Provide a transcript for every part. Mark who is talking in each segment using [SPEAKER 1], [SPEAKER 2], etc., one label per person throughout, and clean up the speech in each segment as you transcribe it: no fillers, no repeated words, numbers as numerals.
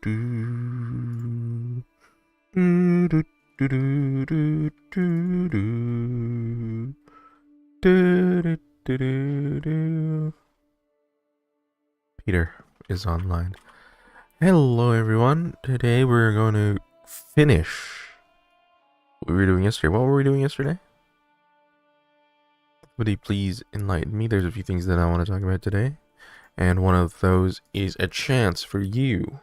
[SPEAKER 1] do, do, do, do, do, do, do, do, do, do, do, do. Peter is online. Hello, everyone. Today we're going to finish what we were doing yesterday. What were we doing yesterday? Somebody please enlighten me. There's a few things that I want to talk about today. And one of those is a chance for you,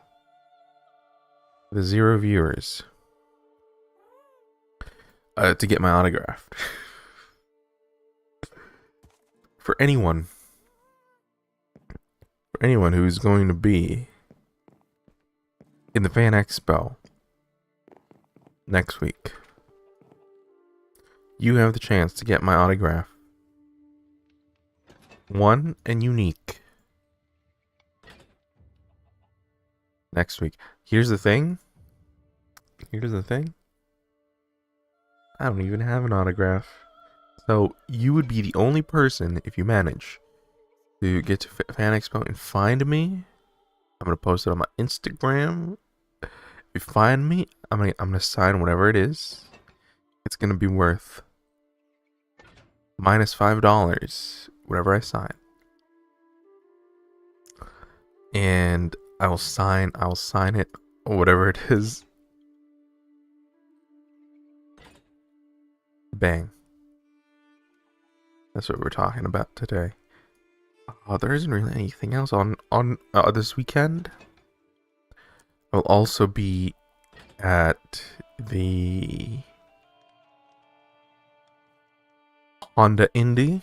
[SPEAKER 1] the 0 viewers, to get my autograph. For anyone who's going to be in the Fan Expo next week, you have the chance to get my autograph. One and unique. Next week. Here's the thing. I don't even have an autograph. So you would be the only person, if you manage to get to Fan Expo and find me. I'm gonna post it on my Instagram. If you find me, I'm gonna sign whatever it is. It's gonna be worth minus $5, whatever I sign. And I'll sign it, whatever it is. Bang. That's what we're talking about today. There isn't really anything else on this weekend. I'll also be at the Honda Indy.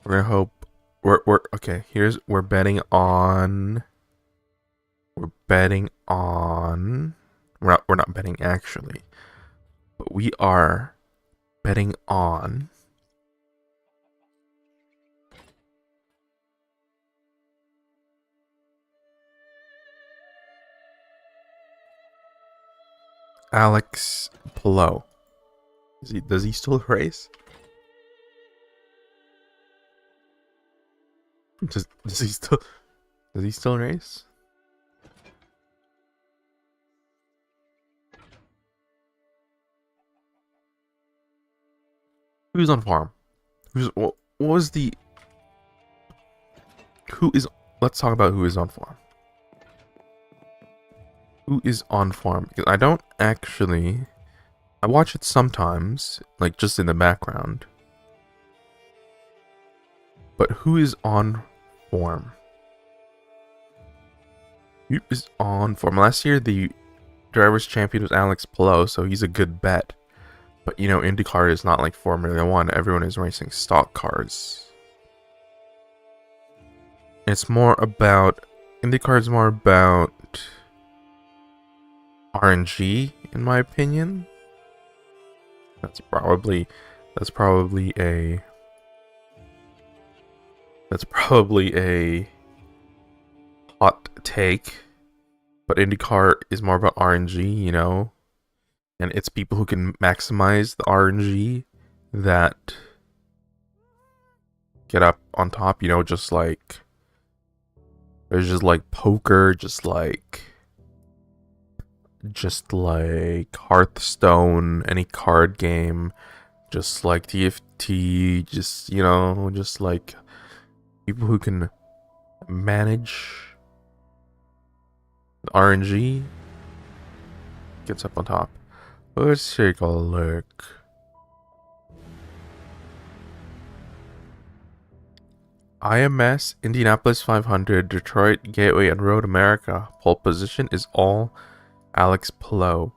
[SPEAKER 1] We're gonna hope we're okay. We're betting on. We're not betting actually, but we are betting on Alex Pillow. Does he still race? Does he still race? Who's on farm? Let's talk about who is on farm. Who is on farm? Because I don't actually. I watch it sometimes, like just in the background. But who is on form? Who is on form? Last year, the driver's champion was Alex Pillow, so he's a good bet. But you know, IndyCar is not like Formula 1. Everyone is racing stock cars. IndyCar is more about RNG, in my opinion. That's probably a hot take, but IndyCar is more about RNG, you know, and it's people who can maximize the RNG that get up on top, you know, just like there's just like poker, just like Hearthstone, any card game, just like TFT, just, you know, just like people who can manage the RNG gets up on top. Let's take a look. IMS, Indianapolis 500, Detroit, Gateway, and Road America. Pole position is all Alex Pillow.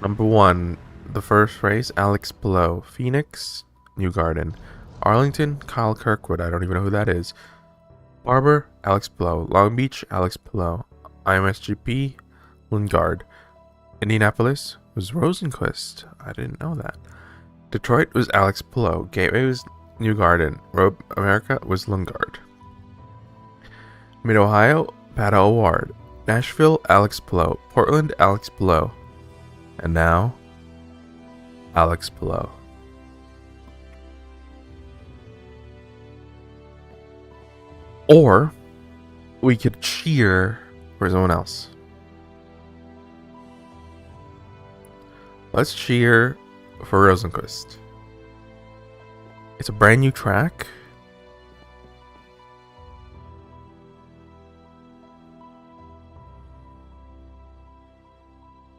[SPEAKER 1] Number 1, the first race, Alex Pillow. Phoenix, Newgarden. Arlington, Kyle Kirkwood. I don't even know who that is. Barber, Alex Pillow. Long Beach, Alex Pillow. IMSGP, Lundgaard. Indianapolis was Rosenquist. I didn't know that. Detroit was Alex Pillow. Gateway was Newgarden. Road America was Lundgaard. Mid-Ohio, Pato O'Ward. Nashville, Alex Pillow. Portland, Alex Pillow. And now, Alex Pillow. Or we could cheer for someone else. Let's cheer for Rosenquist. It's a brand new track.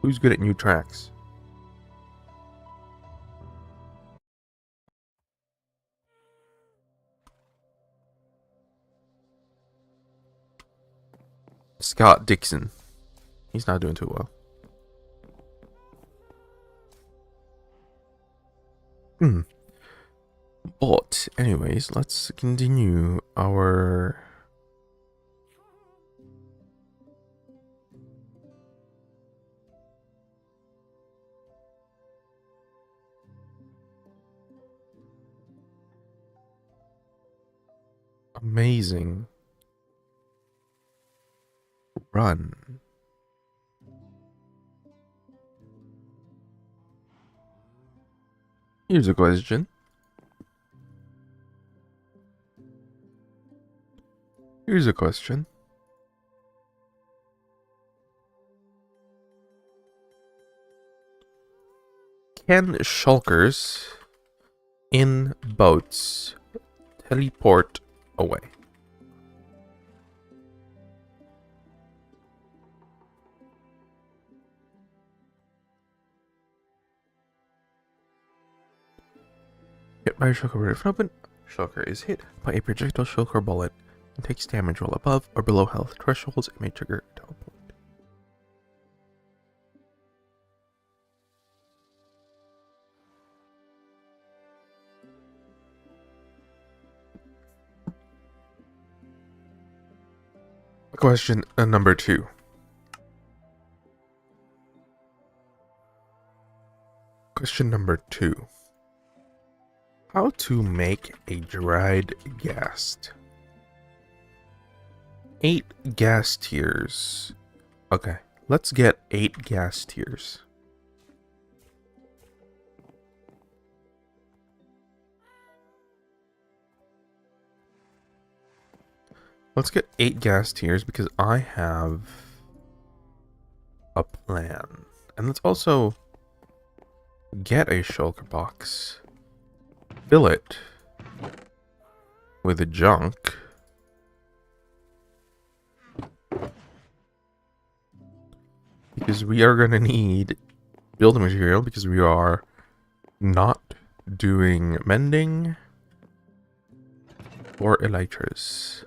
[SPEAKER 1] Who's good at new tracks? Scott Dixon. He's not doing too well. But anyways, let's continue our amazing run. Here's a question. Here's a question. Can shulkers in boats teleport away? Hit by a shulker if open. Shulker is hit by a projectile shulker bullet and takes damage while above or below health thresholds. It may trigger a teleport. Question number 2. Question number 2. How to make a dried ghast? 8 ghast tears. Okay, let's get 8 ghast tears. Let's get 8 ghast tears because I have a plan. And let's also get a shulker box. Fill it with junk. Because we are going to need building material because we are not doing mending or elytras.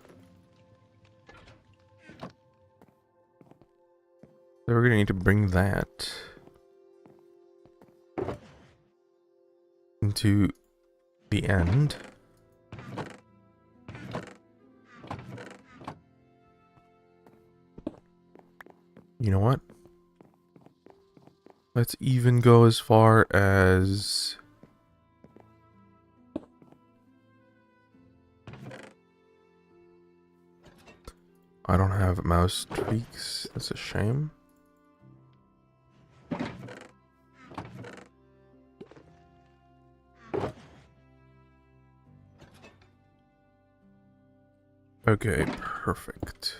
[SPEAKER 1] So we're going to need to bring that into the end. You know what? Let's even go as far as I don't have mouse tweaks. That's a shame. Okay, perfect.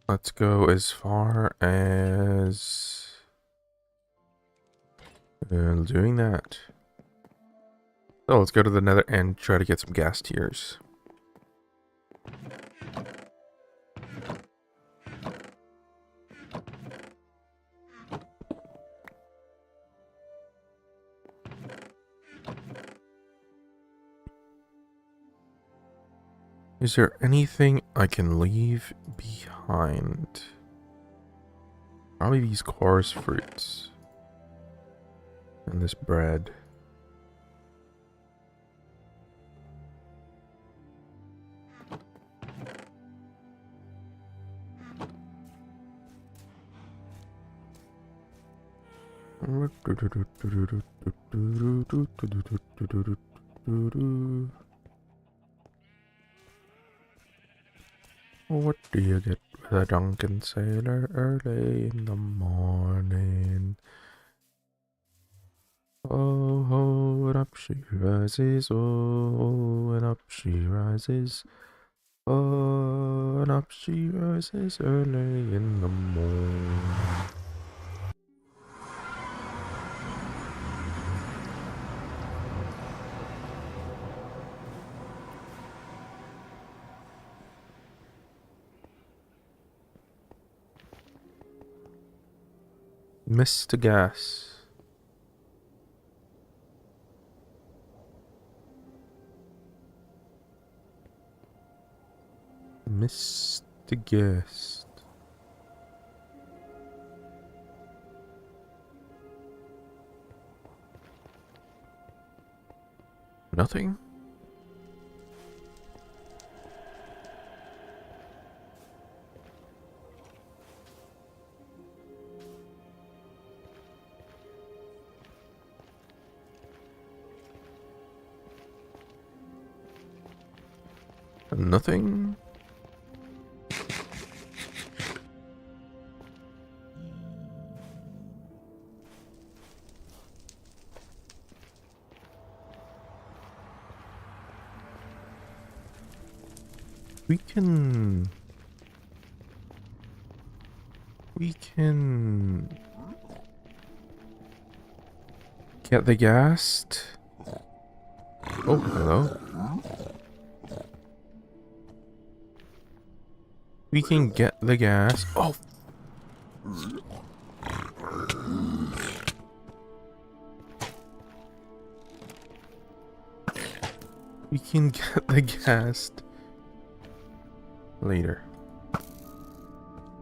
[SPEAKER 1] Let's go as far as doing that. So let's go to the nether and try to get some ghast tears. Is there anything I can leave behind? Probably these coarse fruits. And this bread. What do you get with a drunken sailor early in the morning? Oh, oh, and up she rises. Oh, and up she rises. Oh, and up she rises early in the morning. Mr. Gas. Mr. Guest. Nothing? Nothing? We can get the gas. Oh, hello. We can get the gas. Oh. We can get the gas later.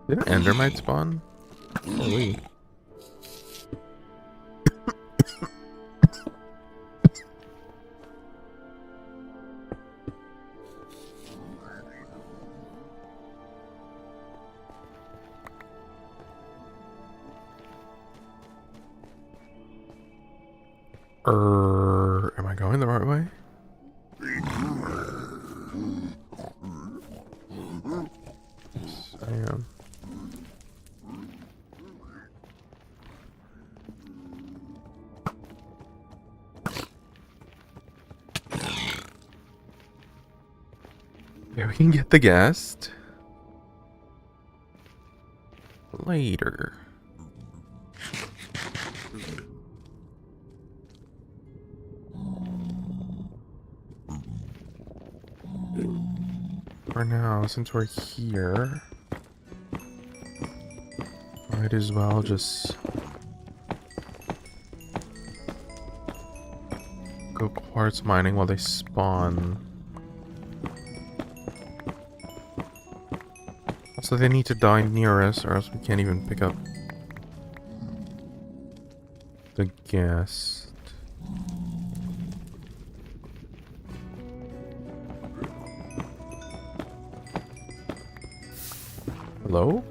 [SPEAKER 1] Did an endermite spawn? Holy. Am I going the right way? Yes, I am. Yeah, we can get the gas later. For now, since we're here, might as well just go quartz mining while they spawn. Also, they need to die near us, or else we can't even pick up the gas. Hello?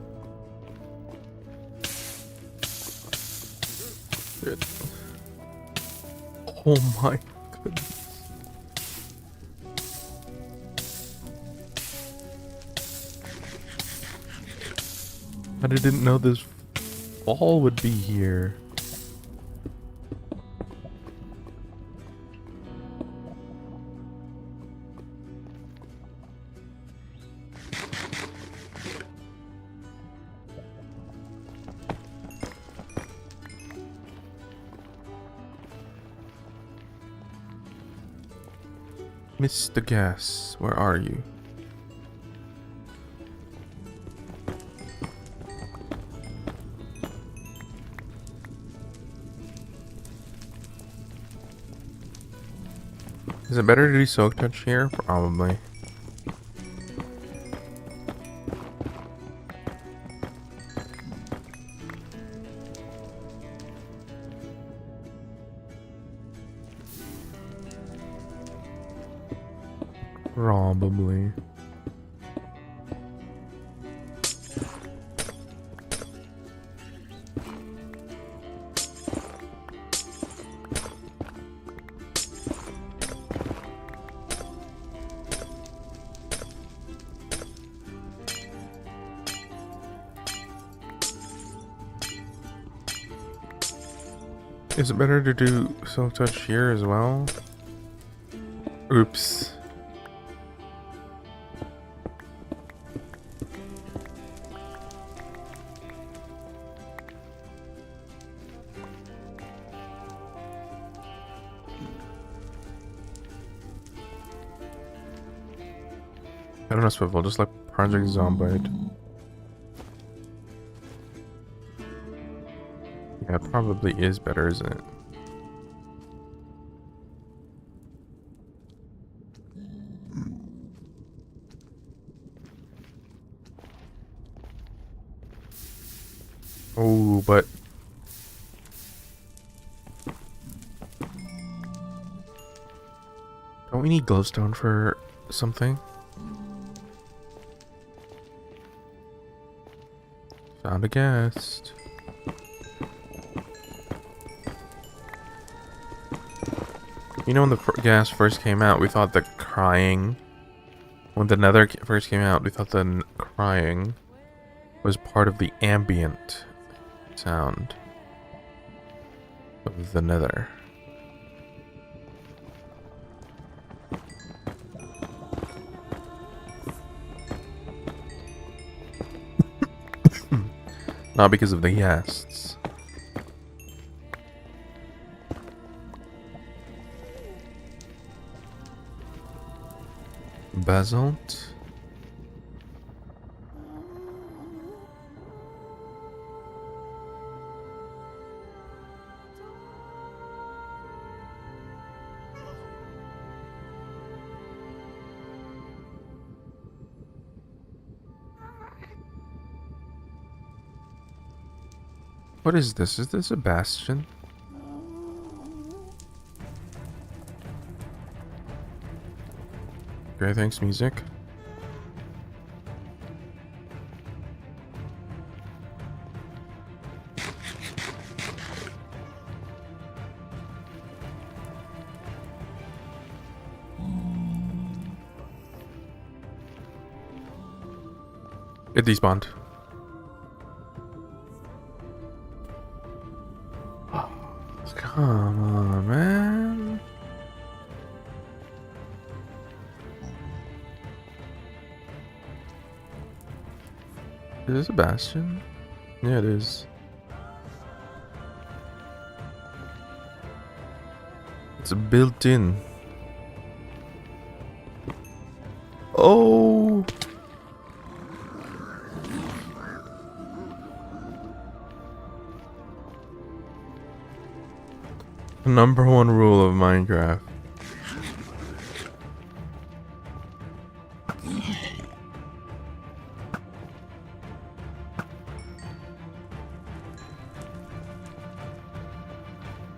[SPEAKER 1] Shit. Oh my goodness. I didn't know this fall would be here. Mr. Gas, where are you? Is it better to do soak touch here? Probably. Probably. Is it better to do silk touch here as well? Oops. I don't know, Swivel, just like Project Zomboid. Yeah, it probably is better, isn't it? Oh, but... don't we need glowstone for something? Found a guest. You know, when the gas first came out, we thought the crying... when the nether first came out, we thought the crying was part of the ambient sound of the nether. Not because of the guests. Basalt. What is this? Is this a bastion? Okay, thanks, music. It despawned. Come on, man. Is this a bastion? Yeah, it is. It's built in. Oh! The #1 rule of Minecraft.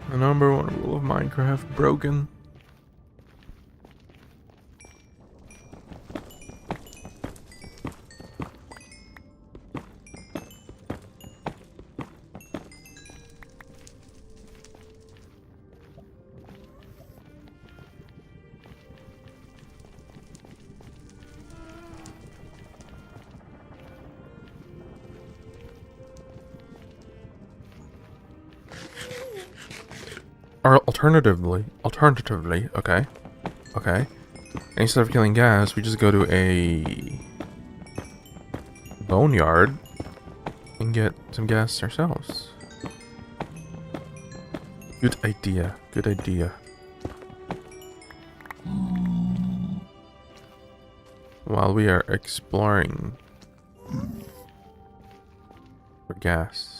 [SPEAKER 1] The #1 rule of Minecraft broken. Or alternatively, okay. And instead of killing gas, we just go to a boneyard and get some gas ourselves. Good idea. While we are exploring for gas.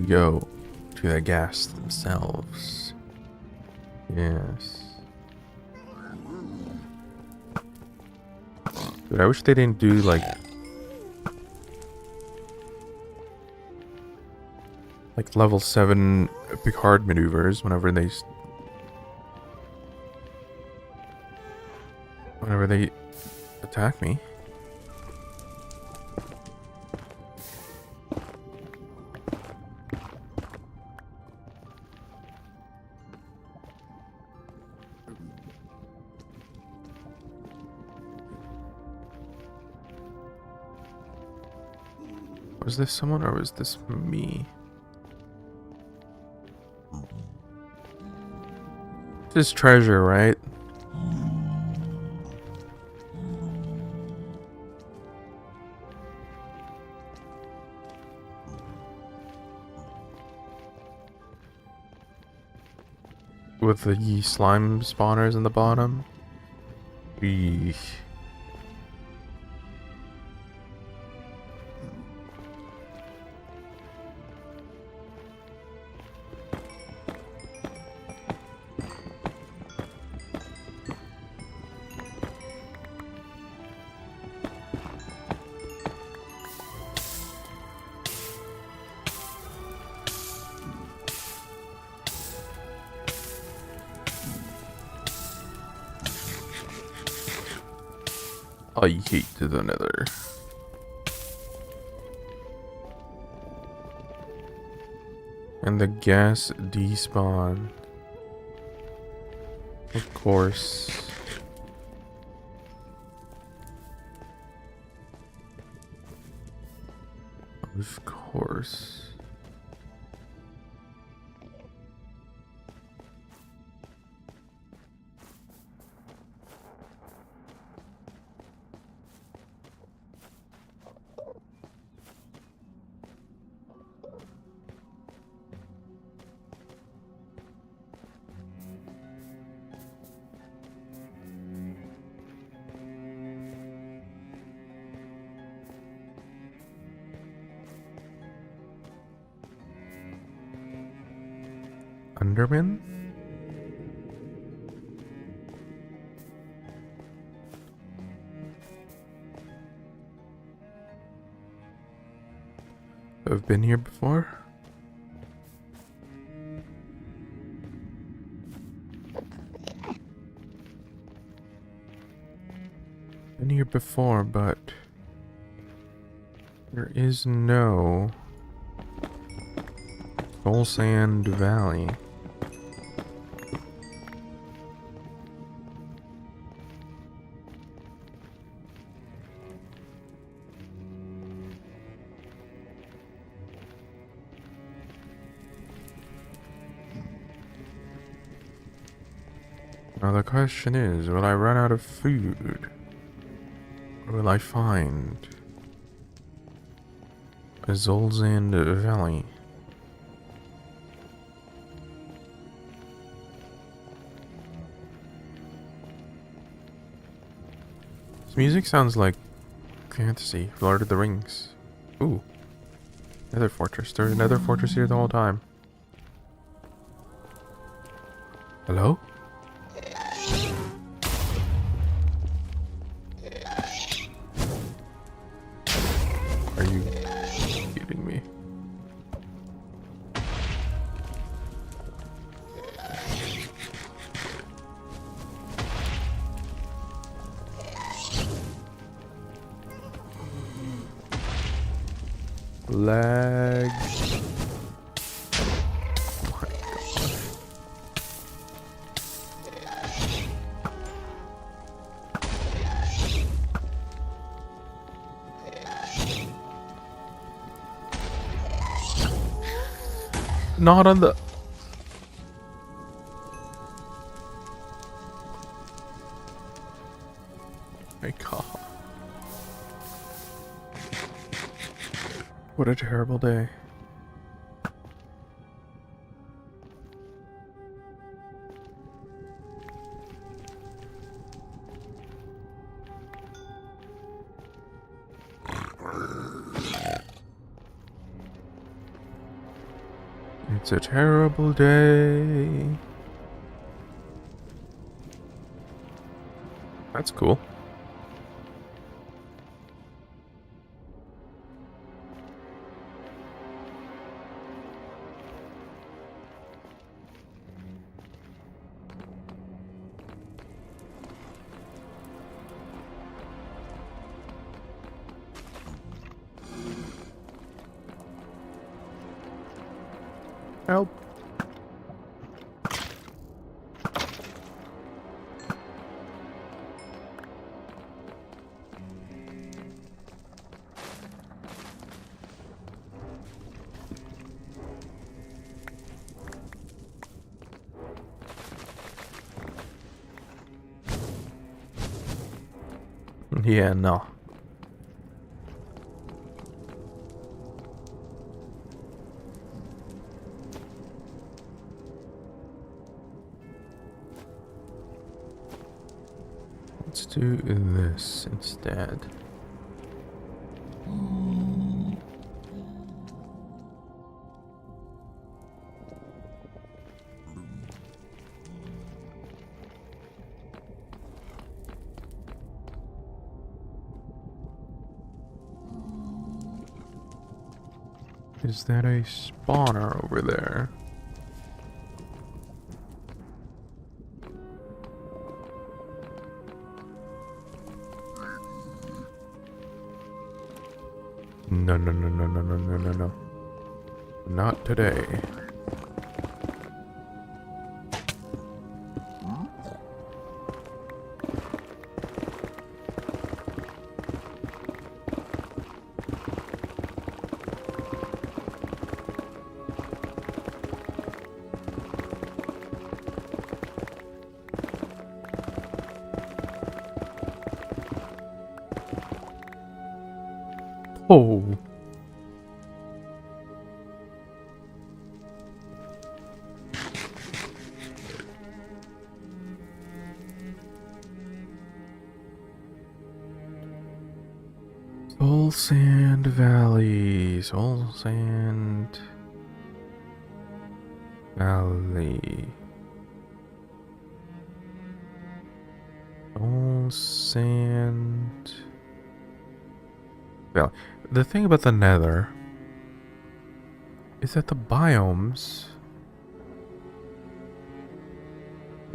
[SPEAKER 1] Go to the gas themselves. Yes. Dude, I wish they didn't do like level 7 Picard maneuvers whenever they attack me. Was this someone or was this me? This is treasure, right? With the slime spawners in the bottom. Eesh. I hate the nether. And the gas despawn. Of course. Of course. Underman? I've been here before? Been here before, but there is no Soul Sand Valley. Now the question is, will I run out of food? Or will I find a Zolzand Valley? This music sounds like fantasy, Lord of the Rings. Ooh. Nether fortress. There's another fortress here the whole time. Hello? Are you kidding me? Lag. Not on the... My God. What a terrible day. It's a terrible day. That's cool. Help. Yeah, no. Let's do this instead. Is that a spawner over there? No, no, no, no, no, no, no, no, no. Not today. Oh. Soul Sand Valley. Soul Sand Valley. Soul Sand Valley. The thing about the Nether is that the biomes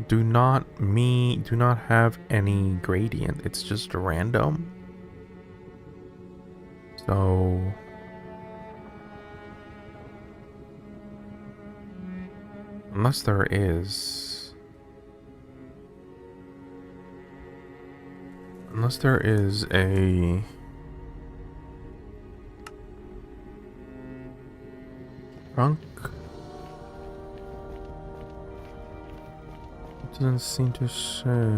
[SPEAKER 1] do not have any gradient. It's just random. So unless there is a trunk, it doesn't seem to say.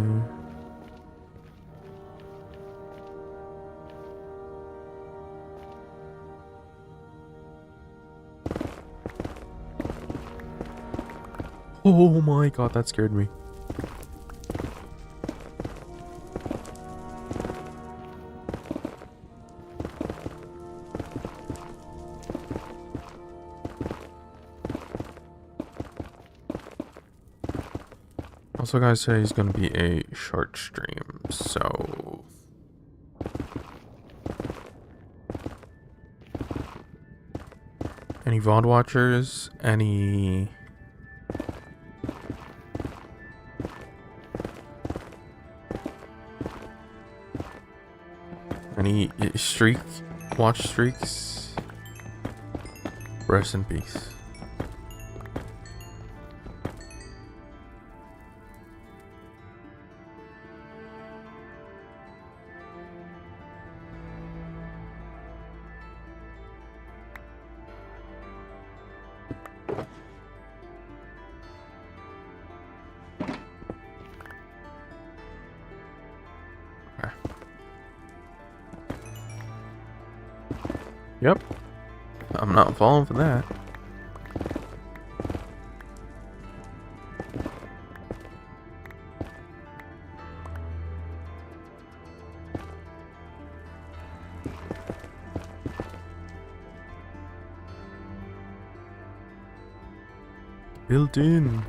[SPEAKER 1] Oh my god, that scared me. Also, guys say he's gonna be a short stream, so any VOD watchers, any watch streaks, rest in peace. Yep. I'm not falling for that. Built in.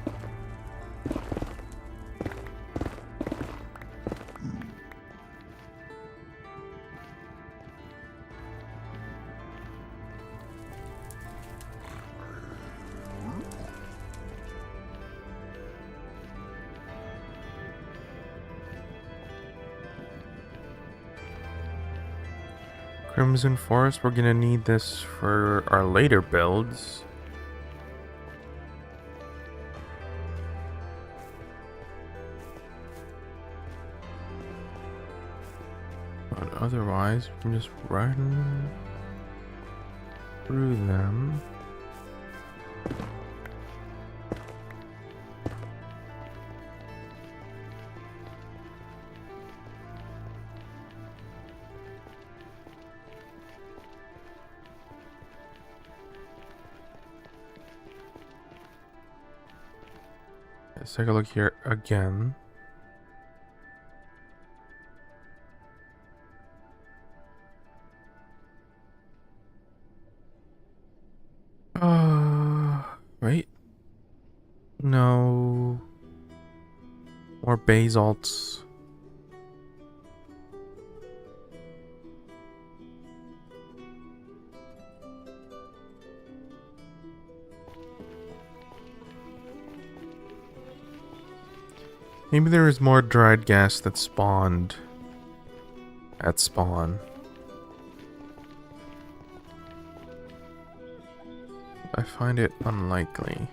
[SPEAKER 1] Crimson Forest, we're gonna need this for our later builds. But otherwise, we can just run through them. Let's take a look here again. Wait. No. More basalts. Maybe there is more dried gas that spawned at spawn. I find it unlikely.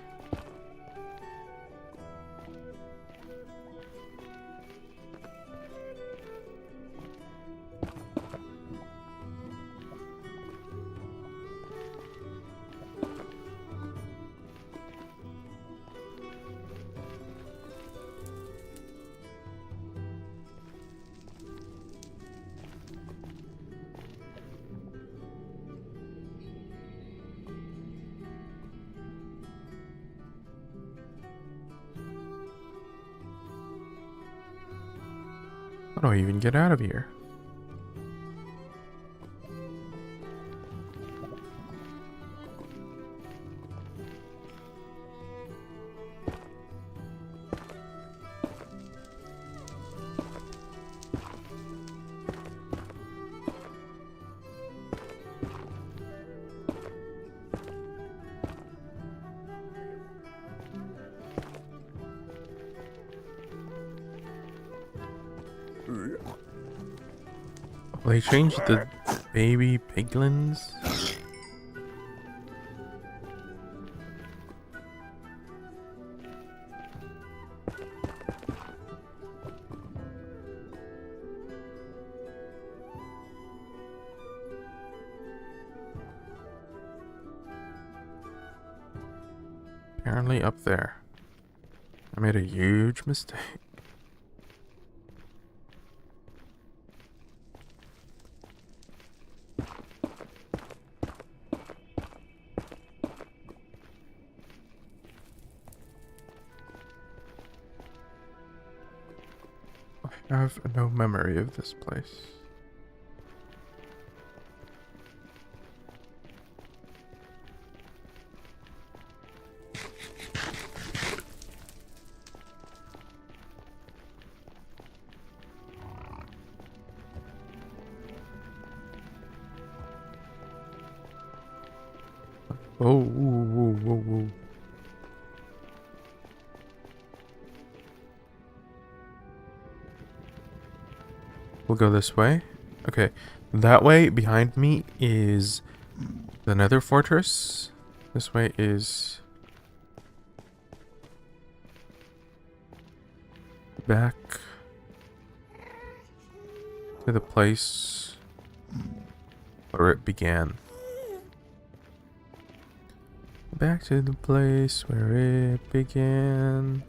[SPEAKER 1] How do I even get out of here? They changed the baby piglins? Apparently up there. I made a huge mistake. I have no memory of this place. Oh, whoa, whoa, whoa. We'll go this way. Okay, that way behind me is the Nether Fortress. This way is back to the place where it began. Back to the place where it began.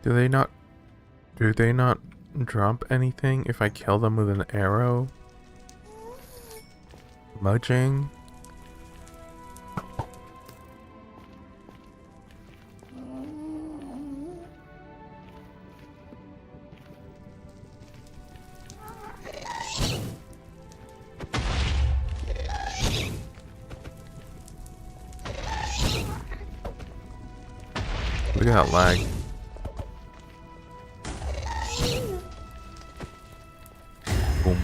[SPEAKER 1] Do they not drop anything if I kill them with an arrow? Mudging? Look at that lag. Boom.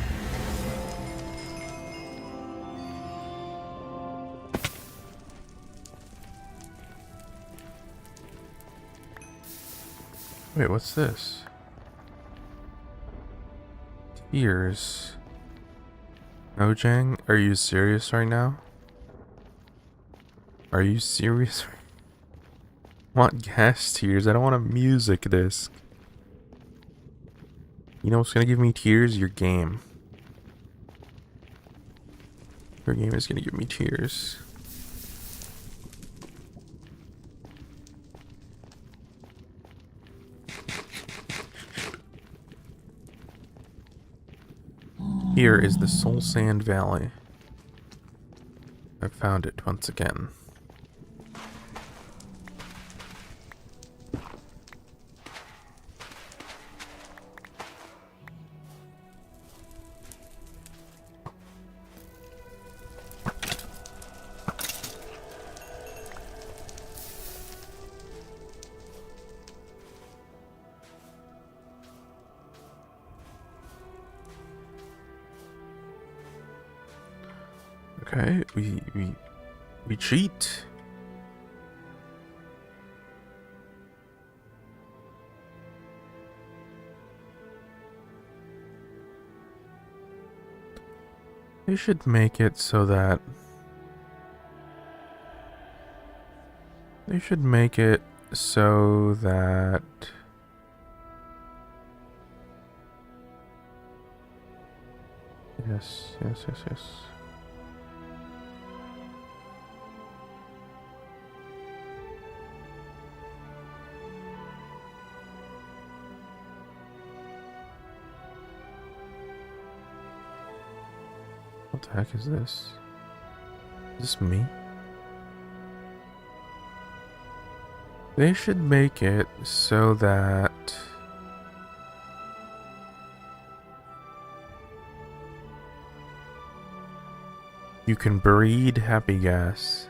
[SPEAKER 1] Wait, what's this? Tears. Mojang, are you serious right now? Are you serious? I want gas tears. I don't want a music disc. You know what's gonna give me tears? Your game. Your game is gonna give me tears. Here is the Soul Sand Valley. I found it once again. Okay, we cheat. They should make it so that yes, yes. What the heck is this? Is this me? They should make it so that you can breed happy gas.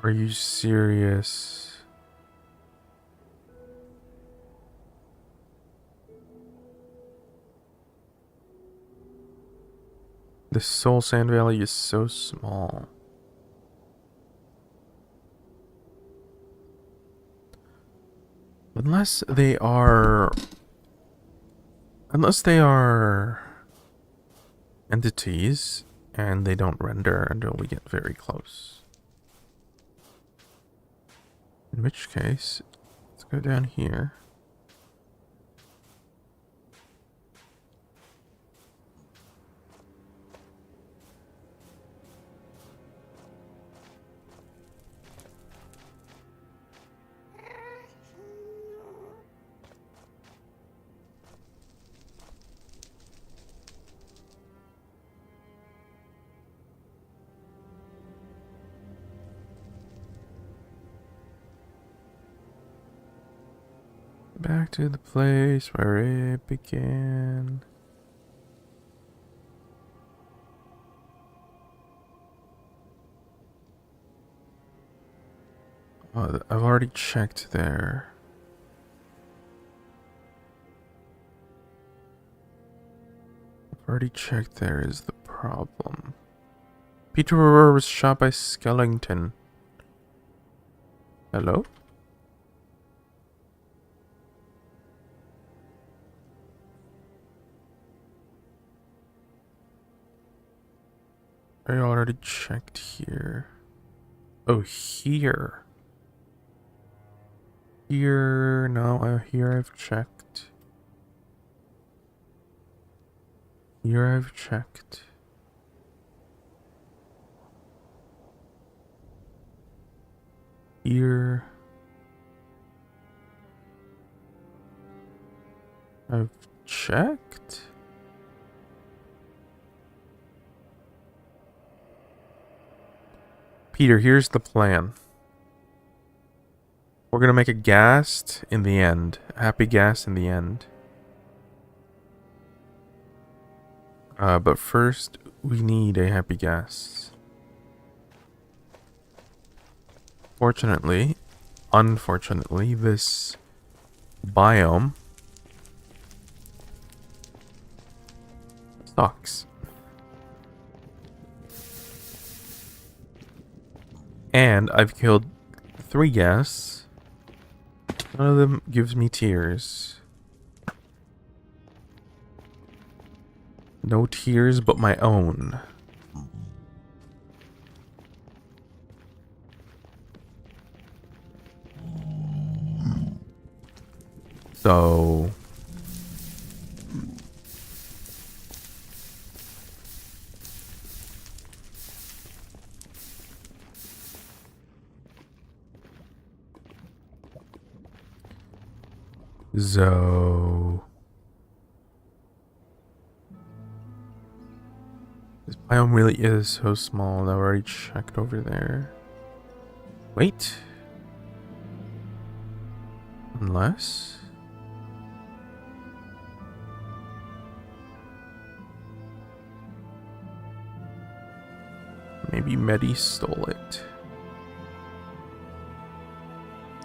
[SPEAKER 1] Are you serious? The Soul Sand Valley is so small. Unless they are entities and they don't render until we get very close. In which case, let's go down here. Back to the place where it began. Oh, I've already checked there. Is the problem. Peter Aurora was shot by Skellington. Hello? I already checked here. Oh, here. Here, no, here I've checked. Here I've checked. Here I've checked. Peter, here's the plan. We're gonna make a ghast in the end. A happy ghast in the end. But first, we need a happy ghast. Unfortunately, this biome sucks. And I've killed 3 ghasts. None of them gives me tears. No tears but my own. So So this biome really is so small. I already checked over there. Wait. Unless maybe Medi stole it.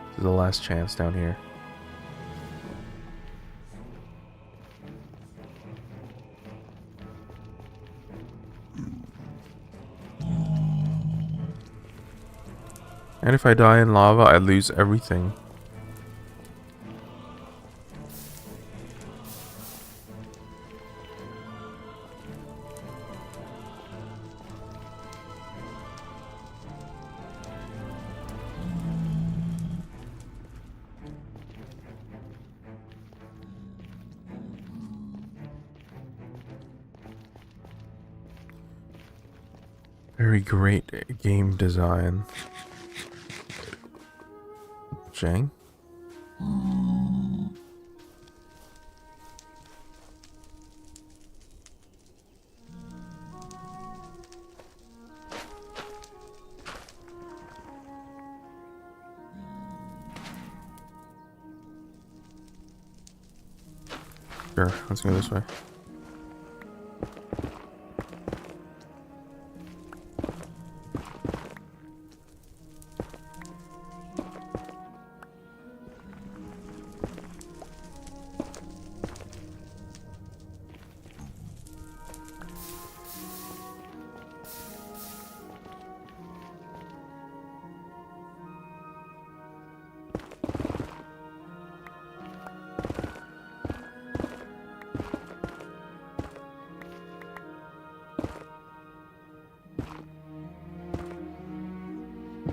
[SPEAKER 1] This is the last chance down here. And if I die in lava, I lose everything. Very great game design. Jang? Sure, let's go this way.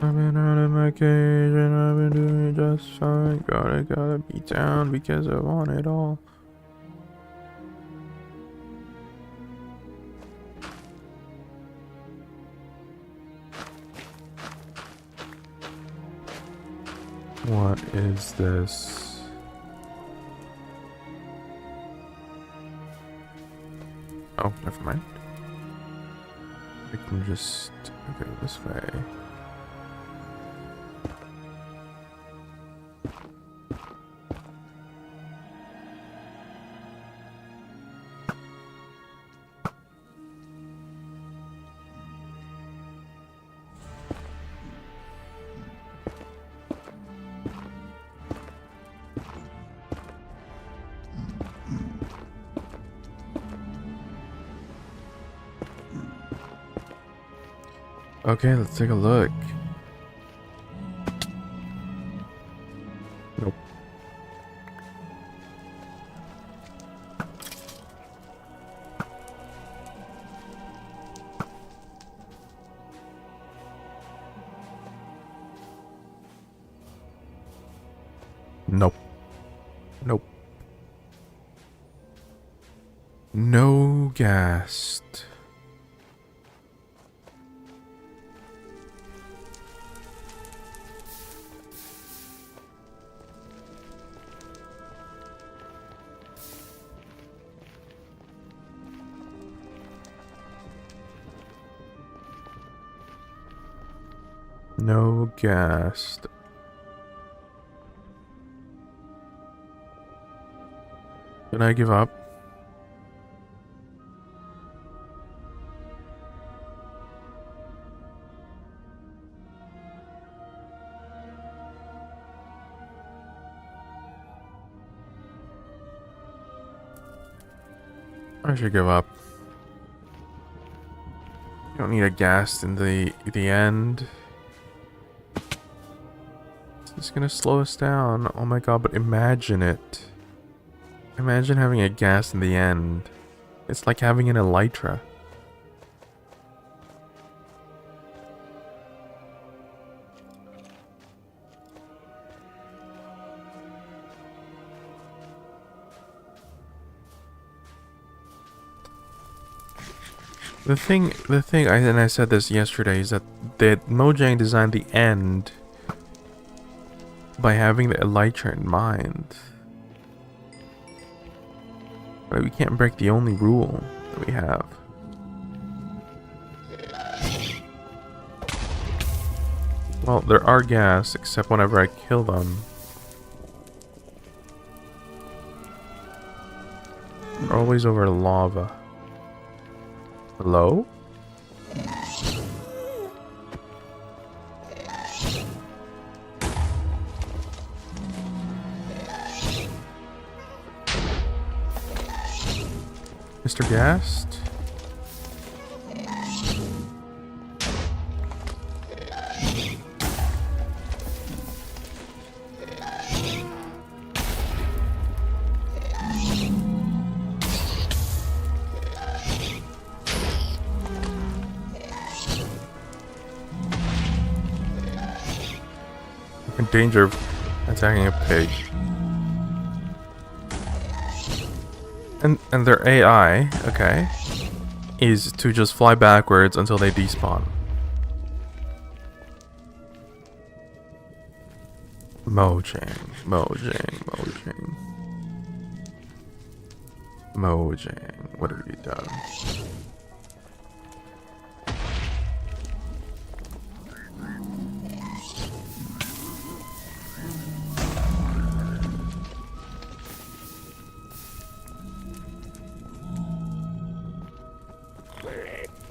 [SPEAKER 1] I've been out of my cage and I've been doing just fine. Gotta be down because I want it all. What is this? Oh, never mind. I can just go this way. Okay, let's take a look. Nope. Nope. Nope. No gas. No gas. Can I give up? I should give up. You don't need a gas in the end. It's gonna slow us down. Oh my god, but imagine it. Imagine having a gas in the end. It's like having an elytra. The thing, and I said this yesterday, is that Mojang designed the end by having the elytra in mind. But we can't break the only rule that we have. Well, there are gas, except whenever I kill them. They're always over lava. Hello? Mr. Gast? In danger of attacking a pig. And their AI, okay, is to just fly backwards until they despawn. Mojang, Mojang, Mojang. Mojang, what have you done?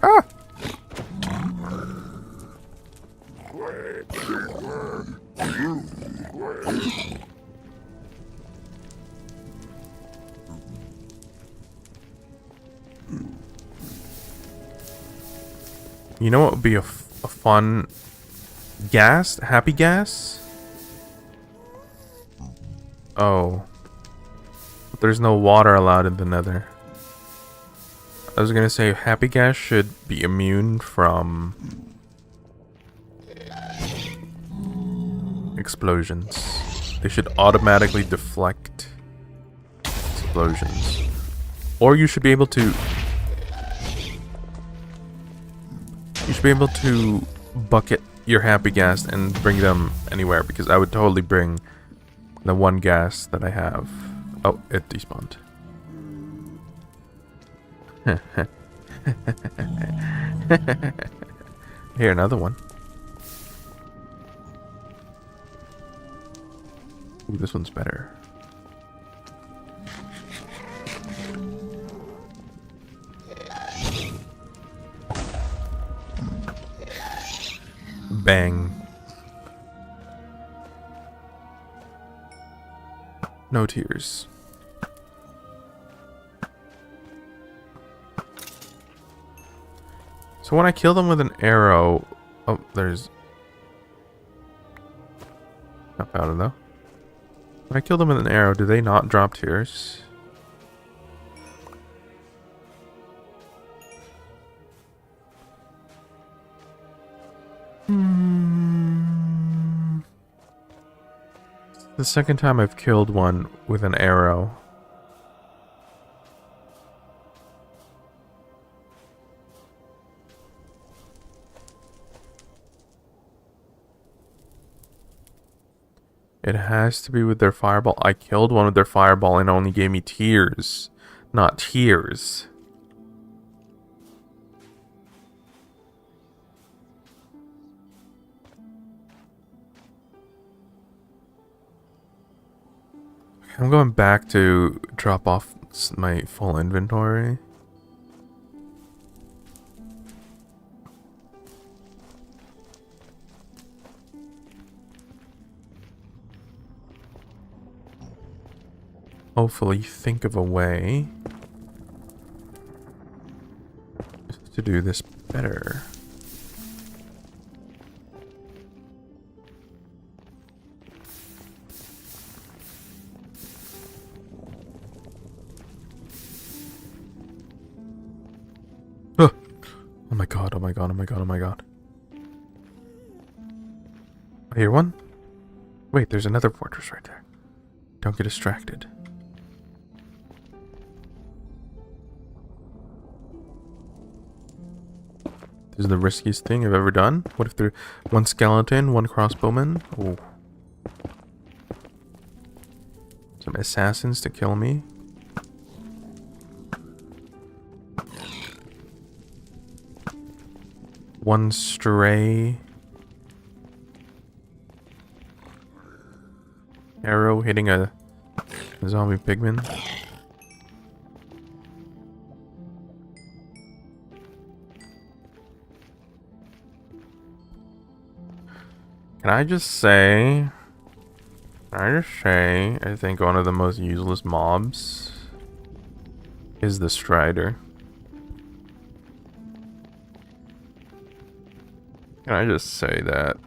[SPEAKER 1] Ah! You know what would be a fun gas? Happy gas? Oh. But there's no water allowed in the nether. I was gonna say happy gas should be immune from explosions. They should automatically deflect explosions. Or you should be able to bucket your happy gas and bring them anywhere, because I would totally bring the one gas that I have. Oh, it despawned. Here, another one. Ooh, this one's better. Bang. No tears. So when I kill them with an arrow... Oh, there's... Not found it though. When I kill them with an arrow, do they not drop tears? The second time I've killed one with an arrow. It has to be with their fireball. I killed one with their fireball and it only gave me tears, not tears. I'm going back to drop off my full inventory. Hopefully think of a way to do this better. Oh my god, oh my god, oh my god, oh my god. I hear one? Wait, there's another fortress right there. Don't get distracted. This is the riskiest thing I've ever done. What if there's one skeleton, one crossbowman? Oh. Some assassins to kill me. One stray arrow hitting a zombie pigman. Can I just say, I think one of the most useless mobs is the Strider. Can I just say that?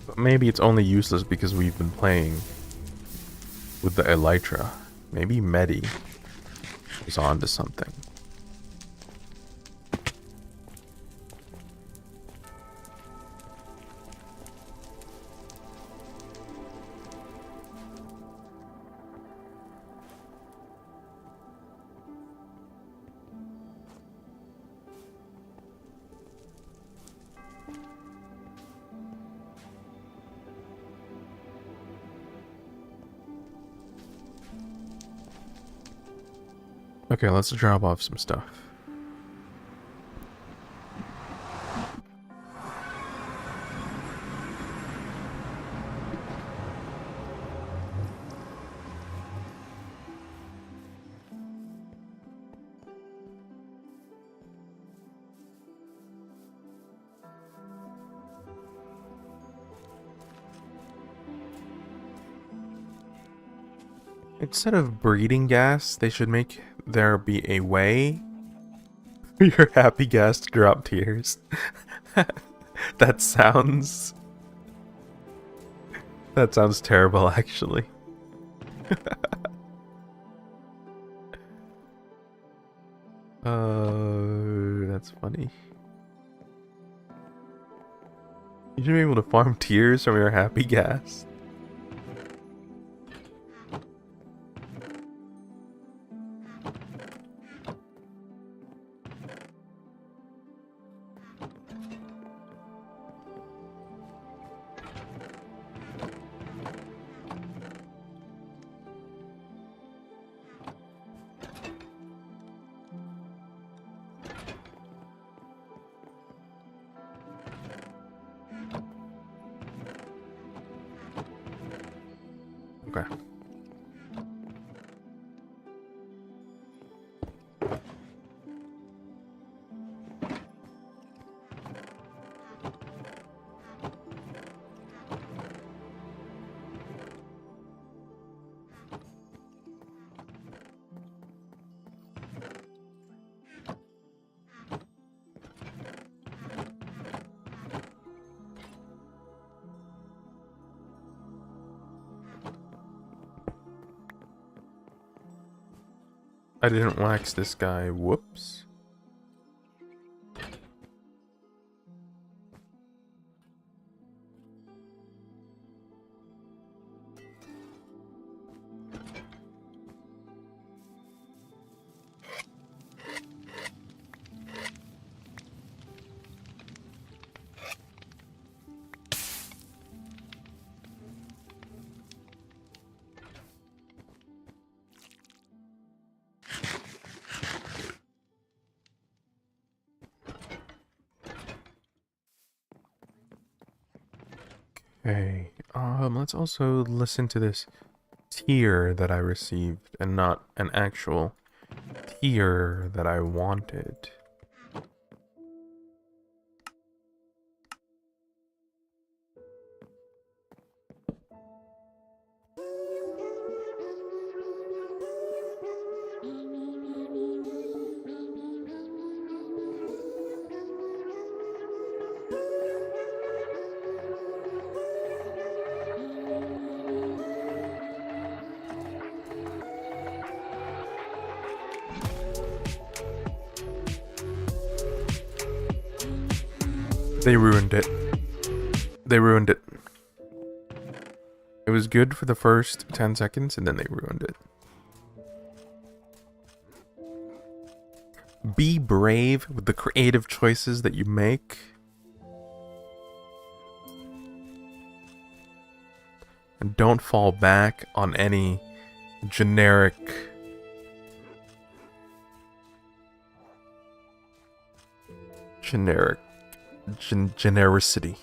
[SPEAKER 1] But maybe it's only useless because we've been playing with the Elytra. Maybe Medi is onto something. Okay, let's drop off some stuff. Instead of breeding gas, they should make there be a way for your happy gas to drop tears. That sounds terrible, actually. That's funny. You should be able to farm tears from your happy gas. Okay. I didn't wax this guy. Whoops. Okay, let's also listen to this tier that I received and not an actual tier that I wanted. They ruined it. They ruined it. It was good for the first 10 seconds and then they ruined it. Be brave with the creative choices that you make. And don't fall back on any generic genericity.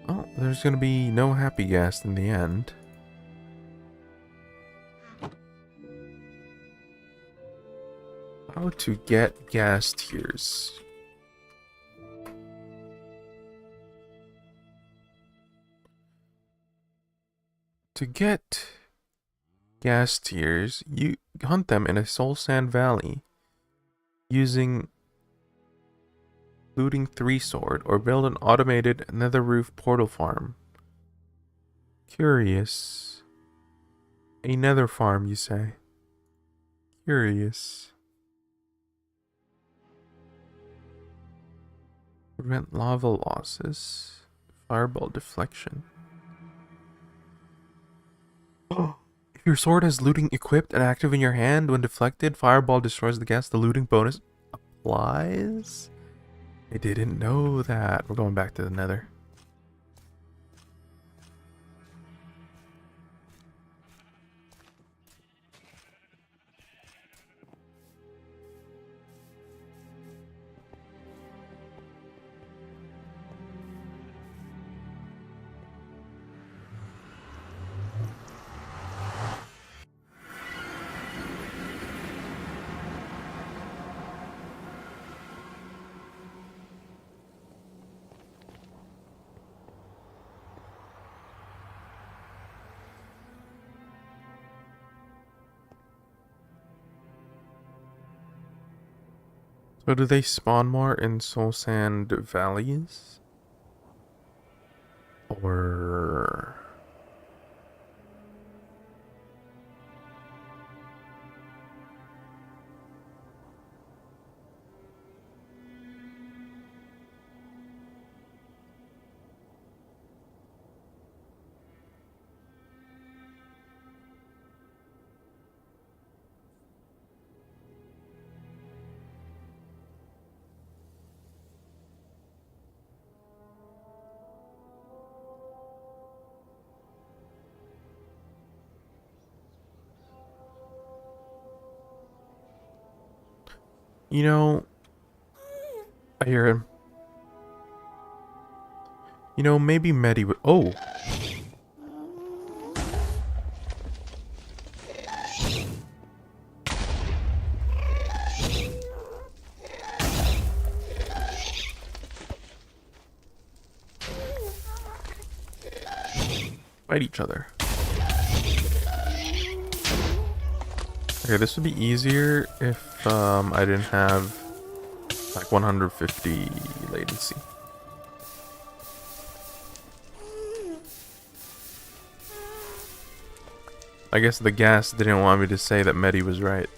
[SPEAKER 1] Oh, there's gonna be no happy gas in the end. How to get gas tiers. To get gas tiers, you hunt them in a Soul Sand Valley using looting 3 sword or build an automated nether roof portal farm. Curious. A nether farm, you say? Curious. Prevent lava losses. Fireball deflection. If your sword has looting equipped and active in your hand, when deflected, fireball destroys the gas. The looting bonus applies? I didn't know that. We're going back to the nether. So do they spawn more in Soul Sand Valleys? Or... You know, I hear him. You know, maybe Medi would... Oh! Fight each other. Okay, this would be easier if I didn't have like 150 latency. I guess the gas didn't want me to say that Medi was right.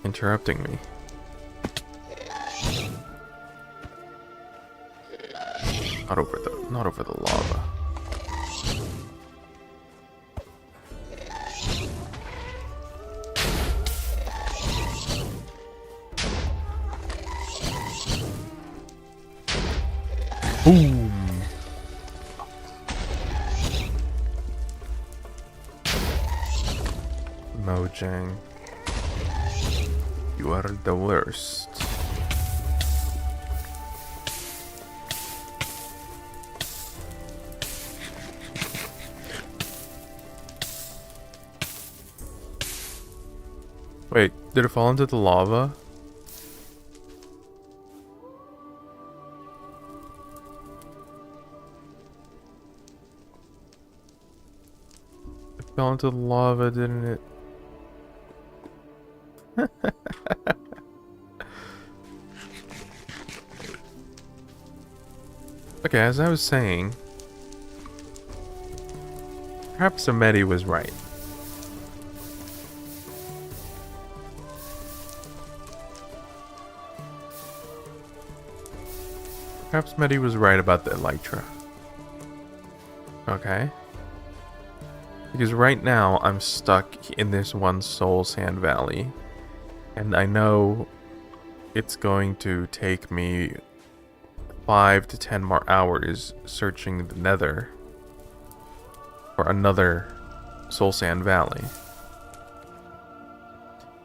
[SPEAKER 1] Interrupting me. Not over the lava. Boom! Mojang. You are the worst. Wait, did it fall into the lava? It fell into the lava, didn't it? Okay, as I was saying, perhaps Medi was right. Perhaps Medi was right about the Elytra. Okay. Because right now I'm stuck in this one Soul Sand Valley. And I know it's going to take me 5 to 10 more hours searching the Nether for another Soul Sand Valley.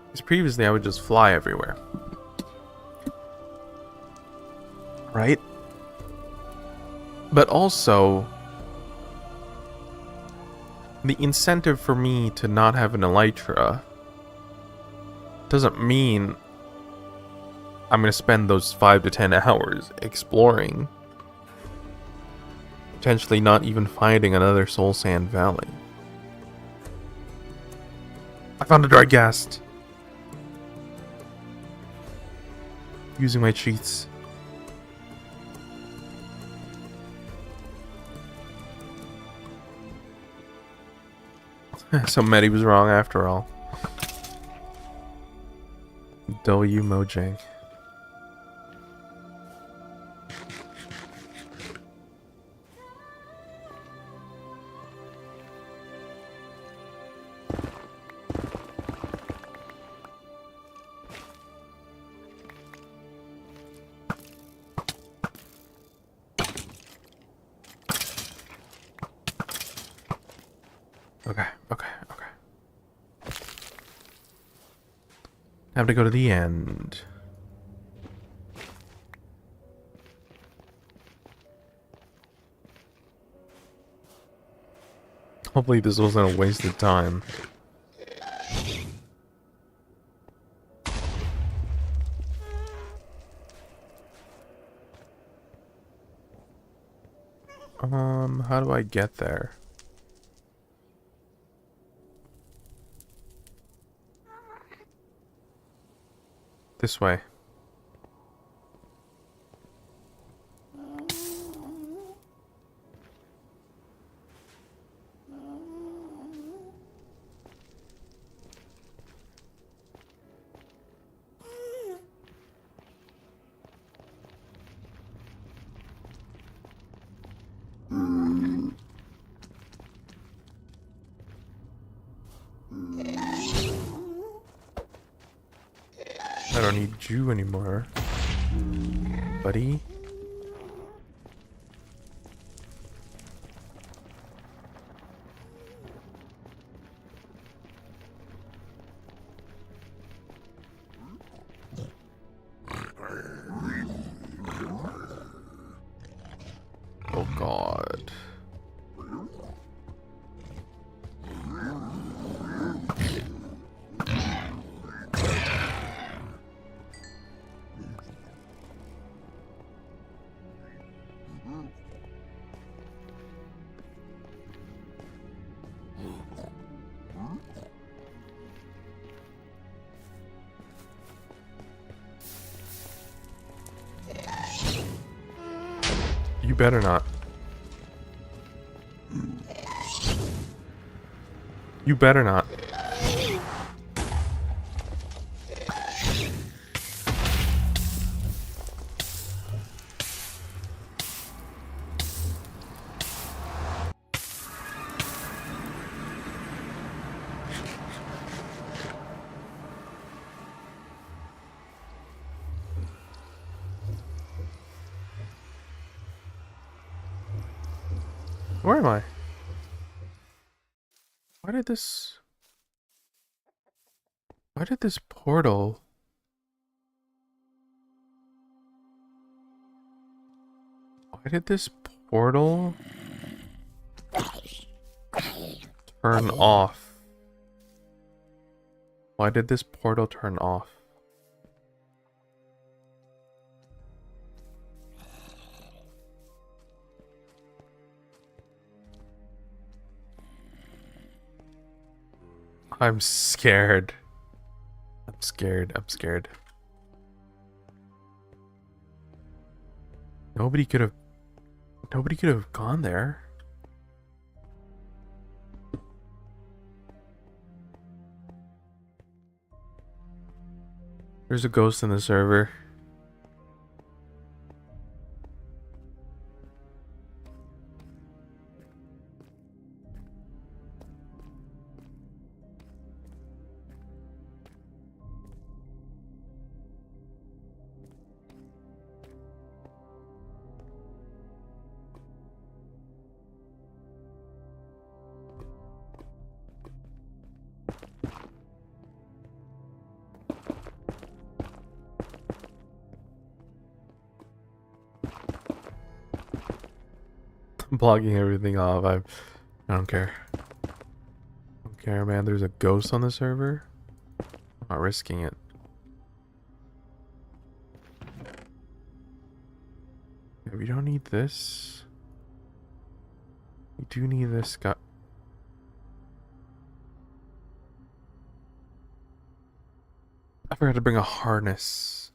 [SPEAKER 1] Because previously I would just fly everywhere. Right? But also, the incentive for me to not have an Elytra doesn't mean I'm going to spend those 5 to 10 hours exploring. Potentially not even finding another Soul Sand Valley. I found a dry ghast. Using my cheats. So Medi was wrong after all. W Mojang. Okay. Have to go to the end. Hopefully this wasn't a waste of time. How do I get there? This way. I don't need you anymore, buddy. Oh God. You better not. You better not. Where am I? Why did this portal... Why did this portal turn off? Why did this portal turn off? I'm scared. I'm scared. Nobody could have gone there. There's a ghost in the server. blocking everything off. I don't care. I don't care, man. There's a ghost on the server. I'm not risking it. Yeah, we don't need this. We do need this guy. I forgot to bring a harness.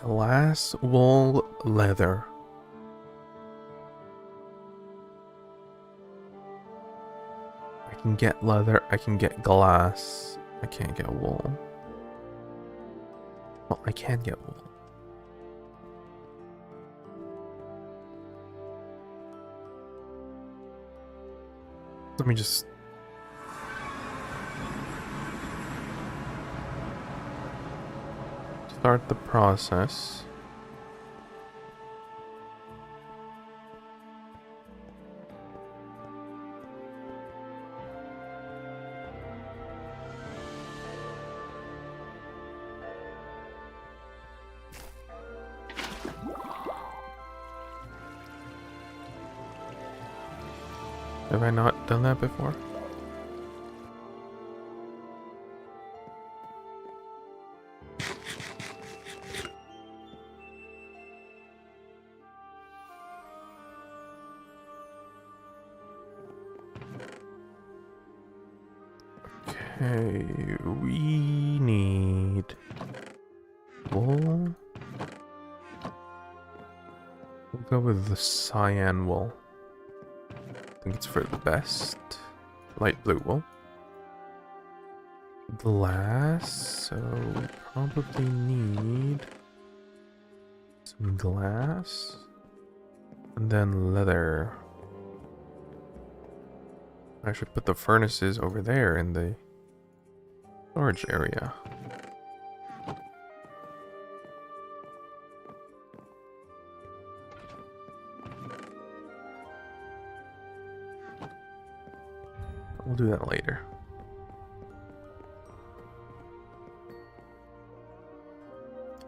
[SPEAKER 1] Glass, wool, leather. I can get leather. I can get glass. I can't get wool. Well, I can get wool. Let me just... start the process. Have I not done that before? Okay, we need wool. We'll go with the cyan wool. I think it's for the best. Light blue wool. Glass, so we probably need some glass. And then leather. I should put the furnaces over there in the storage area. We'll do that later.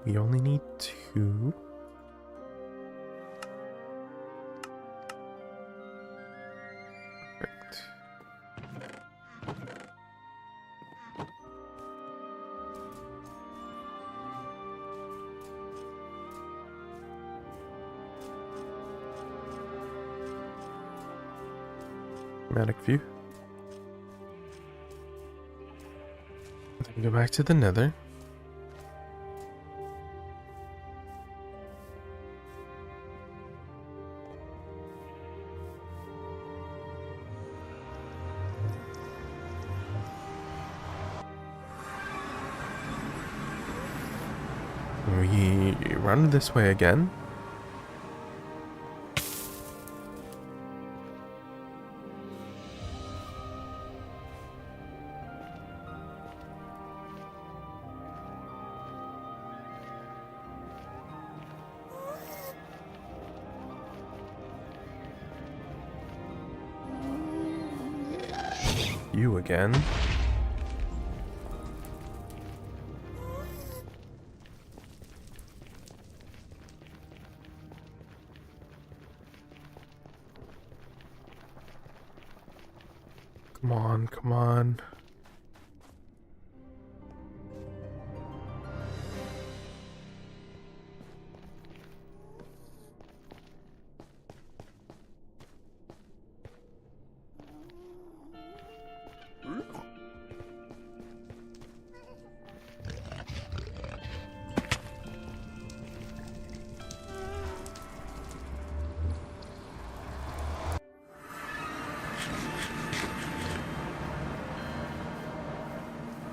[SPEAKER 1] We only need 2. Perfect. Dramatic view. Then go back to the nether. We run this way again. You again. Come on, come on.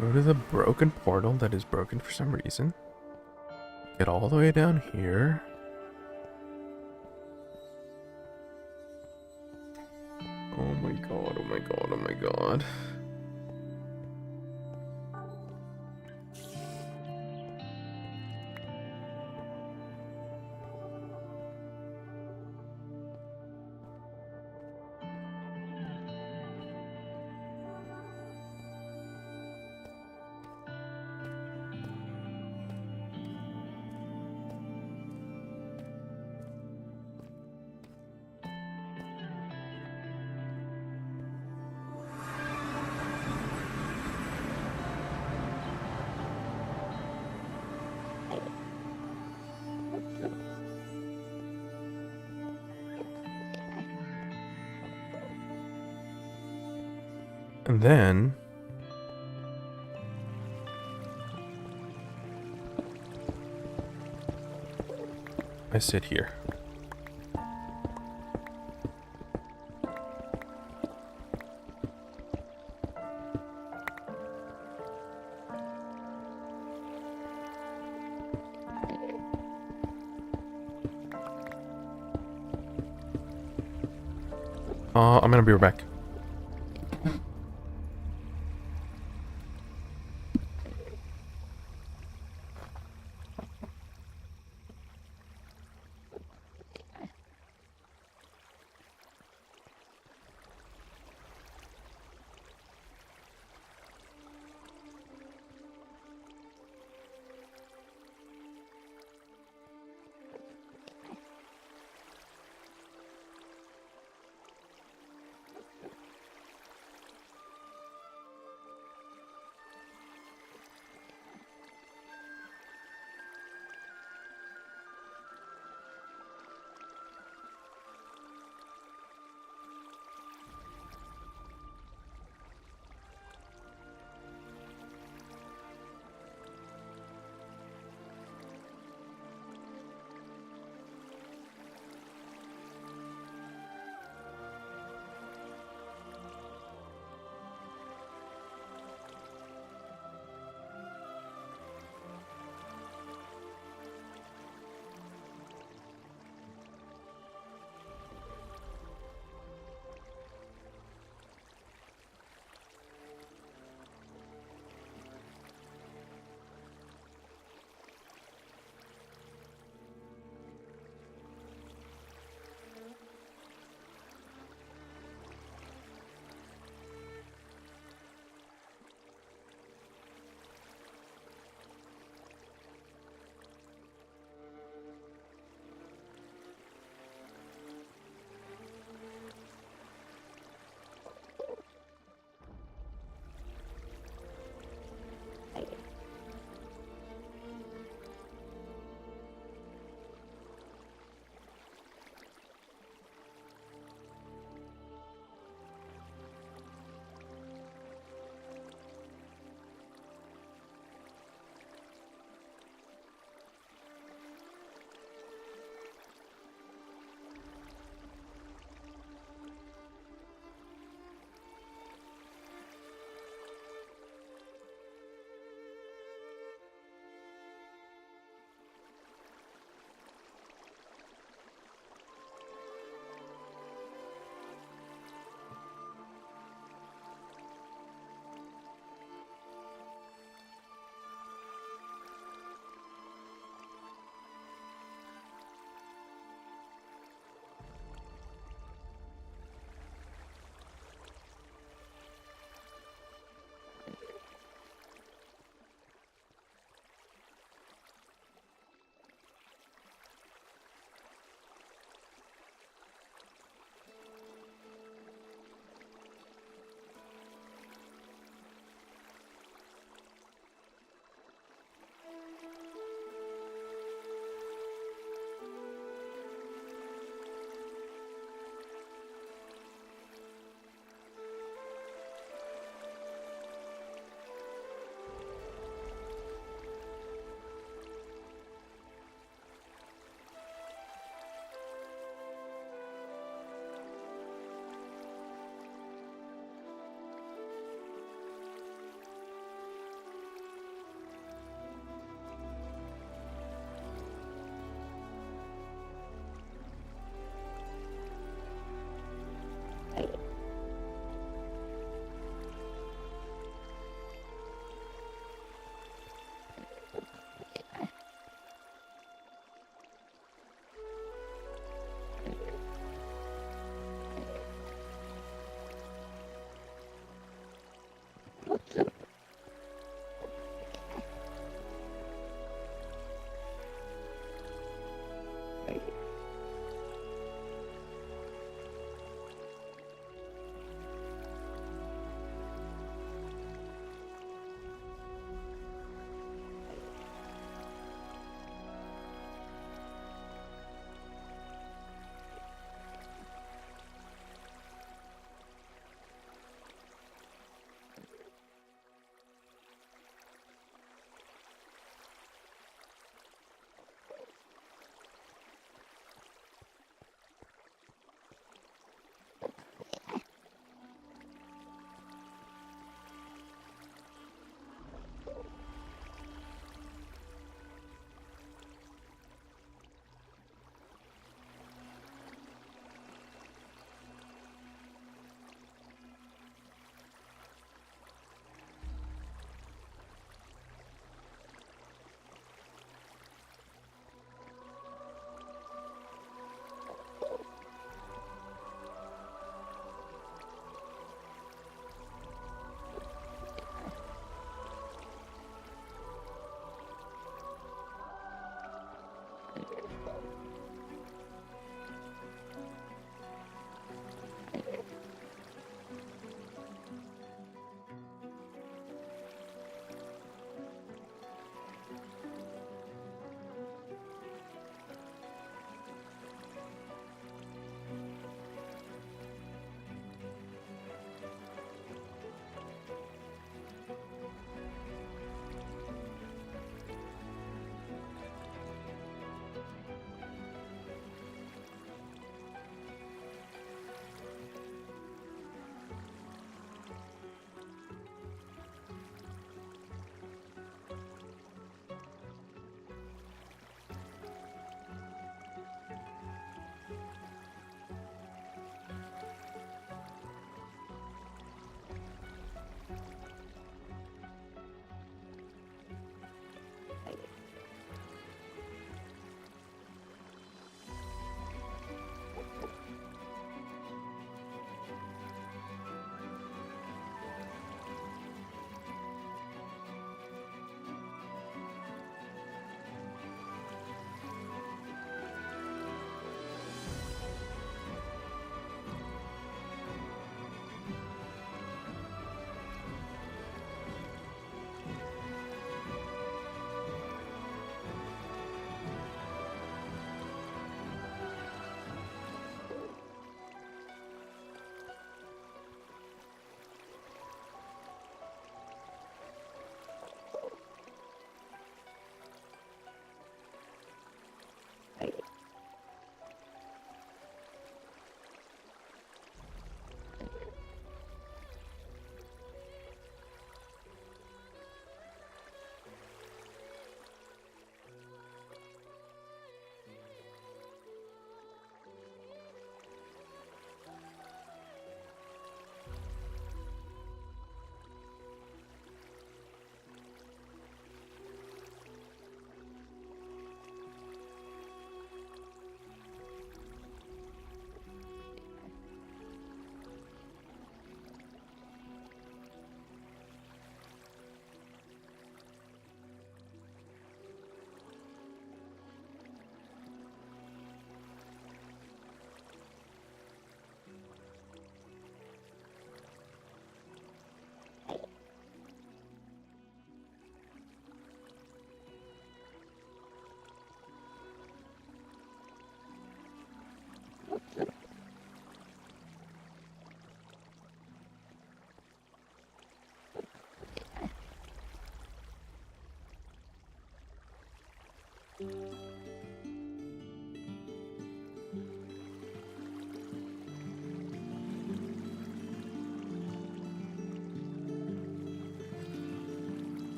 [SPEAKER 1] Go to the broken portal that is broken for some reason. Get all the way down here. Oh my god, oh my god, oh my god. And then I sit here. I'm gonna be right back.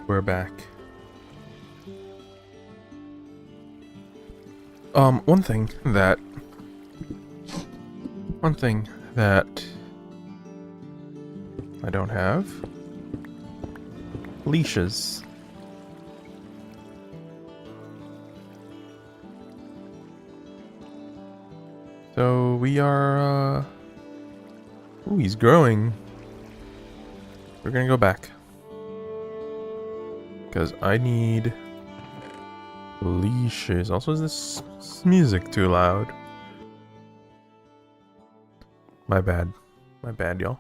[SPEAKER 1] We're back. One thing that I don't have: leashes. So we are, ooh, he's growing. We're gonna go back. Because I need leashes. Also, is this music too loud? My bad. My bad, y'all.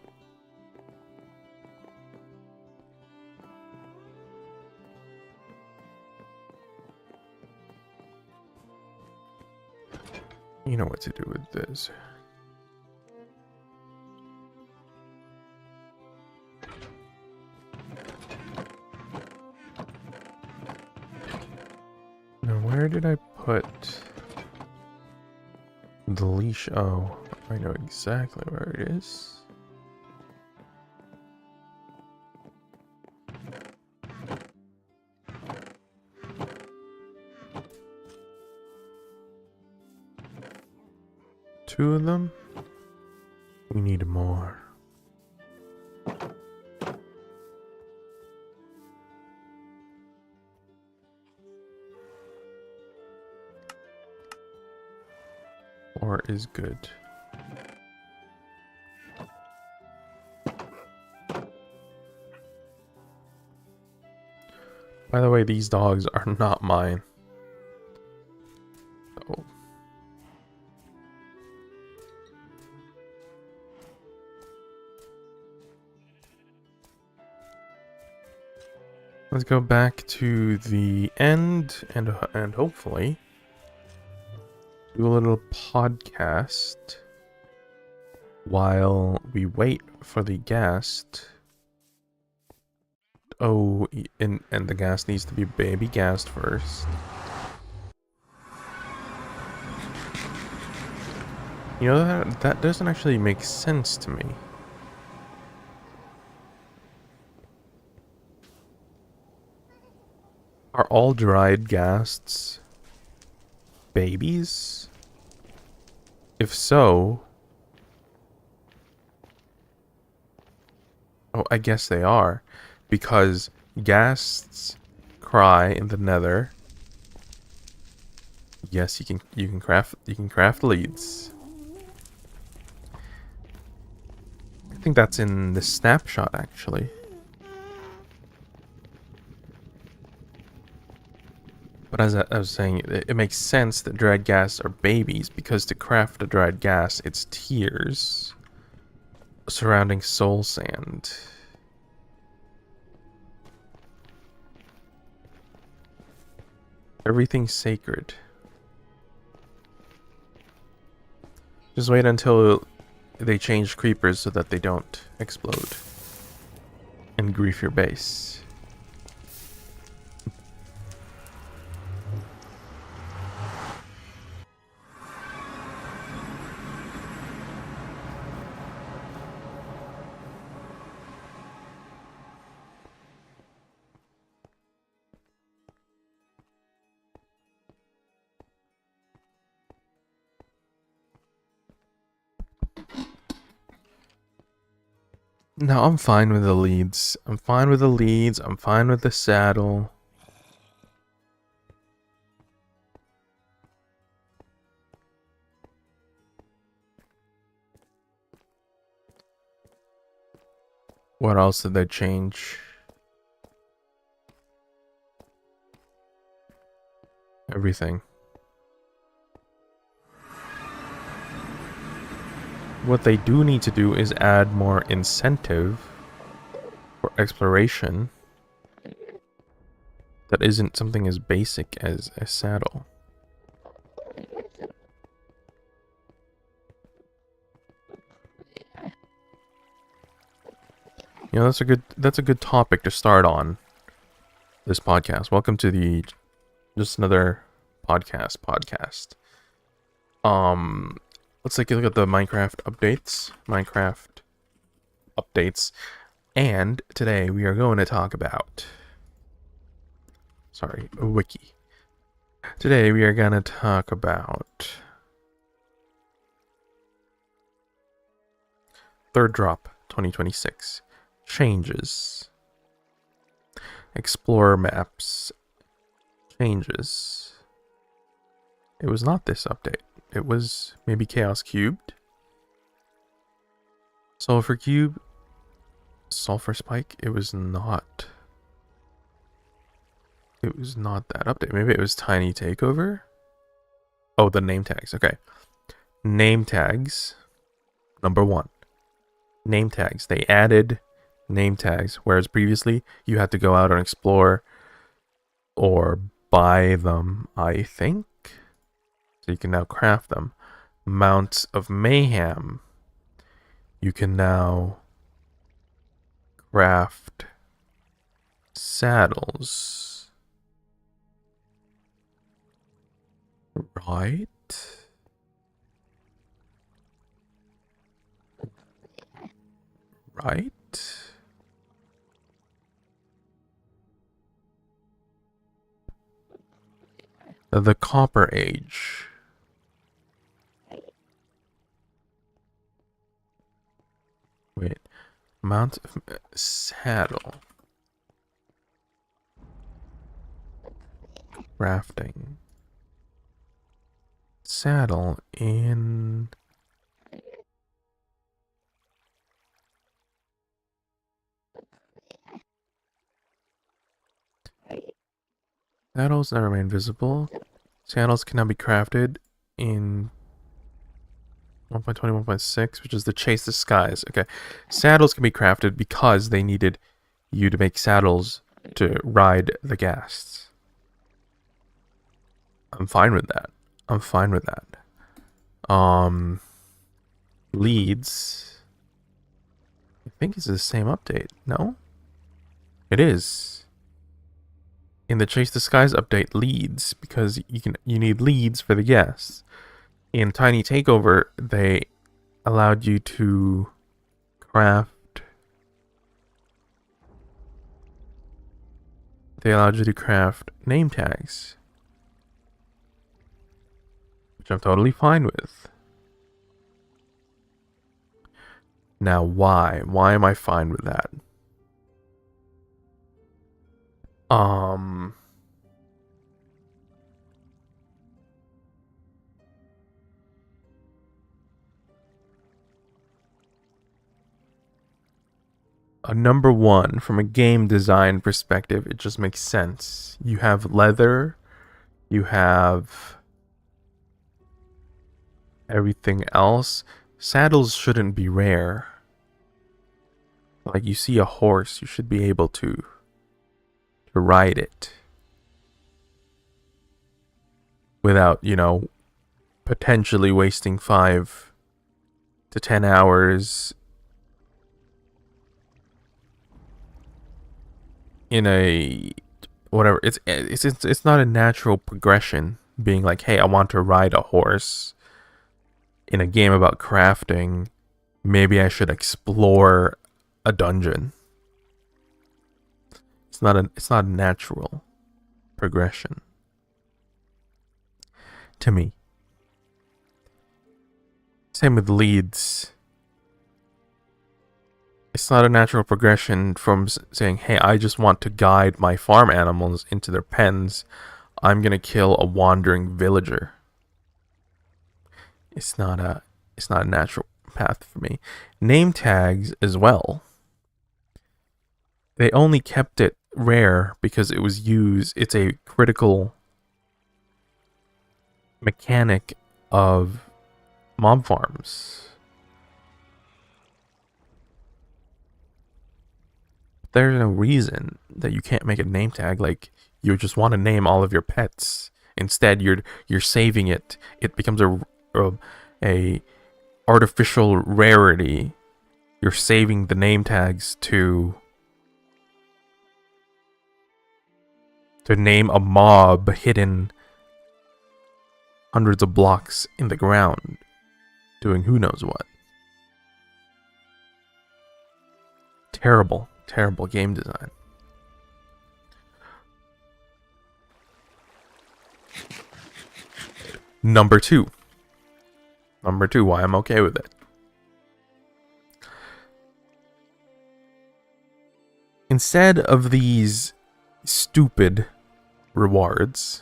[SPEAKER 1] You know what to do with this. Now, where did I put the leash? Oh, I know exactly where it is. Two of them? We need more. Or is good. By the way, these dogs are not mine. Oh. Let's go back to the end and hopefully do a little podcast while we wait for the ghast. Oh, and the ghast needs to be baby ghast first. You know, that doesn't actually make sense to me. Are all dried ghasts babies? If so... Oh, I guess they are. Because ghasts cry in the nether. Yes, you can craft leads. I think that's in the snapshot, actually. But as I was saying, it makes sense that dried ghasts are babies, because to craft a dried ghast, it's tears surrounding soul sand. Everything's sacred. Just wait until they change creepers so that they don't explode and grief your base. No, I'm fine with the leads. I'm fine with the leads. I'm fine with the saddle. What else did they change? Everything. What they do need to do is add more incentive for exploration that isn't something as basic as a saddle. You know, that's a good topic to start on this podcast. Welcome to the just another podcast. Let's take a look at the Minecraft updates. And today we are going to talk about a wiki. Today we are going to talk about third drop 2026 changes. Explorer maps changes. It was not this update. It was maybe Chaos Cubed. Sulfur Cube. Sulfur Spike. It was not that update. Maybe it was Tiny Takeover. Oh, the name tags. Okay. Name tags. Number 1. Name tags. They added name tags, whereas previously you had to go out and explore or buy them, I think. So you can now craft them. Mounts of Mayhem. You can now craft saddles. Right? The Copper Age. Wait. Mount of saddle. Crafting. Saddle in... Saddles that remain visible. Saddles can now be crafted in 1.20, 1.6, which is the Chase the Skies. Okay. Saddles can be crafted because they needed you to make saddles to ride the ghasts. I'm fine with that. Leads. I think it's the same update. No? It is. In the Chase the Skies update, leads, because you need leads for the guests. In Tiny Takeover, they allowed you to craft name tags, which I'm totally fine with. Now, why? Why am I fine with that? Number 1, from a game design perspective, it just makes sense. You have leather, you have everything else. Saddles shouldn't be rare. Like, you see a horse, you should be able to ride it without, potentially wasting 5 to 10 hours in a whatever. It's not a natural progression being like, hey, I want to ride a horse in a game about crafting. Maybe I should explore a dungeon. It's not a natural progression to me. Same with leads. It's not a natural progression from saying, hey, I just want to guide my farm animals into their pens. I'm going to kill a wandering villager. It's not a natural path for me. Name tags as well. They only kept it rare because it was used. It's a critical mechanic of mob farms. There's no reason that you can't make a name tag like you just want to name all of your pets. Instead, you're saving it. It becomes a artificial rarity. You're saving the name tags to name a mob hidden hundreds of blocks in the ground, doing who knows what. Terrible, terrible game design. Number two, why I'm okay with it. Instead of these stupid rewards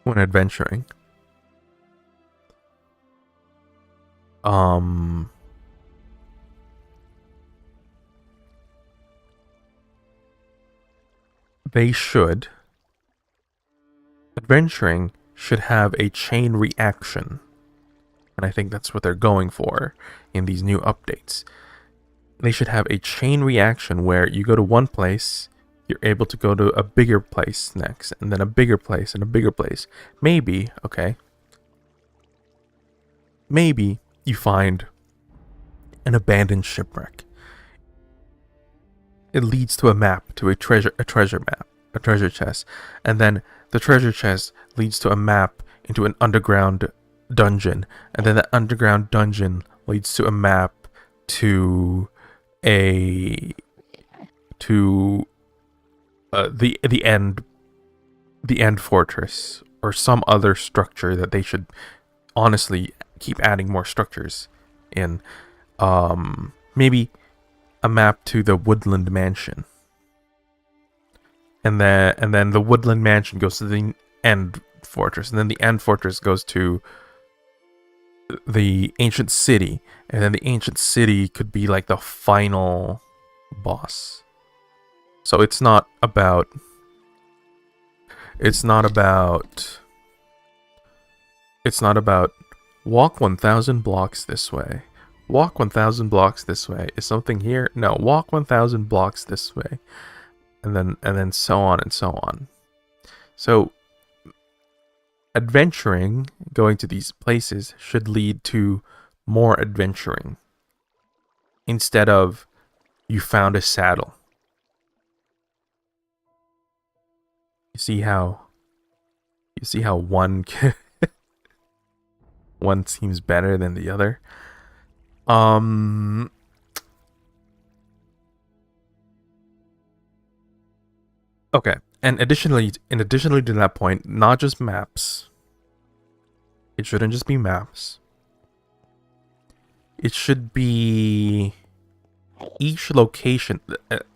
[SPEAKER 1] when adventuring, adventuring should have a chain reaction. And I think that's what they're going for in these new updates. They should have a chain reaction where you go to one place, you're able to go to a bigger place next, and then a bigger place, and a bigger place. Maybe, okay, maybe you find an abandoned shipwreck. It leads to a map, to a treasure map, a treasure chest, and then the treasure chest leads to a map into an underground dungeon, and then that underground dungeon leads to a map to the end fortress, or some other structure that they should honestly keep adding more structures in. Maybe a map to the woodland mansion, and then the woodland mansion goes to the end fortress, and then the end fortress goes to the ancient city, and then the ancient city could be like the final boss. So it's not about walk 1,000 blocks this way. Walk 1,000 blocks this way. Is something here? No, walk 1,000 blocks this way. And then so on and so on. So adventuring, going to these places, should lead to more adventuring. Instead of, you found a saddle. You see how one one seems better than the other. Okay, and additionally to that point, not just maps. It shouldn't just be maps. It should be each location.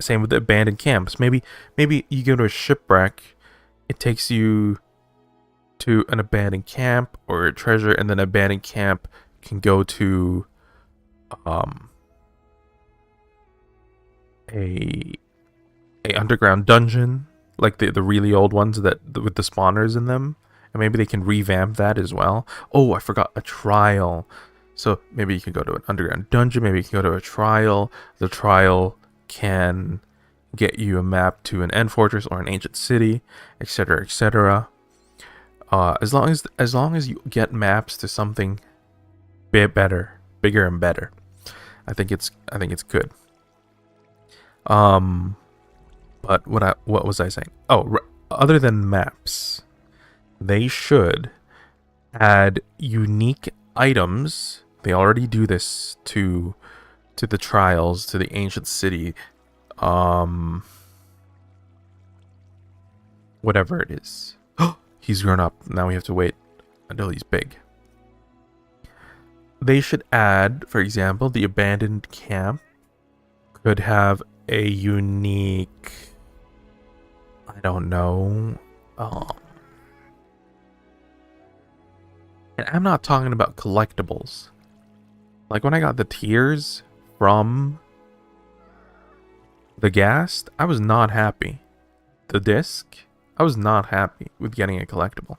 [SPEAKER 1] Same with the abandoned camps. Maybe you go to a shipwreck. It takes you to an abandoned camp or a treasure, and then abandoned camp can go to a underground dungeon, like the really old ones that with the spawners in them, and maybe they can revamp that as well. Oh, I forgot, a trial. So maybe you can go to an underground dungeon, maybe you can go to a trial. The trial can get you a map to an end fortress or an ancient city, etc., etc. As long as you get maps to something bigger and better, I think it's good. But what was I saying? Oh, other than maps, they should add unique items. They already do this to the trials, to the ancient city, whatever it is. He's grown up. Now we have to wait until he's big. they should add, for example, the abandoned camp could have a unique, I don't know, and I'm not talking about collectibles. Like when I got the tears from the ghast, I was not happy. The disc, I was not happy with getting a collectible.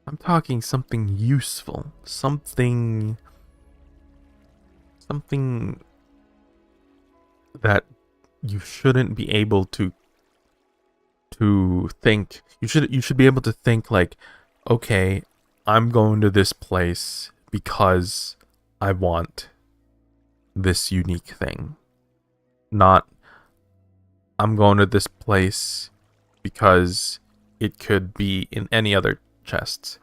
[SPEAKER 1] I'm talking something useful, something that you shouldn't be able to think. You should be able to think like, okay, I'm going to this place because I want this unique thing. Not, I'm going to this place because it could be in any other chests.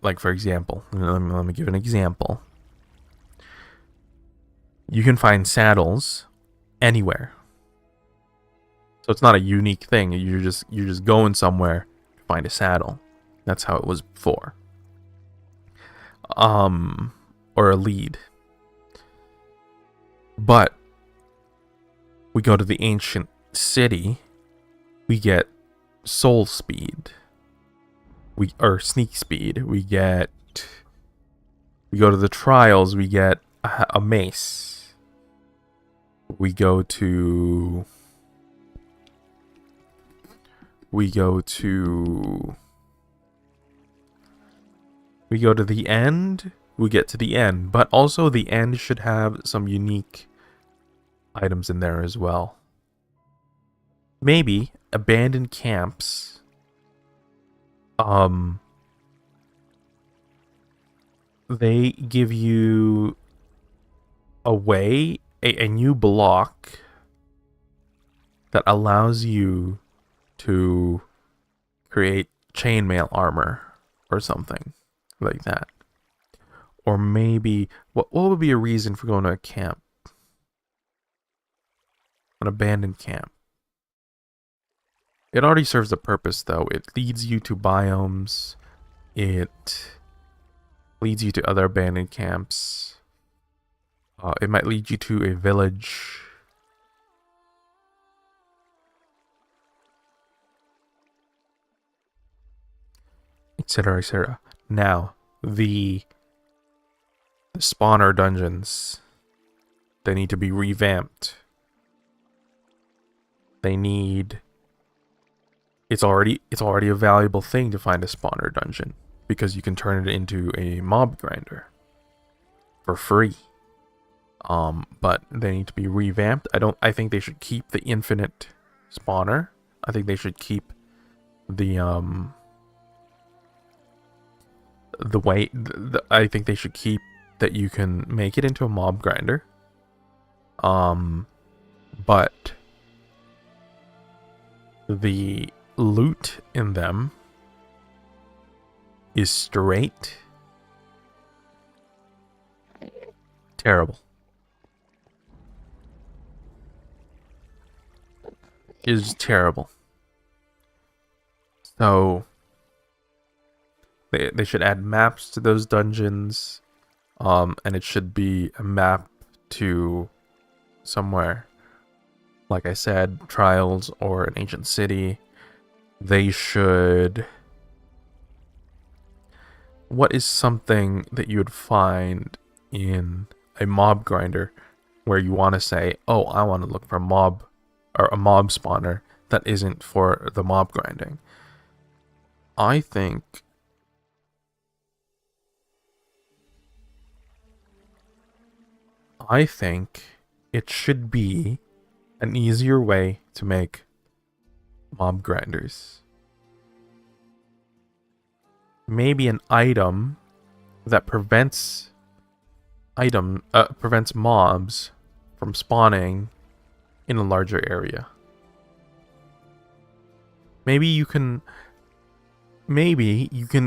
[SPEAKER 1] Like for example, let me give an example. You can find saddles anywhere. So it's not a unique thing. You're just going somewhere to find a saddle. That's how it was before. Or a lead. But we go to the ancient city, we get soul speed. Or sneak speed. We go to the trials, we get a mace. We go to the end, we get to the end, but also the end should have some unique items in there as well. Maybe abandoned camps. They give you a new block that allows you to create chainmail armor or something like that. Or maybe, what would be a reason for going to a camp? An abandoned camp. It already serves a purpose though. It leads you to biomes. It leads you to other abandoned camps. It might lead you to a village. Etc, etc. Now, the spawner dungeons, they need to be revamped. It's already a valuable thing to find a spawner dungeon because you can turn it into a mob grinder for free. But they need to be revamped. I think they should keep the infinite spawner. I think they should keep the I think they should keep that you can make it into a mob grinder. But the loot in them is straight terrible. Is terrible. So they should add maps to those dungeons, and it should be a map to somewhere. Like I said, trials or an ancient city. They should. What is something that you would find in a mob grinder where you want to say, oh, I want to look for a mob spawner that isn't for the mob grinding? I think it should be an easier way to make mob grinders. Maybe an item that prevents mobs from spawning in a larger area. Maybe you can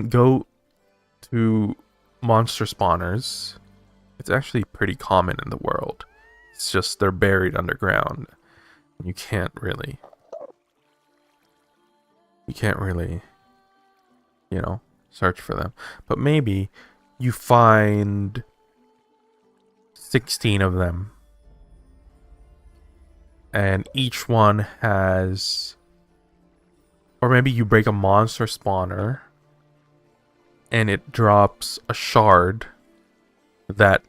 [SPEAKER 1] go to monster spawners. It's actually pretty common in the world. It's just they're buried underground. You can't really, search for them. But maybe you find 16 of them, and each one has, or maybe you break a monster spawner and it drops a shard that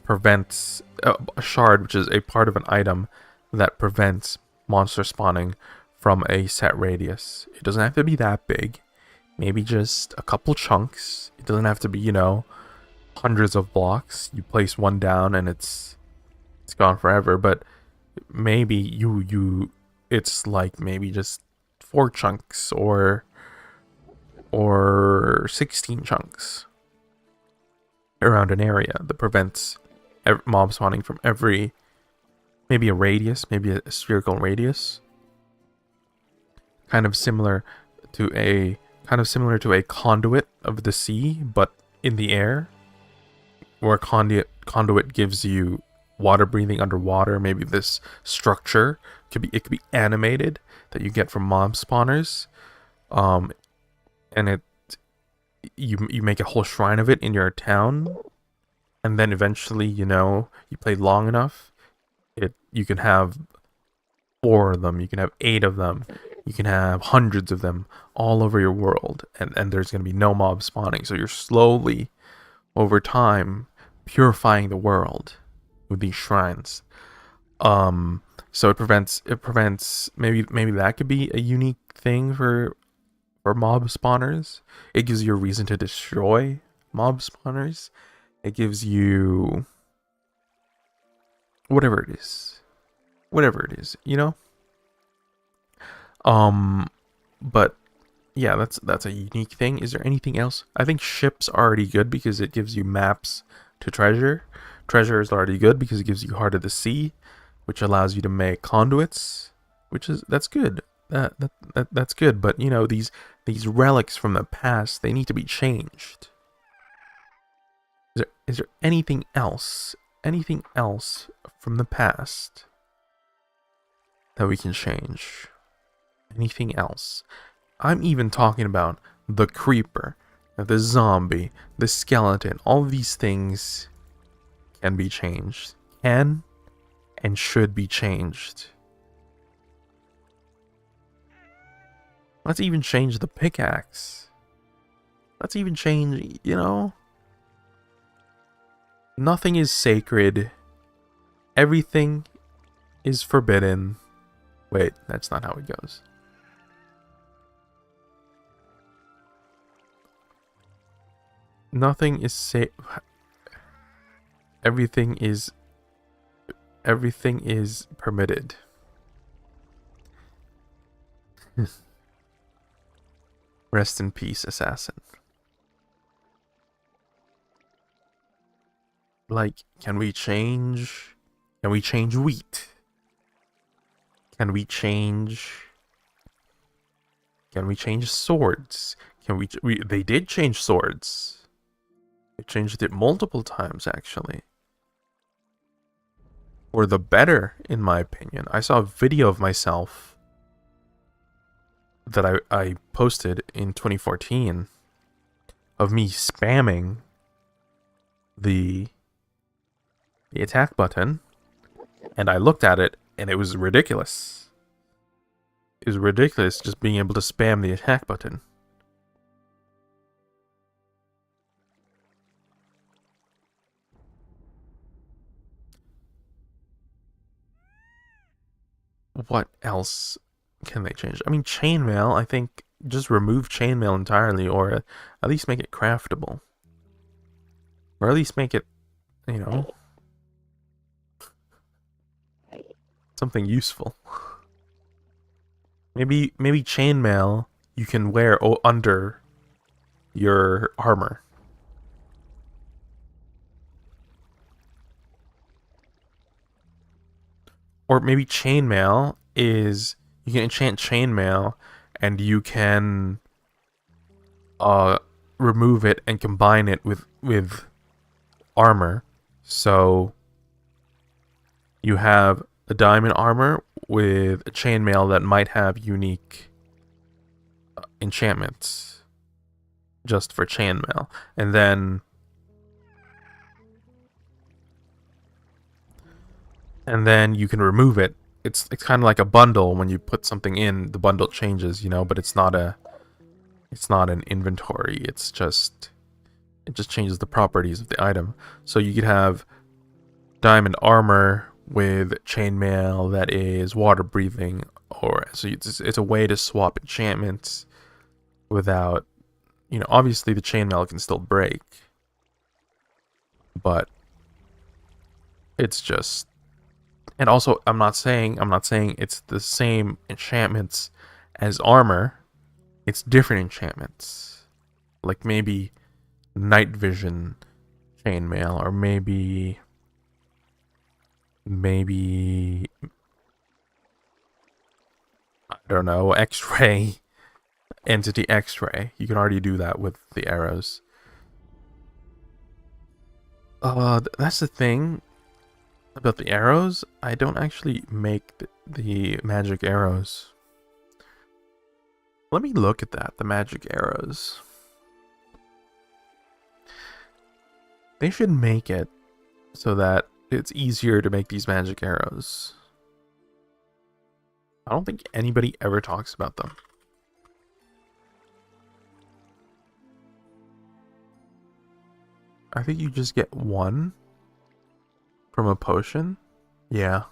[SPEAKER 1] prevents a shard, which is a part of an item that prevents monster spawning from a set radius. It doesn't have to be that big. Maybe just a couple chunks. It doesn't have to be, hundreds of blocks. You place one down and it's gone forever. But maybe it's like maybe just 4 chunks or 16 chunks around an area that prevents mob spawning from maybe a radius, maybe a spherical radius. Kind of similar to a conduit of the sea, but in the air, where conduit gives you water breathing underwater. Maybe this structure could be animated that you get from mob spawners, and you make a whole shrine of it in your town, and then eventually, you play long enough, you can have 4 of them, you can have 8 of them, you can have hundreds of them all over your world, and there's going to be no mob spawning. So you're slowly, over time, purifying the world with these shrines. So it prevents maybe that could be a unique thing for mob spawners. It gives you a reason to destroy mob spawners. It gives you whatever it is, but yeah, that's a unique thing. Is there anything else? I think ships are already good because it gives you maps to treasure. Treasure is already good because it gives you Heart of the Sea, which allows you to make conduits, that's good. That's good. But these relics from the past, they need to be changed. Is there anything else? Anything else from the past that we can change? Anything else? I'm even talking about the creeper, the zombie, the skeleton. All of these things can be changed. Can and should be changed. Let's even change the pickaxe. Let's even change, Nothing is sacred. Everything is forbidden. Wait, that's not how it goes. Nothing is safe. Everything is permitted. Rest in peace, assassin. Like, can we change wheat? Can we change swords? They did change swords. They changed it multiple times, actually. For the better, in my opinion. I saw a video of myself that I posted in 2014 of me spamming the attack button, and I looked at it, and it was ridiculous. It was ridiculous just being able to spam the attack button. What else can they change? I mean, chainmail, I think just remove chainmail entirely, or at least make it craftable. Or at least make it, something useful. Maybe chainmail you can wear under your armor. Or maybe chainmail is, you can enchant chainmail and you can remove it and combine it with armor. So you have a diamond armor with a chainmail that might have unique enchantments. just for chainmail. And then you can remove it. It's kind of like a bundle. When you put something in, the bundle changes, you know, but it's not an inventory. It just changes the properties of the item. So you could have diamond armor with chainmail that is water breathing, or so it's a way to swap enchantments without, you know, obviously the chainmail can still break, but it's just. And also, I'm not saying it's the same enchantments as armor. It's different enchantments. Like maybe night vision chainmail, or maybe I don't know, X-ray, entity X-ray. You can already do that with the arrows. That's the thing about the arrows. I don't actually make the magic arrows. Let me look at that, the magic arrows. They should make it so that it's easier to make these magic arrows. I don't think anybody ever talks about them. I think you just get one from a potion. Yeah.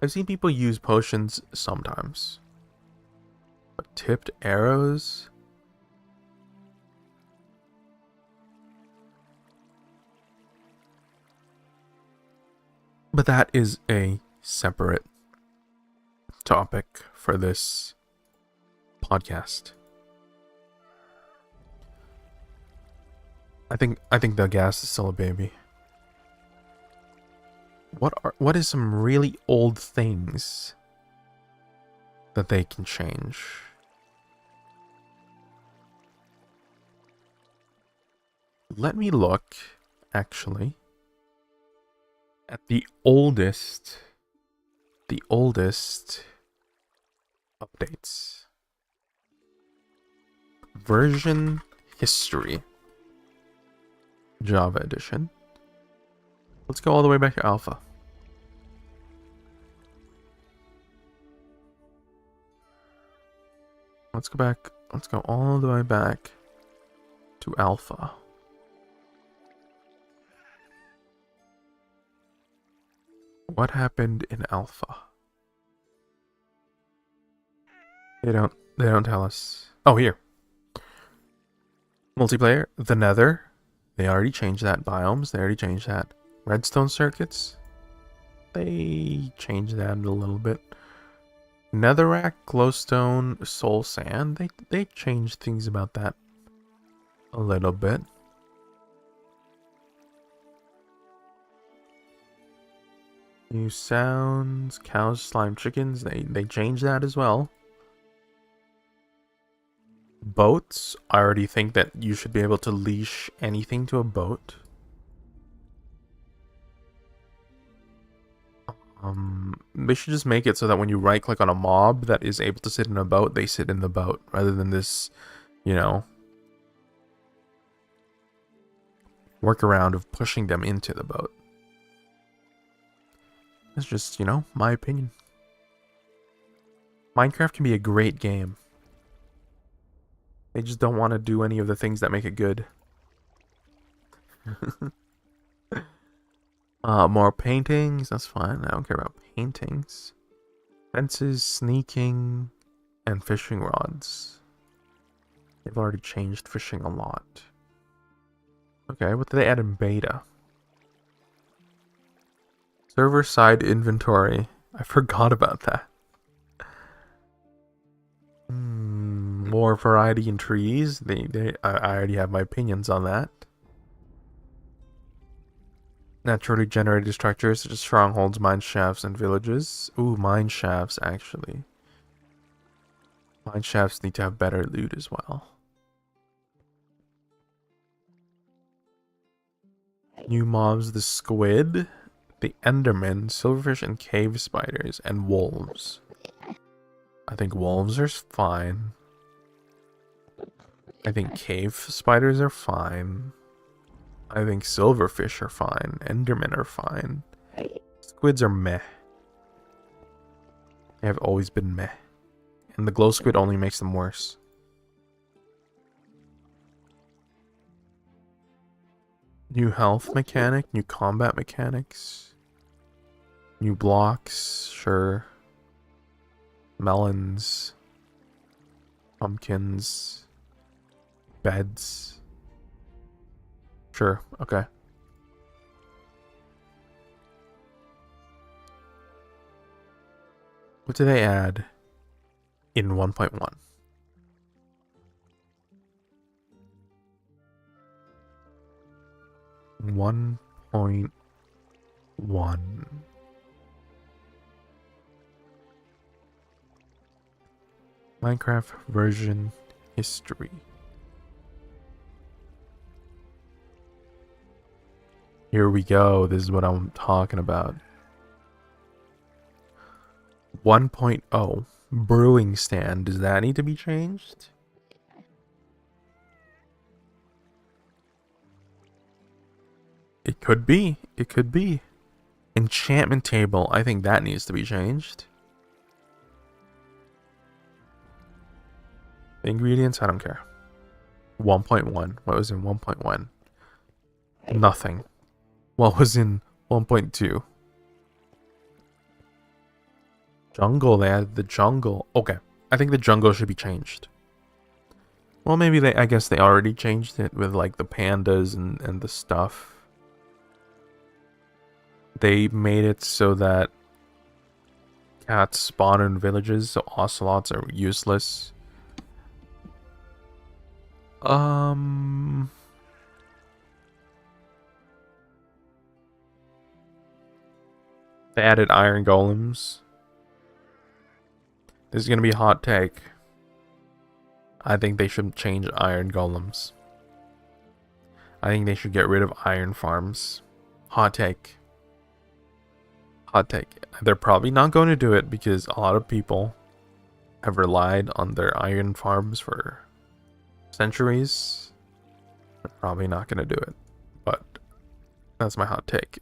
[SPEAKER 1] I've seen people use potions sometimes. But tipped arrows? But that is a separate topic for this podcast. I think the gas is still a baby. What is some really old things that they can change? Let me look, actually, at the oldest updates. Version history. Java edition. Let's go all the way back to alpha. Let's go back. Let's go all the way back to alpha. What happened in alpha? They don't tell us. Oh, here. Multiplayer, the Nether. They already changed that. Biomes, they already changed that. Redstone circuits, they changed that a little bit. Netherrack, glowstone, soul sand, they changed things about that a little bit. New sounds, cows, slime, chickens, they changed that as well. Boats, I already think that you should be able to leash anything to a boat. They should just make it so that when you right click on a mob that is able to sit in a boat, they sit in the boat, rather than this, you know, workaround of pushing them into the boat. That's just, you know, my opinion. Minecraft can be a great game. They just don't want to do any of the things that make it good. More paintings, that's fine. I don't care about paintings. Fences, sneaking, and fishing rods. They've already changed fishing a lot. Okay, what did they add in beta? Server-side inventory. I forgot about that. More variety in trees. I already have my opinions on that. Naturally generated structures such as strongholds, mine shafts, and villages. Ooh, mine shafts, actually. Mine shafts need to have better loot as well. New mobs, the squid, the enderman, silverfish, and cave spiders, and wolves. I think wolves are fine. I think cave spiders are fine. I think silverfish are fine. Endermen are fine. Squids are meh. They have always been meh. And the glow squid only makes them worse. New health mechanic, new combat mechanics. New blocks, sure. Melons. Pumpkins. Beds. Sure, okay. What do they add in 1.1? Minecraft version history. Here we go. This is what I'm talking about. 1.0 brewing stand. Does that need to be changed? It could be. It could be. Enchantment table. I think that needs to be changed. The ingredients, I don't care. 1.1. What was in 1.1? Nothing. What was in 1.2? Jungle, they added the jungle. Okay, I think the jungle should be changed. Well, maybe I guess they already changed it with like the pandas and the stuff. They made it so that cats spawn in villages, so ocelots are useless. They added iron golems. This is gonna be a hot take. I think they should change iron golems. I think they should get rid of iron farms. Hot take. Hot take. They're probably not going to do it because a lot of people have relied on their iron farms for centuries. They're probably not going to do it. But that's my hot take.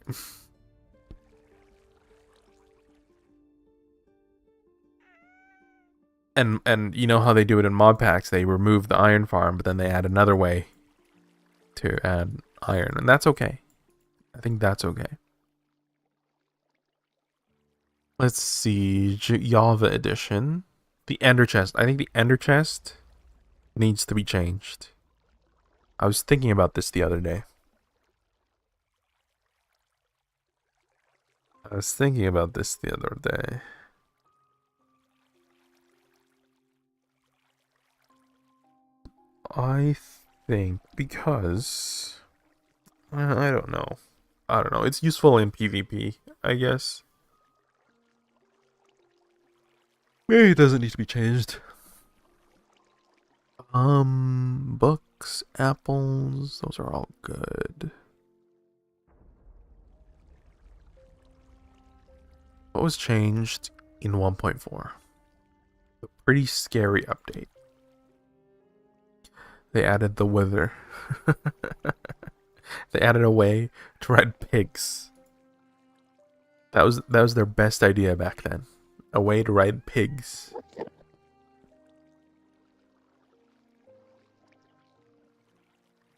[SPEAKER 1] And you know how they do it in mod packs? They remove the iron farm, but then they add another way to add iron. And that's okay. I think that's okay. Let's see. Java edition. The ender chest. I think the ender chest needs to be changed. I was thinking about this the other day. I think because I don't know. It's useful in PvP, I guess. Maybe it doesn't need to be changed. Books, apples, those are all good. What was changed in 1.4? A pretty scary update. They added the wither. They added a way to ride pigs. That was their best idea back then. A way to ride pigs.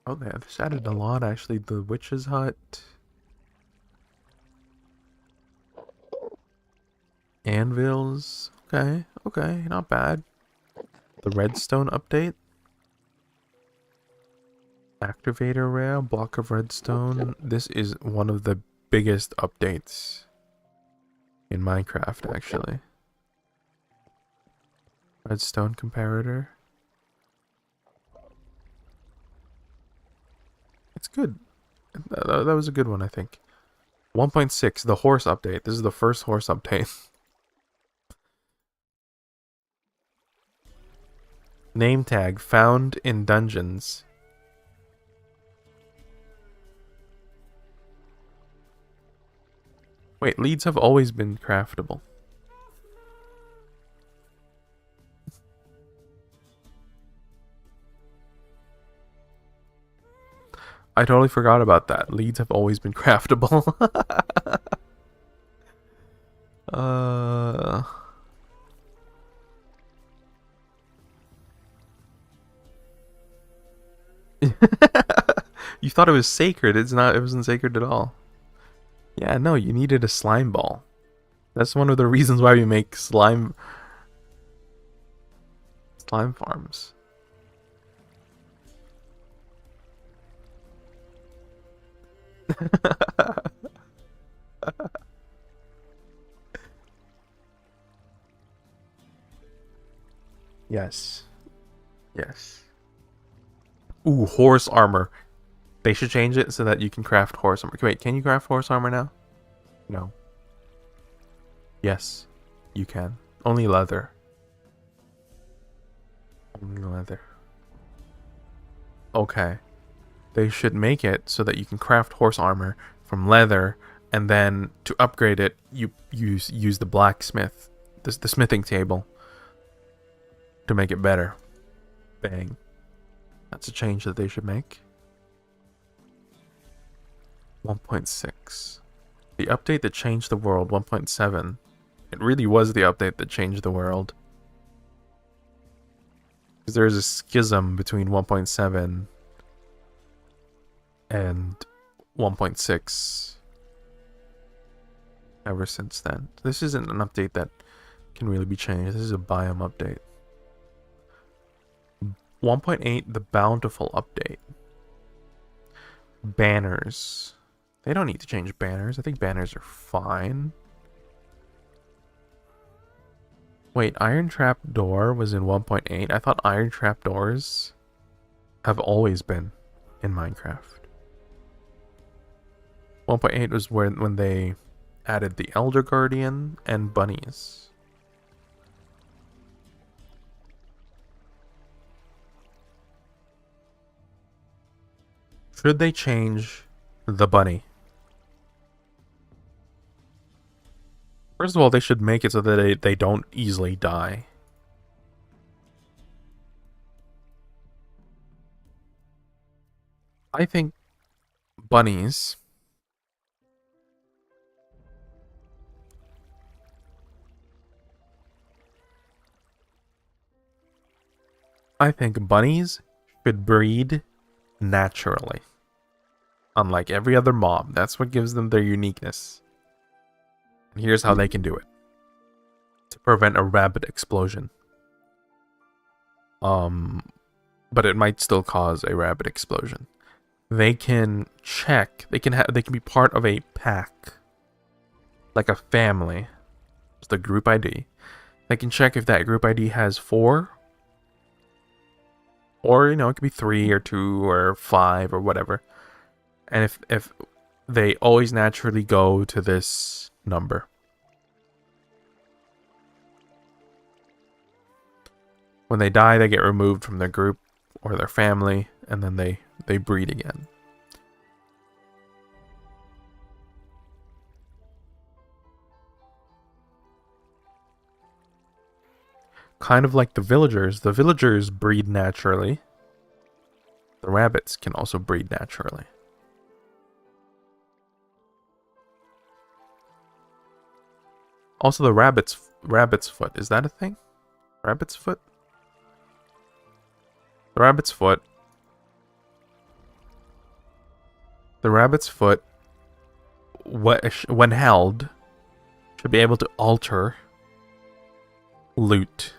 [SPEAKER 1] Oh, they just added a lot actually. The witch's hut. Anvils. Okay, not bad. The redstone update. Activator rail, block of redstone. This is one of the biggest updates in Minecraft, actually. Redstone comparator. It's good. That was a good one, I think. 1.6, the horse update. This is the first horse update. Name tag found in dungeons. Wait, leads have always been craftable. I totally forgot about that. Leads have always been craftable. uh... You thought it was sacred. It's not. It wasn't sacred at all. Yeah, no, you needed a slime ball. That's one of the reasons why we make slime farms. Yes. Yes. Ooh, horse armor. They should change it so that you can craft horse armor. Wait, can you craft horse armor now? No. Yes, you can. Only leather. Only leather. Okay. They should make it so that you can craft horse armor from leather, and then to upgrade it, you use the blacksmith, the smithing table, to make it better. Bang. That's a change that they should make. 1.6. The update that changed the world, 1.7. It really was the update that changed the world. Because there's a schism between 1.7 and 1.6 ever since then. This isn't an update that can really be changed. This is a biome update. 1.8, the bountiful update. Banners. They don't need to change banners. I think banners are fine. Wait, Iron Trap Door was in 1.8. I thought Iron Trap Doors have always been in Minecraft. 1.8 was when they added the Elder Guardian and bunnies. Should they change the bunny? First of all, they should make it so that they don't easily die. I think bunnies should breed naturally. Unlike every other mob. That's what gives them their uniqueness. And here's how they can do it. To prevent a rabbit explosion. But it might still cause a rabbit explosion. They can check. They can be part of a pack. Like a family. It's the group ID. They can check if that group ID has 4. Or, you know, it could be 3 or 2 or 5 or whatever. And if they always naturally go to this number. When they die, they get removed from their group or their family, and then they breed again. Kind of like the villagers. The villagers breed naturally. The rabbits can also breed naturally. Also, the rabbit's foot. Is that a thing? Rabbit's foot? The rabbit's foot. The rabbit's foot, when held, should be able to alter loot.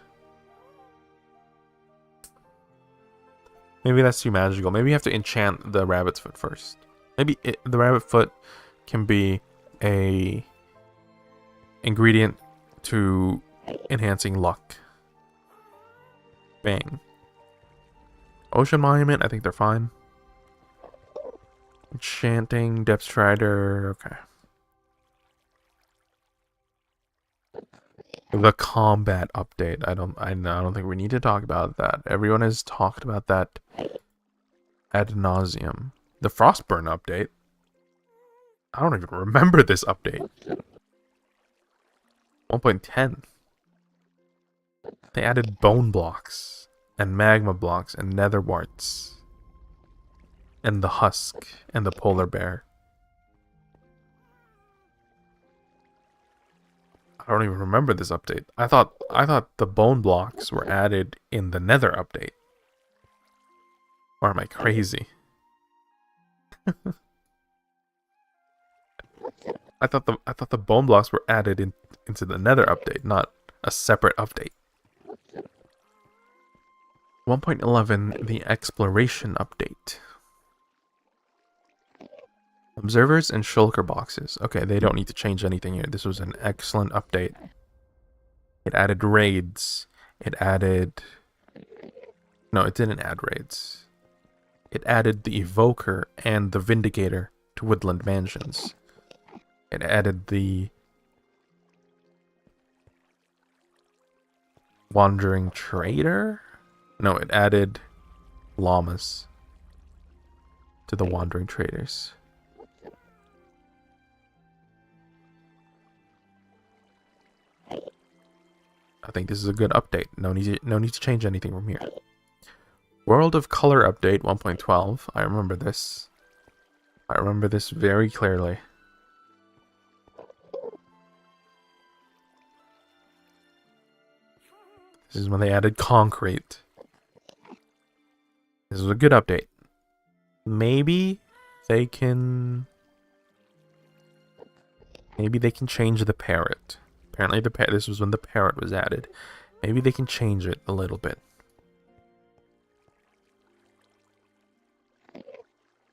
[SPEAKER 1] Maybe that's too magical. Maybe you have to enchant the rabbit's foot first. Maybe the rabbit foot can be a ingredient to enhancing luck. Bang. Ocean Monument, I think they're fine. Enchanting, Depth Strider, okay. The combat update. I don't think we need to talk about that. Everyone has talked about that ad nauseum. The Frostburn update. I don't even remember this update. 1.10. They added bone blocks and magma blocks and nether warts. and the husk and the polar bear. I don't even remember this update. I thought the bone blocks were added in the Nether update. Or am I crazy? I thought the bone blocks were added into the Nether update, not a separate update. 1.11, the exploration update. Observers and shulker boxes. Okay, they don't need to change anything here. This was an excellent update. It added raids. It added... No, it didn't add raids. It added the Evoker and the Vindicator to Woodland Mansions. It added the Wandering Trader? No, it added llamas to the Wandering Traders. I think this is a good update. No need to change anything from here. World of Color update 1.12. I remember this. I remember this very clearly. This is when they added concrete. This is a good update. Maybe they can change the parrot. Apparently this was when the parrot was added. Maybe they can change it a little bit.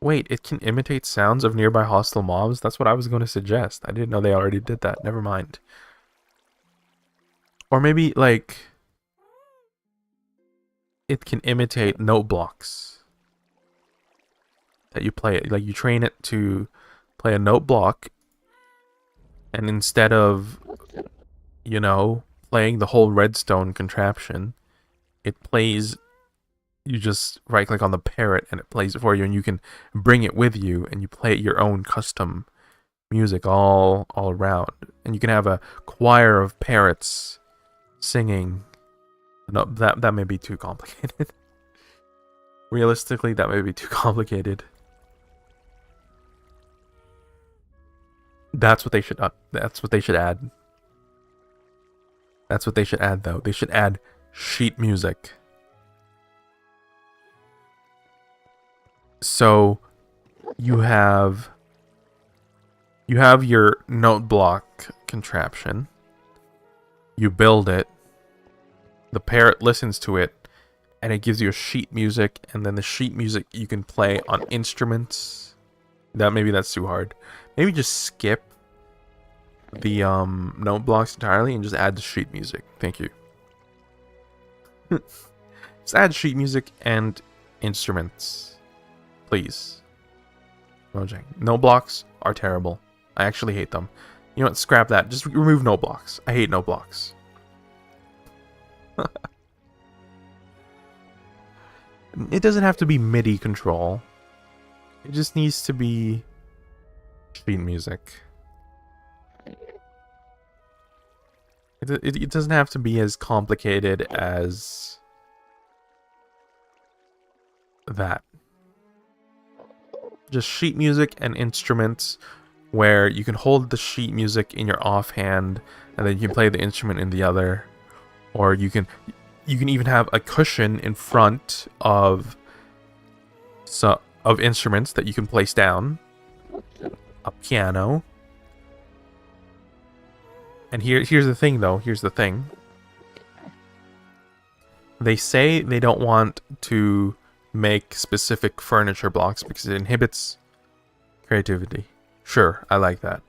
[SPEAKER 1] Wait, it can imitate sounds of nearby hostile mobs? That's what I was going to suggest. I didn't know they already did that. Never mind. Or maybe, like, it can imitate note blocks that you play. Like, you train it to play a note block, and instead of, you know, playing the whole redstone contraption, it plays... You just right-click on the parrot and it plays it for you, and you can bring it with you and you play your own custom music all around. And you can have a choir of parrots singing. No, that may be too complicated. Realistically, that may be too complicated. That's what they should add. That's what they should add, though. They should add sheet music. So you have your note block contraption. You build it. The parrot listens to it, and it gives you a sheet music, and then the sheet music you can play on instruments. Maybe that's too hard. Maybe just skip the note blocks entirely and just add the sheet music. Thank you. Just add sheet music and instruments. Please. Mojang. No blocks are terrible. I actually hate them. You know what? Scrap that. Just remove no blocks. I hate no blocks. It doesn't have to be MIDI control. It just needs to be sheet music. It doesn't have to be as complicated as that. Just sheet music and instruments where you can hold the sheet music in your offhand and then you can play the instrument in the other. Or you can even have a cushion in front of instruments that you can place down. A piano. And here's the thing though, here's the thing. They say they don't want to make specific furniture blocks because it inhibits creativity. Sure, I like that.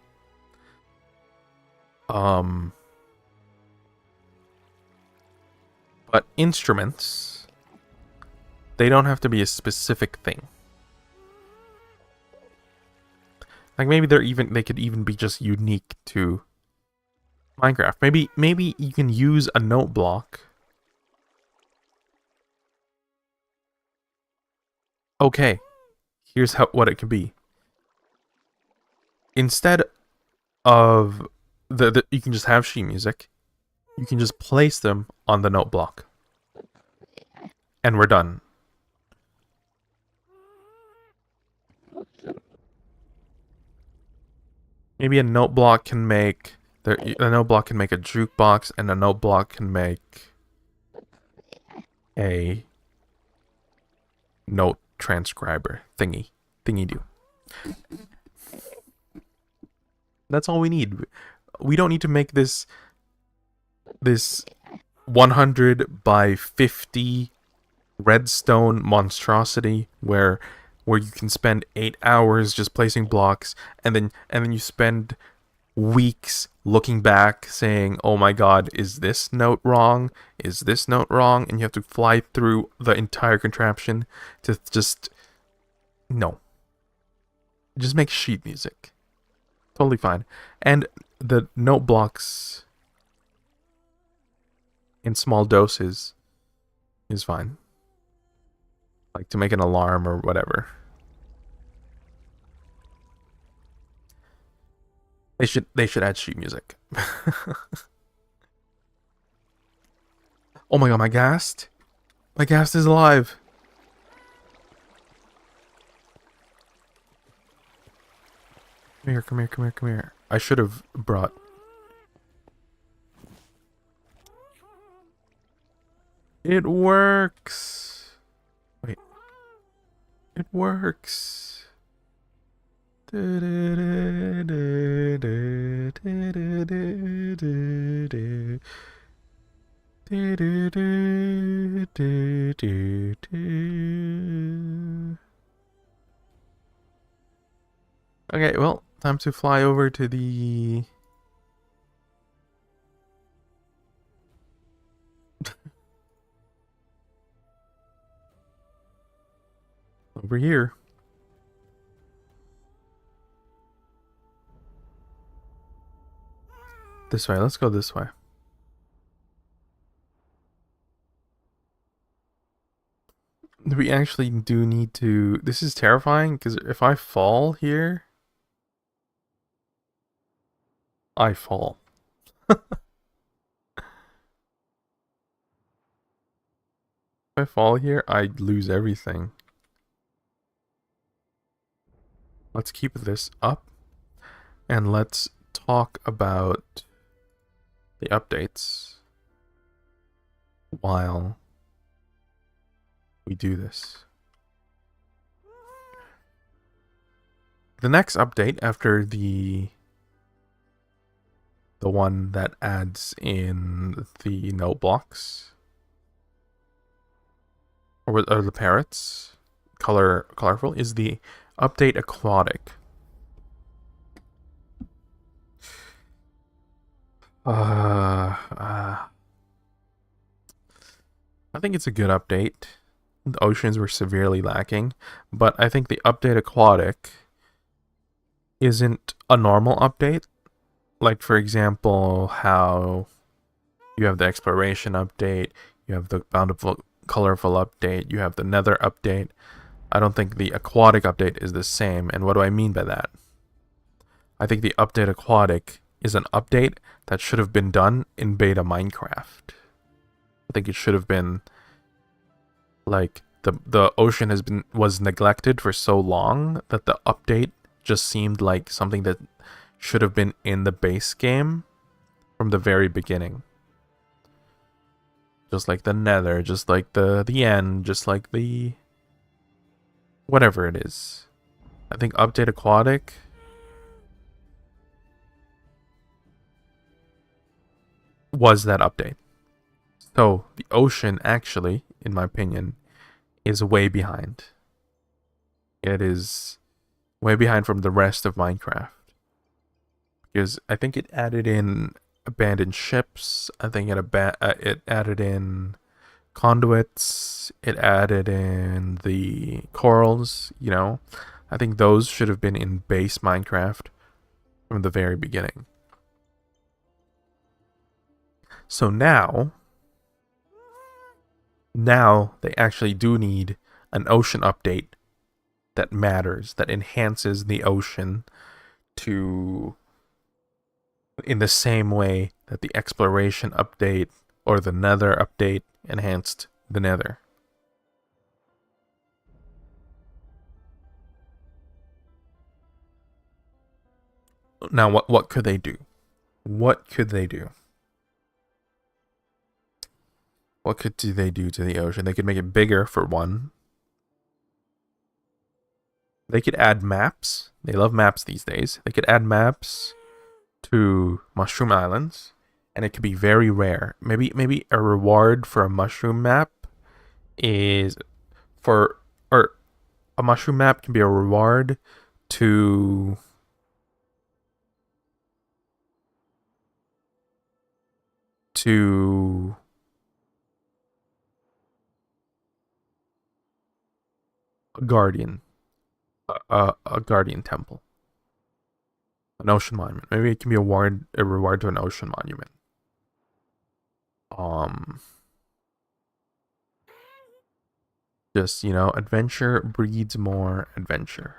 [SPEAKER 1] But instruments, they don't have to be a specific thing. Like maybe they could even be just unique to Minecraft. Maybe you can use a note block. Okay, here's what it could be. Instead of you can just have sheet music, you can just place them on the note block. And we're done. Maybe a note block can make a note block can make a jukebox, and a note block can make a note transcriber thingy do. That's all we need. We don't need to make this 100 by 50 redstone monstrosity where you can spend 8 hours just placing blocks, and then you spend weeks looking back saying, oh my god, is this note wrong? Is this note wrong? And you have to fly through the entire contraption to just... No. Just make sheet music. Totally fine. And the note blocks in small doses is fine. Like to make an alarm or whatever. They should add sheet music. Oh my god, my ghast. My ghast is alive. Come here, come here, come here, come here. I should have brought... It works. Wait. It works. Okay, well, time to fly over to the... over here. This way, let's go this way. We actually do need to... This is terrifying, because if I fall here... I fall. If I fall here, I lose everything. Let's keep this up, and let's talk about the updates while we do this. The next update after the one that adds in the note blocks or the parrots, colorful, is the update aquatic. I think it's a good update. The oceans were severely lacking, but I think the update aquatic isn't a normal update. Like, for example, how you have the exploration update, you have the bountiful, colorful update, you have the nether update. I don't think the aquatic update is the same, and what do I mean by that? I think the update aquatic is an update that should have been done in beta Minecraft. I think it should have been, like, the ocean was neglected for so long that the update just seemed like something that should have been in the base game from the very beginning. Just like the nether, just like the end, just like the... whatever it is. I think update aquatic was that update. So the ocean actually, in my opinion, is way behind. It is way behind from the rest of Minecraft. Because I think it added in abandoned ships. I think it added in conduits. It added in the corals, you know. I think those should have been in base Minecraft from the very beginning. So now they actually do need an ocean update that matters, that enhances the ocean to... in the same way that the exploration update or the nether update enhanced the nether. Now, what could they do? What could they do? What could they do to the ocean? They could make it bigger, for one. They could add maps. They love maps these days. They could add maps to Mushroom Islands, and it could be very rare. Maybe a reward for a mushroom map is or a mushroom map can be a reward to a guardian, a guardian temple, an ocean monument. Maybe it can be a reward to an ocean monument. Just, adventure breeds more adventure.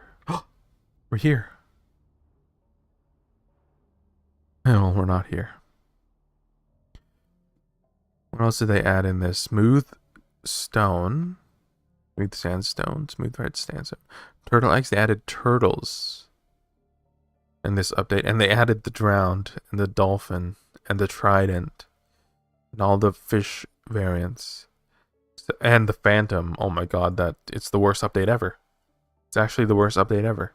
[SPEAKER 1] We're here. No, we're not here. What else did they add in this? Smooth stone. Smooth sandstone. Smooth red sandstone. Turtle eggs. They added turtles in this update. And they added the drowned and the dolphin and the trident and all the fish variants. And the phantom. Oh my god, it's the worst update ever. It's actually the worst update ever.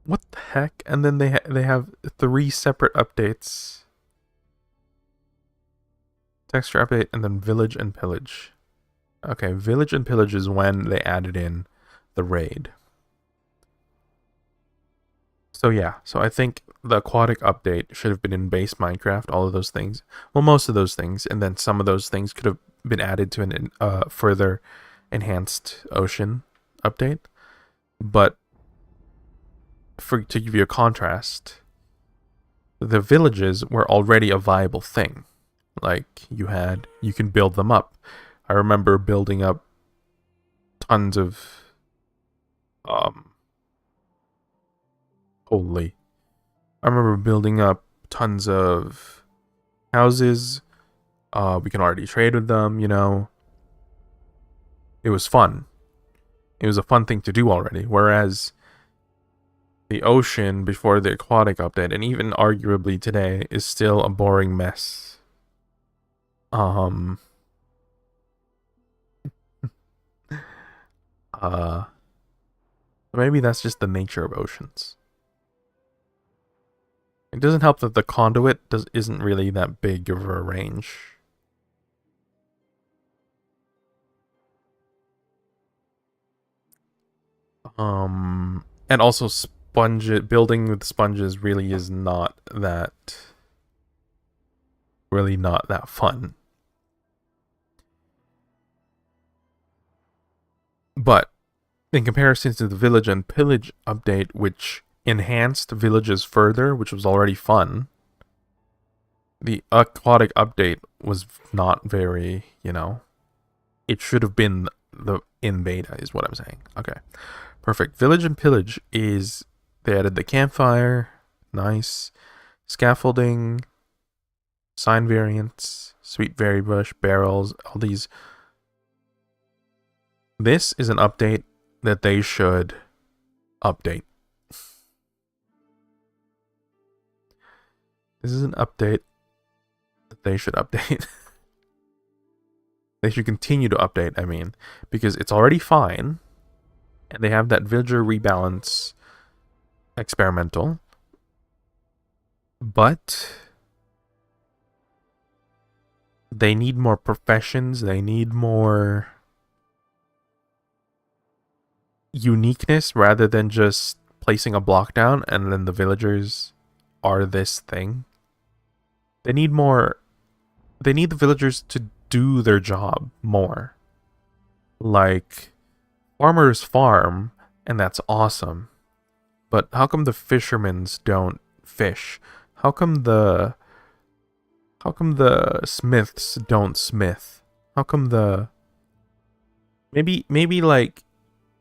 [SPEAKER 1] What the heck? And then they have 3 separate updates. Texture update and then village and pillage. Okay, village and pillage is when they added in the raid. So yeah, so I think the aquatic update should have been in base Minecraft, all of those things. Well, most of those things, and then some of those things could have been added to an further enhanced ocean update. But to give you a contrast, the villages were already a viable thing. Like, you can build them up. I remember building up tons of I remember building up tons of houses. We can already trade with them, It was fun. It was a fun thing to do already. Whereas the ocean before the aquatic update, and even arguably today, is still a boring mess. Maybe that's just the nature of oceans. It doesn't help that the conduit isn't really that big of a range. And also building with sponges really is not that fun. But in comparison to the village and pillage update, which enhanced villages further, which was already fun, the aquatic update was not very, it should have been in beta is what I'm saying. Okay, perfect. Village and pillage is, they added the campfire, nice, scaffolding, sign variants, sweet berry bush, barrels, all these. This is an update that they should update. This is an update that they should update. They should continue to update, I mean, because it's already fine, and they have that villager rebalance experimental, but they need more professions, they need more uniqueness rather than just placing a block down and then the villagers are this thing. They need the villagers to do their job more. Like, farmers farm, and that's awesome. But how come the fishermen's don't fish? How come the smiths don't smith? How come maybe like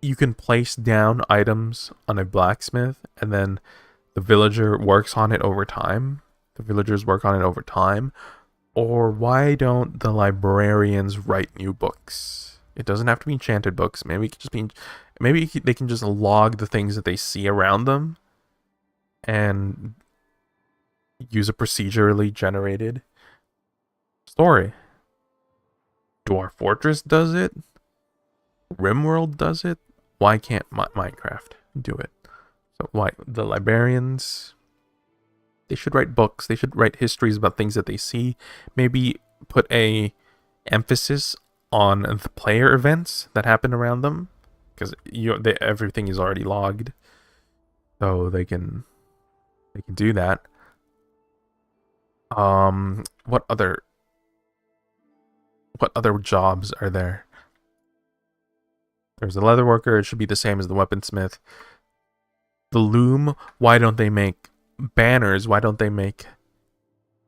[SPEAKER 1] you can place down items on a blacksmith and then the villager works on it over time? The villagers work on it over time. Or why don't the librarians write new books? It doesn't have to be enchanted books. Maybe it could just be. Maybe they can just log the things that they see around them, and use a procedurally generated story. Dwarf Fortress does it. RimWorld does it. Why can't Minecraft do it? So why the librarians? They should write books. They should write histories about things that they see. Maybe put a emphasis on the player events that happen around them, because everything is already logged, so they can do that. What other jobs are there? There's a leather worker. It should be the same as the weaponsmith. The loom. Why don't they make banners? Why don't they make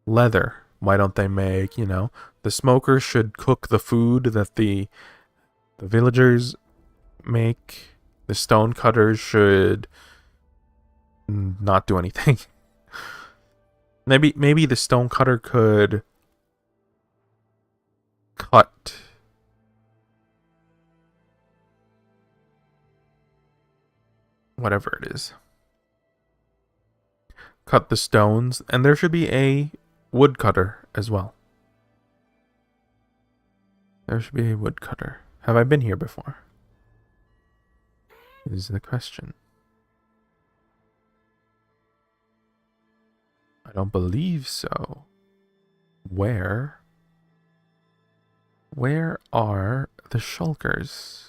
[SPEAKER 1] leather? Why don't they make, the smoker should cook the food that the villagers make. The stone cutters should not do anything. Maybe the stone cutter could cut whatever it is. Cut the stones, and there should be a woodcutter as well. There should be a woodcutter. Have I been here before? Is the question. I don't believe so. Where are the shulkers?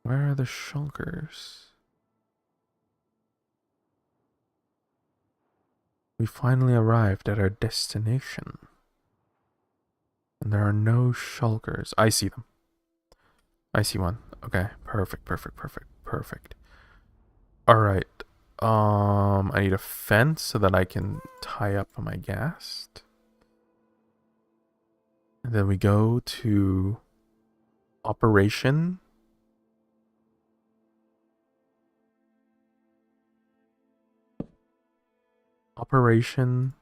[SPEAKER 1] Where are the shulkers? We finally arrived at our destination. And there are no shulkers. I see them. I see one. Okay, perfect. Alright. I need a fence so that I can tie up my ghast. And then we go to operation. Operation.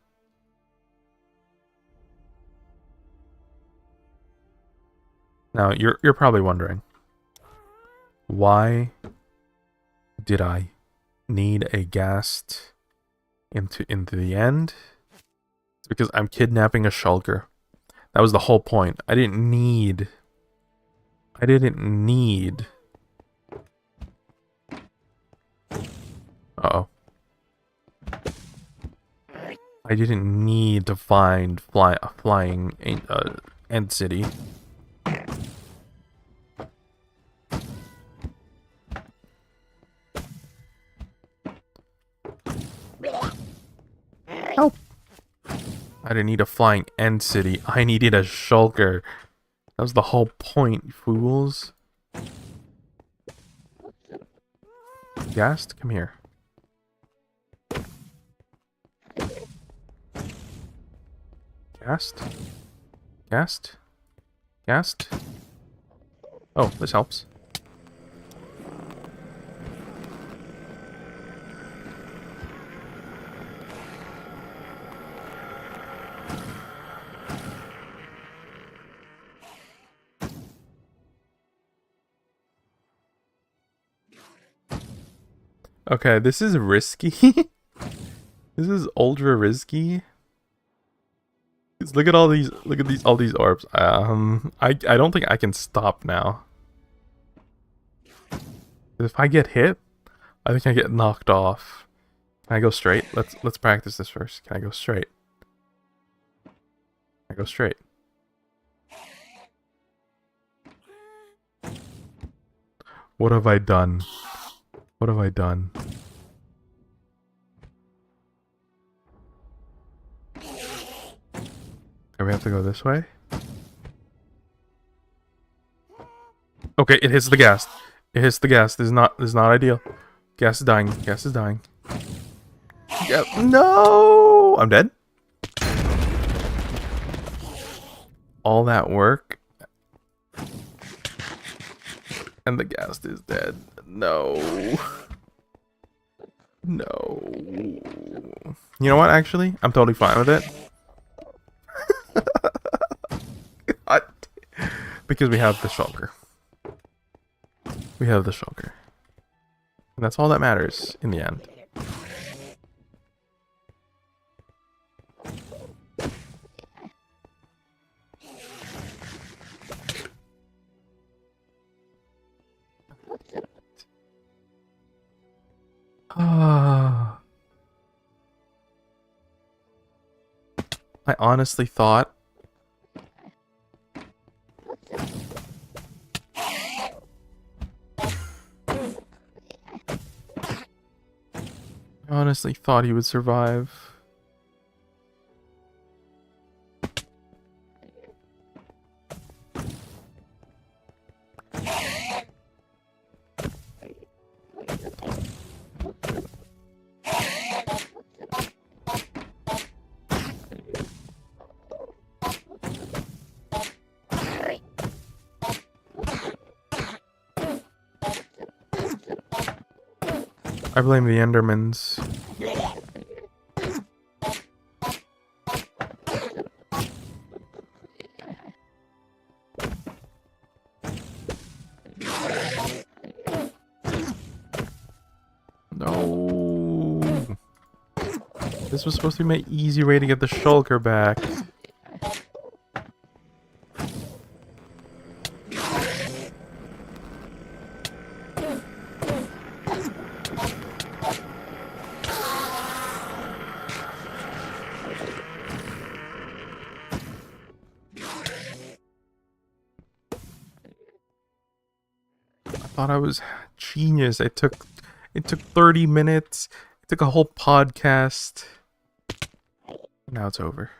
[SPEAKER 1] Now you're probably wondering, why did I need a ghast into the end? It's because I'm kidnapping a shulker. That was the whole point. I didn't need. Uh-oh. I didn't need to find a flying end city. Help! I didn't need a flying end city. I needed a shulker. That was the whole point, fools. Ghast, come here. Ghast. Oh, this helps. Okay, this is risky. This is ultra risky. Look at all these orbs. I don't think I can stop now. If I get hit, I think I get knocked off. Can I go straight? Let's practice this first. Can I go straight? I go straight. What have I done? What have I done? Okay, we have to go this way. Okay, it hits the gas. It hits the gas. This is not ideal. Gas is dying. Gas is dying. Yeah, no! I'm dead. All that work. And the gas is dead. No. No. You know what, actually? I'm totally fine with it. Because we have the shulker. We have the shulker. And that's all that matters in the end. I honestly thought he would survive. I blame the Endermans. No. This was supposed to be my easy way to get the shulker back. Thought I was genius. It took 30 minutes. It took a whole podcast. Now it's over.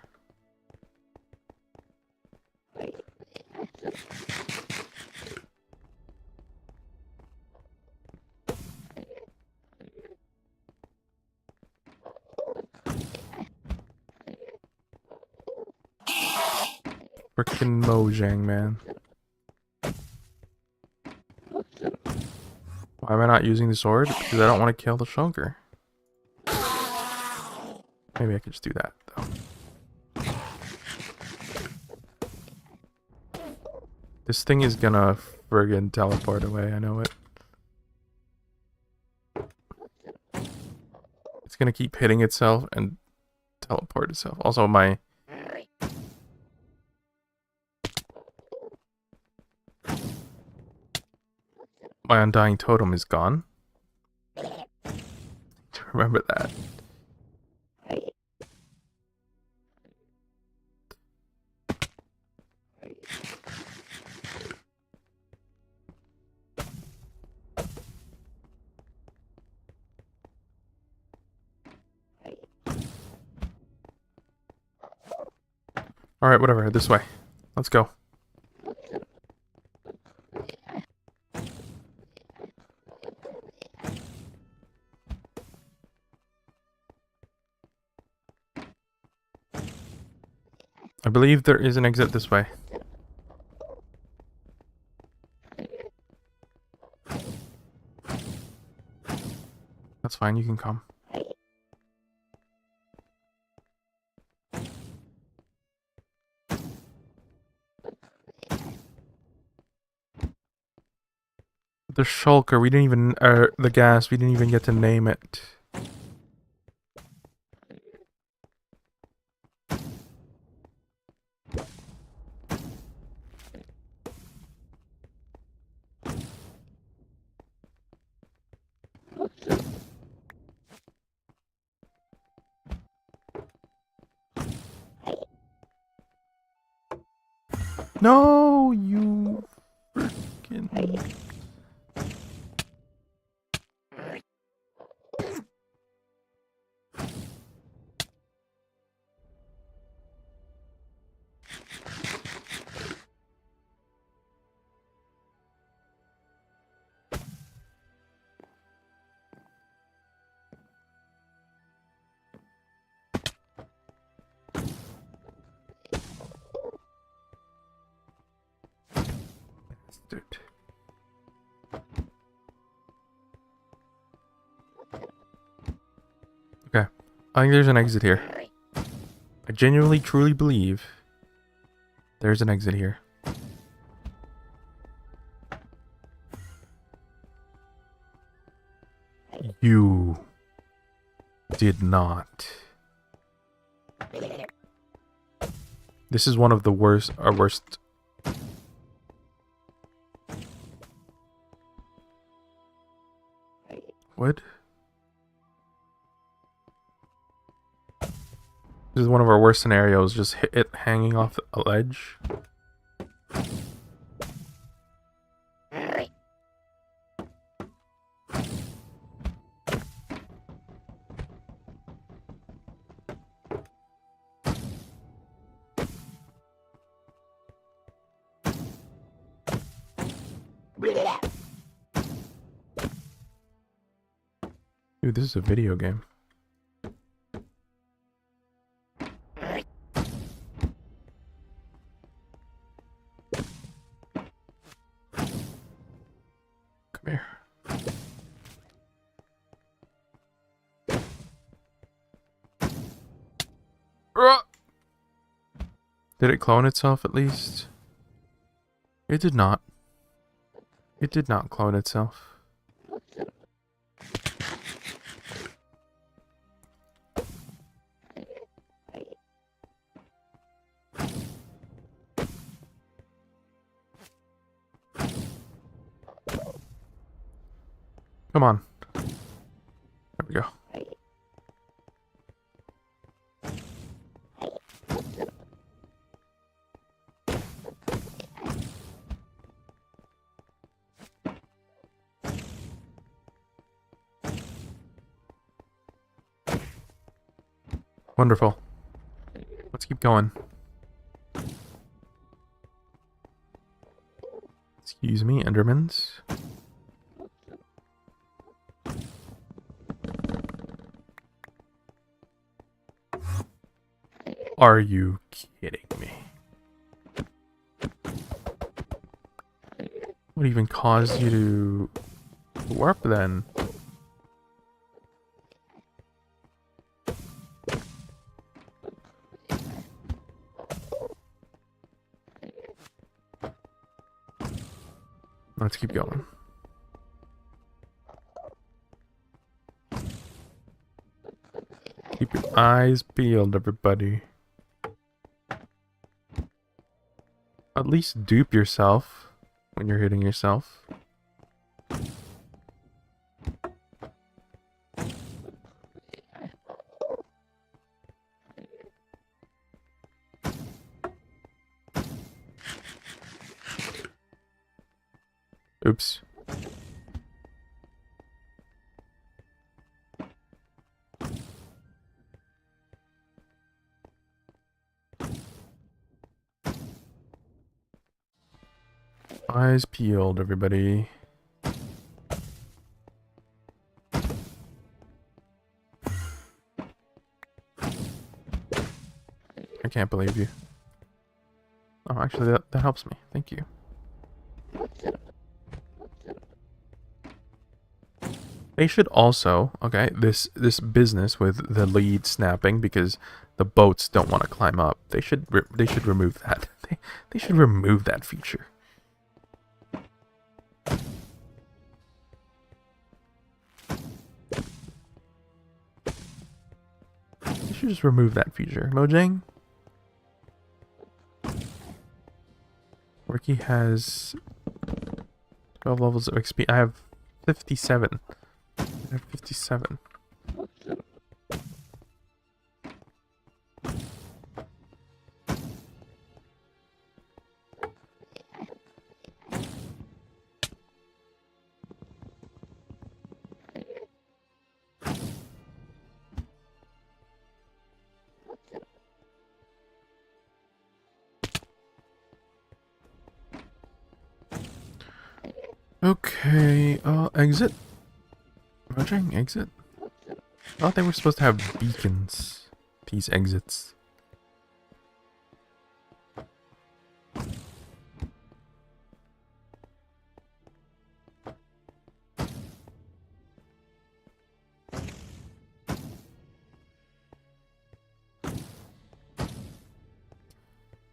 [SPEAKER 1] Frickin' Mojang, man. Why am I not using the sword? Because I don't want to kill the shulker. Maybe I could just do that, though. This thing is gonna friggin' teleport away, I know it. It's gonna keep hitting itself and teleport itself. Also, my undying totem is gone. Remember that. Alright, whatever, this way. Let's go. I believe there is an exit this way. That's fine, you can come. The shulker, we didn't even, the gas, we didn't even get to name it. No, you freaking... Okay, I think there's an exit here. I genuinely, truly believe there's an exit here. You did not. This is one of the worst, our worst. What? This is one of our worst scenarios, just hit it hanging off a ledge. Dude, this is a video game. Come here. Did it clone itself at least? It did not. It did not clone itself. Come on. There we go. Wonderful. Let's keep going. Excuse me, Endermans. Are you kidding me? What even caused you to warp then? Let's keep going. Keep your eyes peeled, everybody. At least dupe yourself when you're hitting yourself. Oops. Eyes peeled, everybody. I can't believe you. Oh, actually, that helps me. Thank you. They should also, okay, this business with the lead snapping because the boats don't want to climb up. They should remove that. They should remove that feature. They should just remove that feature. Mojang? Ricky has 12 levels of XP. I have 57. I have 57. Okay, exit. Mojang, exit. I thought they were supposed to have beacons, these exits.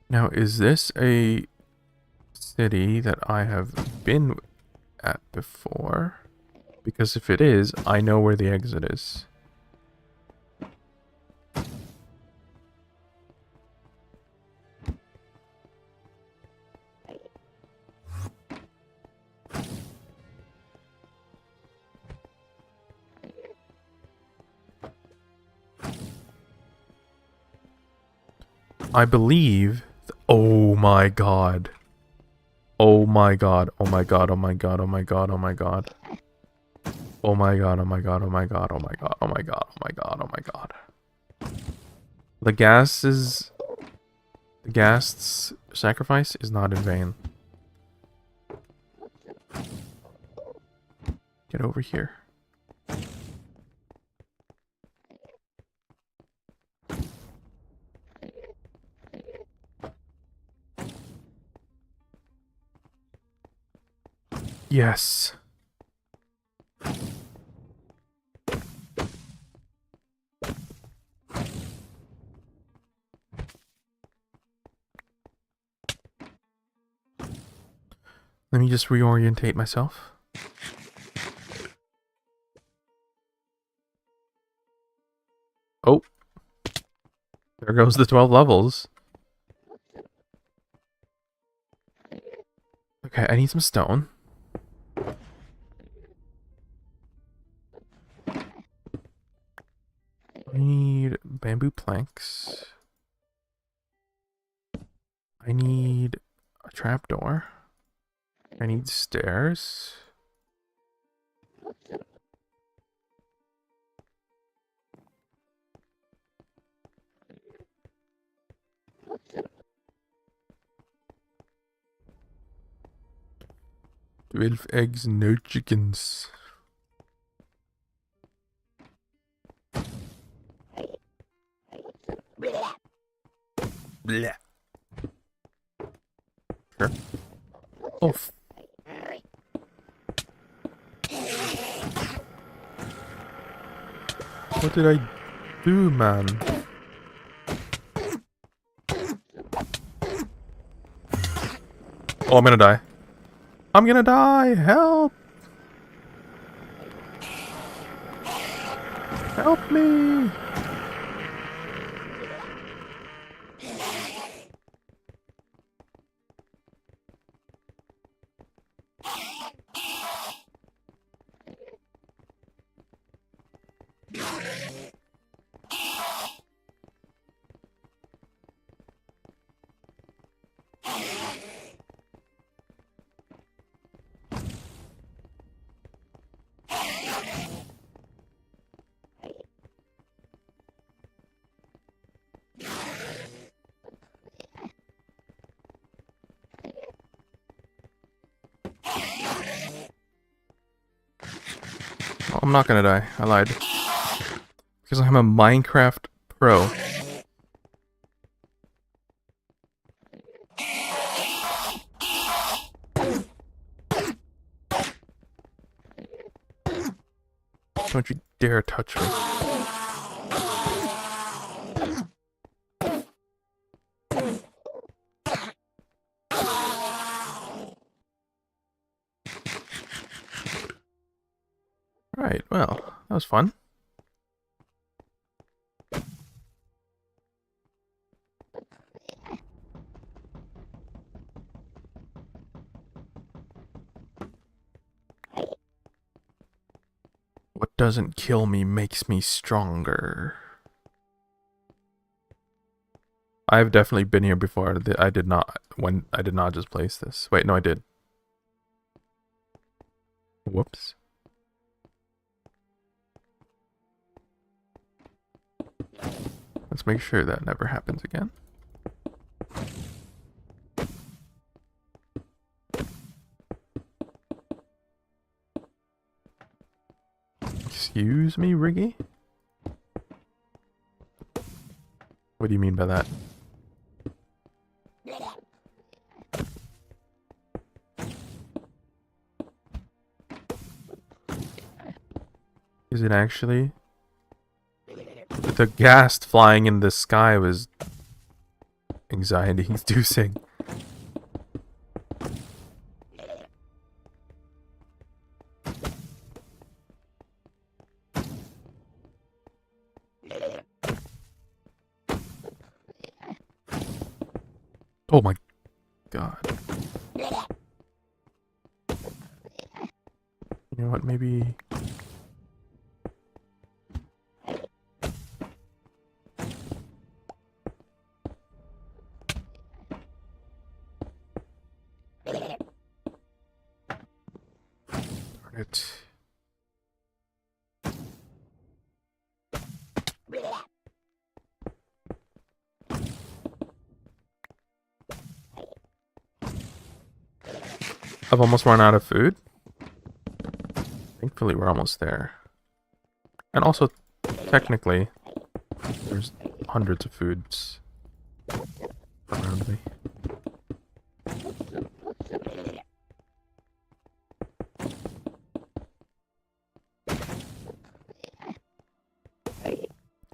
[SPEAKER 1] Now, is this a city that I have been at before? Because if it is, I know where the exit is. I believe... Oh my god. Oh my god. Oh my god. Oh my god. Oh my god. Oh my god. Oh my god. Oh my god. Oh my god. Oh my god. Oh my god. Oh my god. Oh my god. The ghast's sacrifice is not in vain. Get over here. Yes. Let me just reorientate myself. Oh. There goes the 12 levels. Okay, I need some stone. I need bamboo planks. I need a trapdoor. I need stairs. "12 eggs, no chickens." Blech. Sure. Oh. What did I do, man? Oh, I'm gonna die. I'm gonna die! Help! Help me! Oh, I'm not gonna die. I lied. Because I'm a Minecraft pro. Don't you dare touch me. Right, well, that was fun. What doesn't kill me makes me stronger. I've definitely been here before. I did not just place this. Wait, no, I did. Whoops. Let's make sure that never happens again. Excuse me, Riggy? What do you mean by that? Is it actually? The ghast flying in the sky was anxiety-inducing. Oh my god. You know what, maybe... Darn it. I've almost run out of food. Thankfully, we're almost there. And also, technically, there's hundreds of foods around me.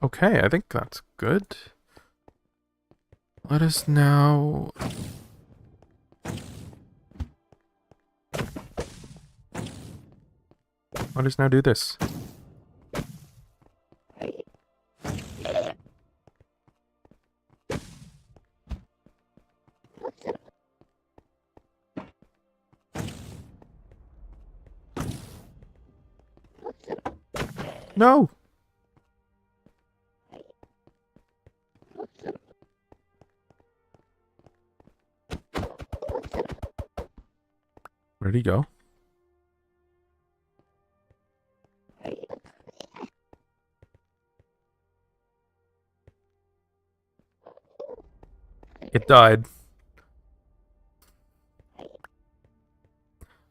[SPEAKER 1] Okay, I think that's good. Let us now... Let us now do this. No! Where'd he go? It died.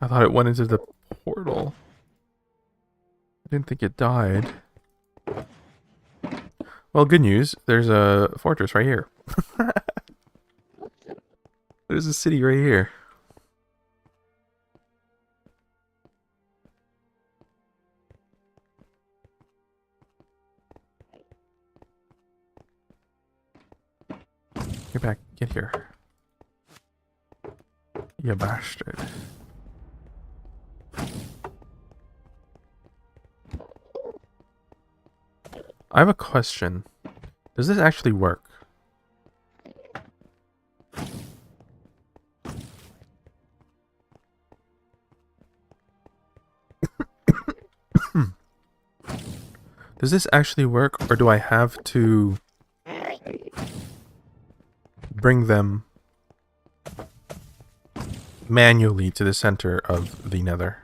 [SPEAKER 1] I thought it went into the portal. I didn't think it died. Well, good news. There's a fortress right here. There's a city right here. Get back. Get here. You bastard. I have a question. Does this actually work? Does this actually work, or do I have to bring them manually to the center of the nether?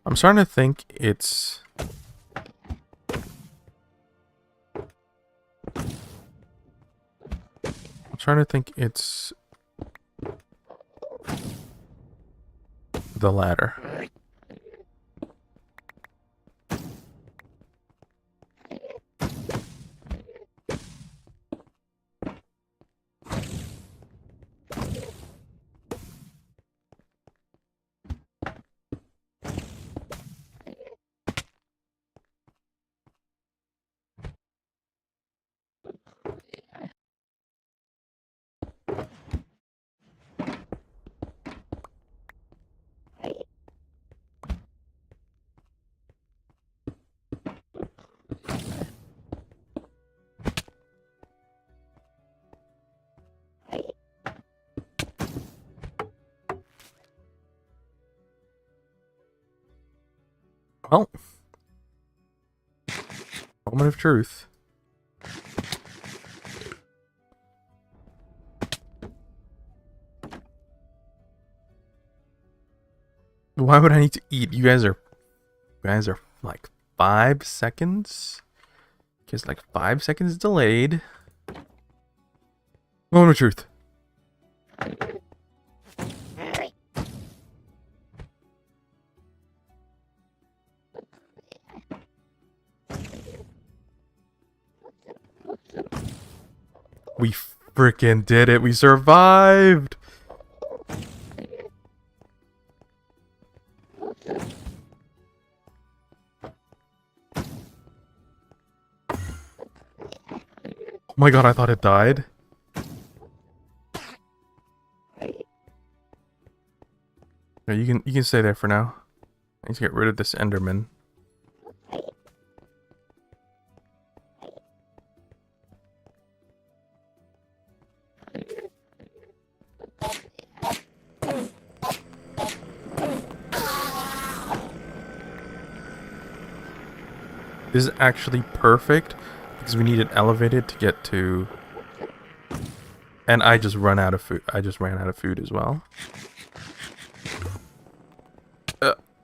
[SPEAKER 1] I'm starting to think it's... the latter. Well, moment of truth. Why would I need to eat? You guys are like 5 seconds. Just like 5 seconds delayed. Moment of truth. We freaking did it. We survived. Oh my god, I thought it died. No, you can stay there for now. I need to get rid of this Enderman. This is actually perfect because we need it elevated to get to. And I just run out of food. I just ran out of food as well.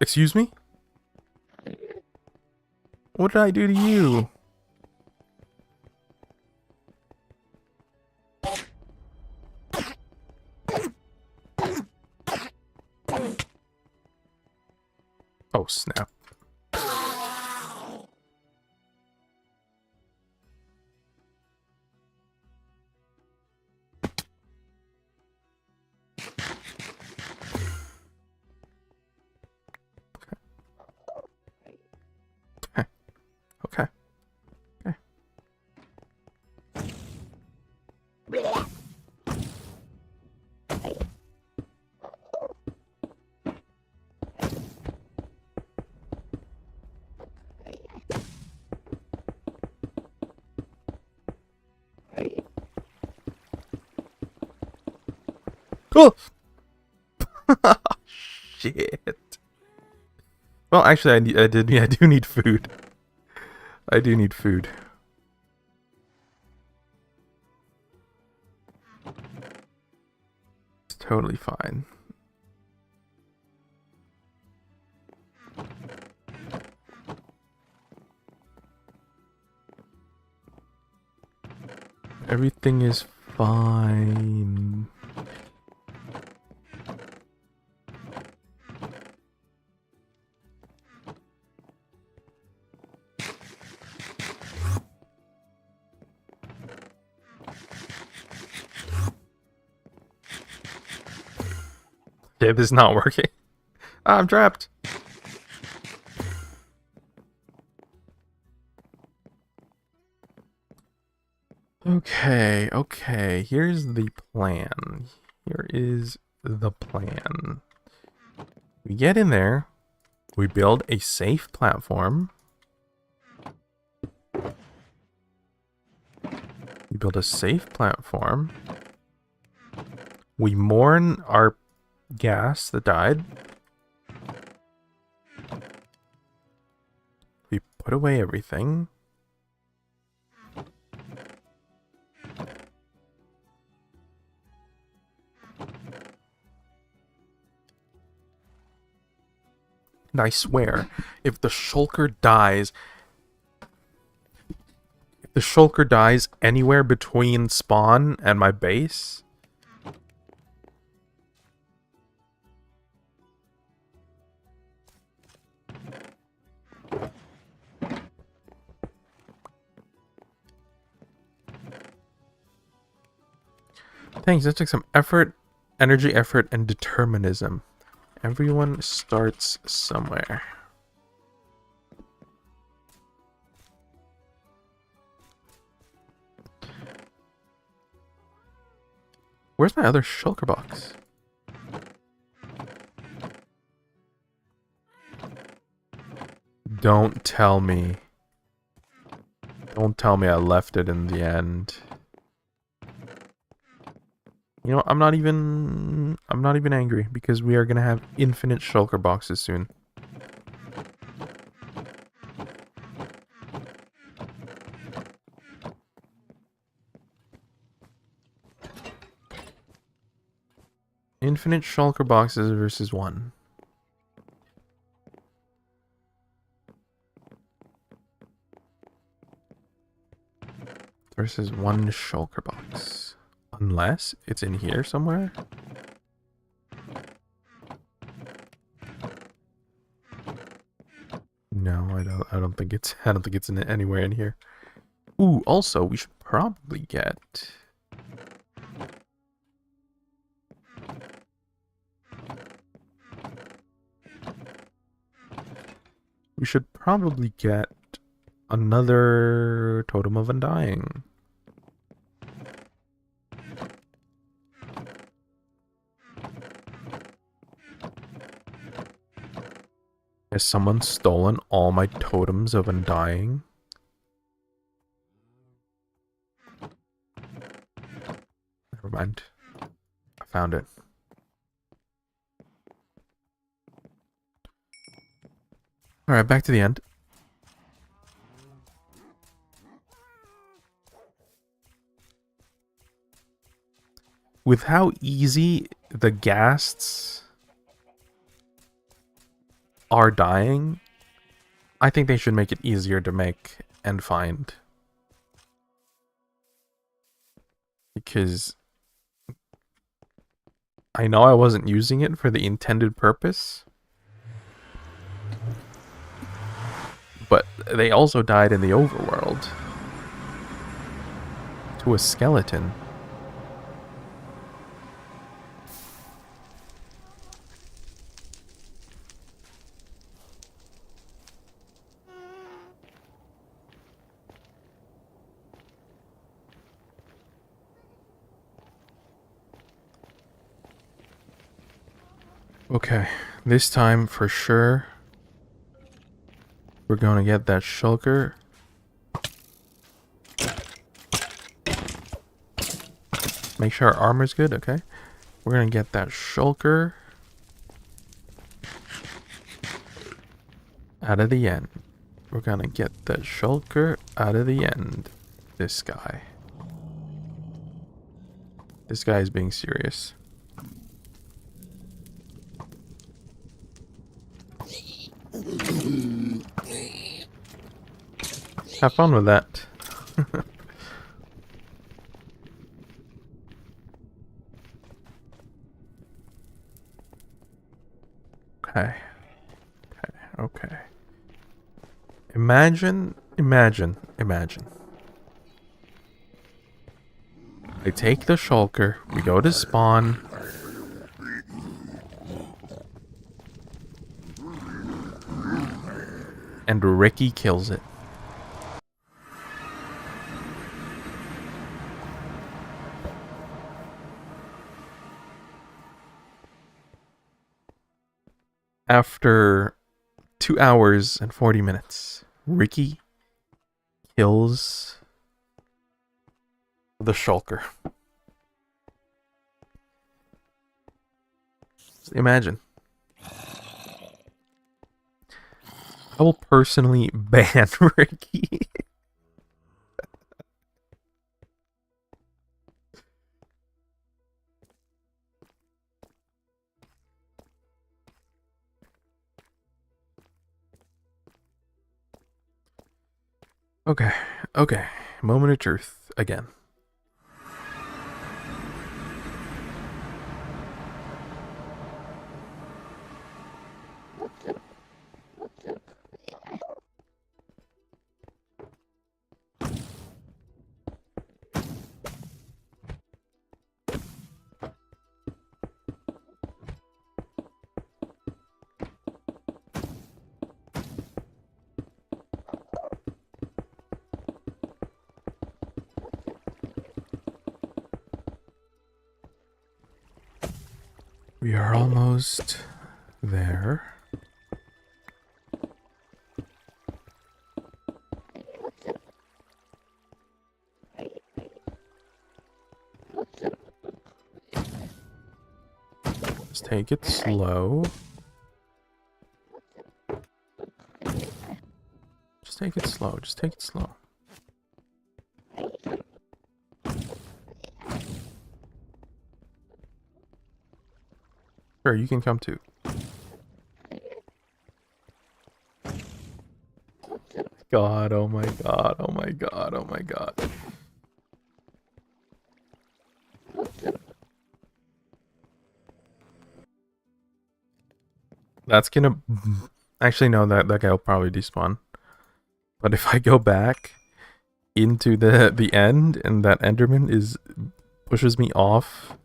[SPEAKER 1] Excuse me? What did I do to you? Oh, snap. Okay. Okay. Oh! Shit. Well, actually, I do need food. I do need food. It's totally fine. Everything is fine. Yeah, this is not working. I'm trapped. Okay, okay. Here's the plan. Here is the plan. We get in there. We build a safe platform. We build a safe platform. We mourn our gas that died. We put away everything. And I swear, if the shulker dies anywhere between spawn and my base, thanks, that took some effort, energy, effort, and determinism. Everyone starts somewhere. Where's my other shulker box? Don't tell me. Don't tell me I left it in the end. You know, I'm not even angry because we are gonna have infinite shulker boxes soon. Infinite shulker boxes versus one. Versus one shulker box. Unless it's in here somewhere. No, I don't think it's in anywhere in here. Ooh, also we should probably get another Totem of Undying. Has someone stolen all my totems of undying? Never mind. I found it. Alright, back to the end. With how easy the ghasts are dying, I think they should make it easier to make and find. Because I know I wasn't using it for the intended purpose, but they also died in the overworld to a skeleton. Okay, this time for sure we're gonna get that shulker. Make sure our armor's good, okay? We're gonna get that shulker out of the end. We're gonna get that shulker out of the end. This guy. This guy is being serious. Have fun with that. Okay. Okay. Imagine. I take the shulker, we go to spawn. And Ricky kills it. After 2 hours and 40 minutes, Ricky kills the shulker. Just imagine. I will personally ban Ricky. Okay. Moment of truth again. We are almost there. Just take it slow. Just take it slow. Just take it slow. Sure, you can come too. God, oh my god, oh my god, oh my god. That's gonna... Actually, no, that guy will probably despawn. But if I go back into the end and that Enderman pushes me off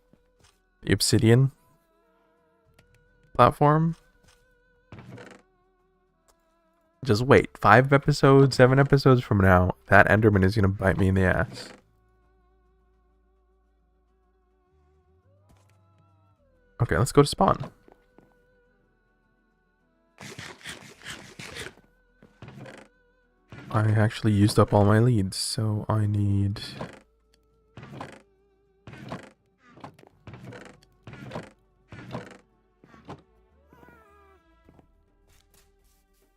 [SPEAKER 1] the obsidian platform, just wait. 5 episodes, 7 episodes from now, that Enderman is gonna bite me in the ass. Okay, let's go to spawn. I actually used up all my leads, so I need...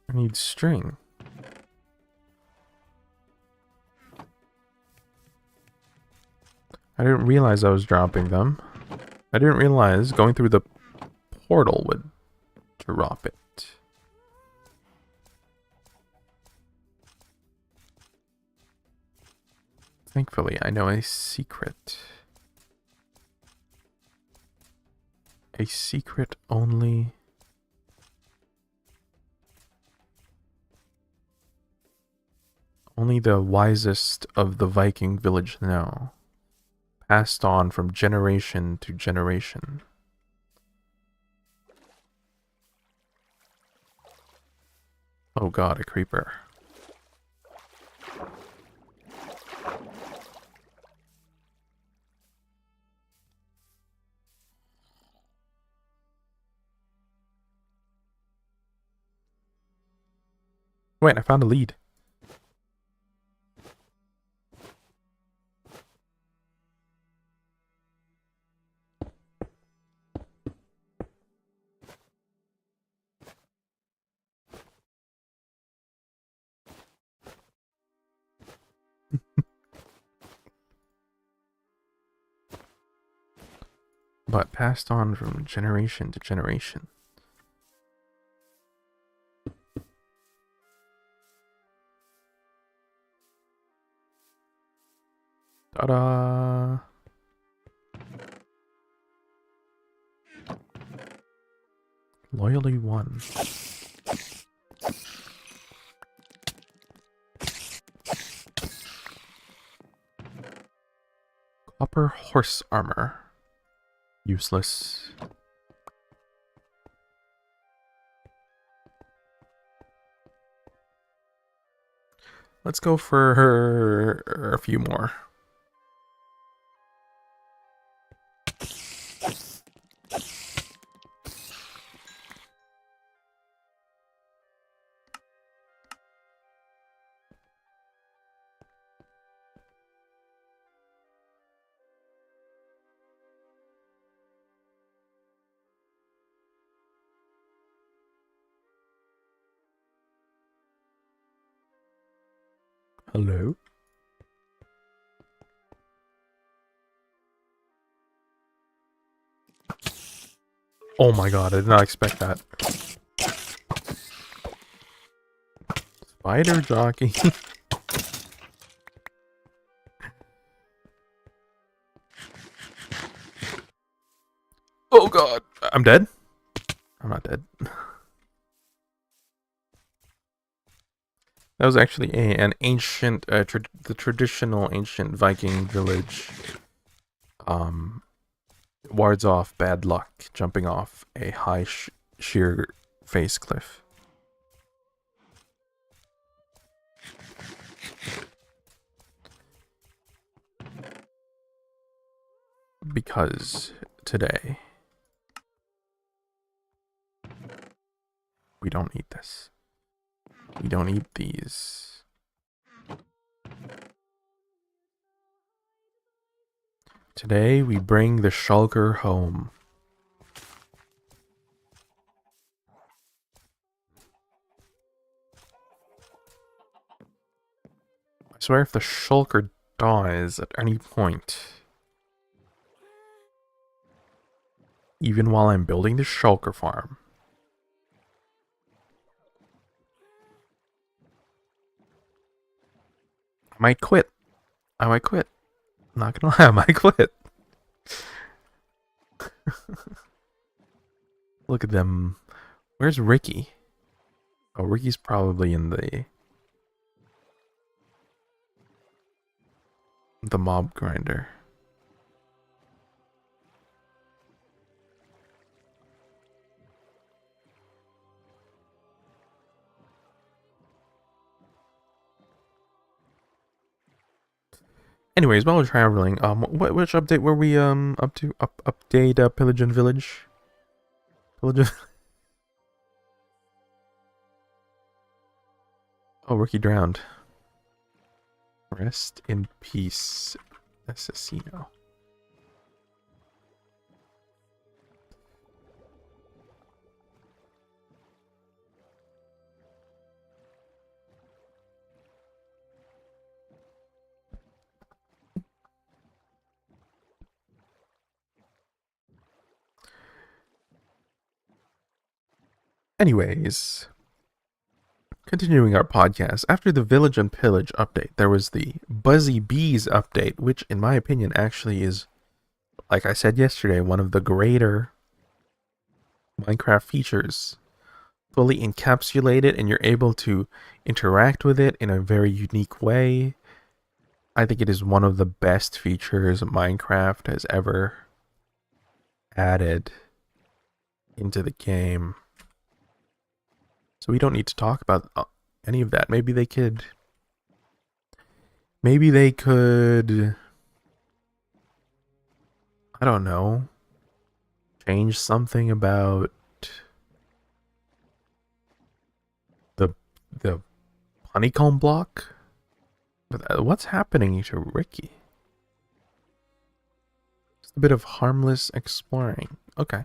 [SPEAKER 1] I need string. I didn't realize I was dropping them. I didn't realize going through the portal would drop it. Thankfully, I know a secret. A secret only... Only the wisest of the Viking village know. Passed on from generation to generation. Oh god, a creeper. Wait, I found a lead. But passed on from generation to generation. Ta-da! Loyally won. Copper horse armor. Useless. Let's go for a few more. Hello? Oh my god, I did not expect that. Spider jockey. Oh god, I'm dead? I'm not dead. That was actually an ancient, the traditional ancient Viking village. Wards off bad luck jumping off a high sheer face cliff. Because today we don't need this. We don't need these. Today we bring the shulker home. I swear if the shulker dies at any point, even while I'm building the shulker farm, I might quit. I might quit. I'm not gonna lie, I might quit. Look at them. Where's Ricky? Oh, Ricky's probably in the mob grinder. Anyways, while we're traveling, which update were we up to? Update Pillagin Village. Pillagin. Oh, Ricky drowned. Rest in peace, Assassino. Anyways, continuing our podcast, after the Village and Pillage update, there was the Buzzy Bees update, which in my opinion actually is, like I said yesterday, one of the greater Minecraft features. Fully encapsulated, and you're able to interact with it in a very unique way. I think it is one of the best features Minecraft has ever added into the game. So we don't need to talk about any of that. Maybe they could, I don't know, change something about the honeycomb block. What's happening to Ricky? Just a bit of harmless exploring. Okay.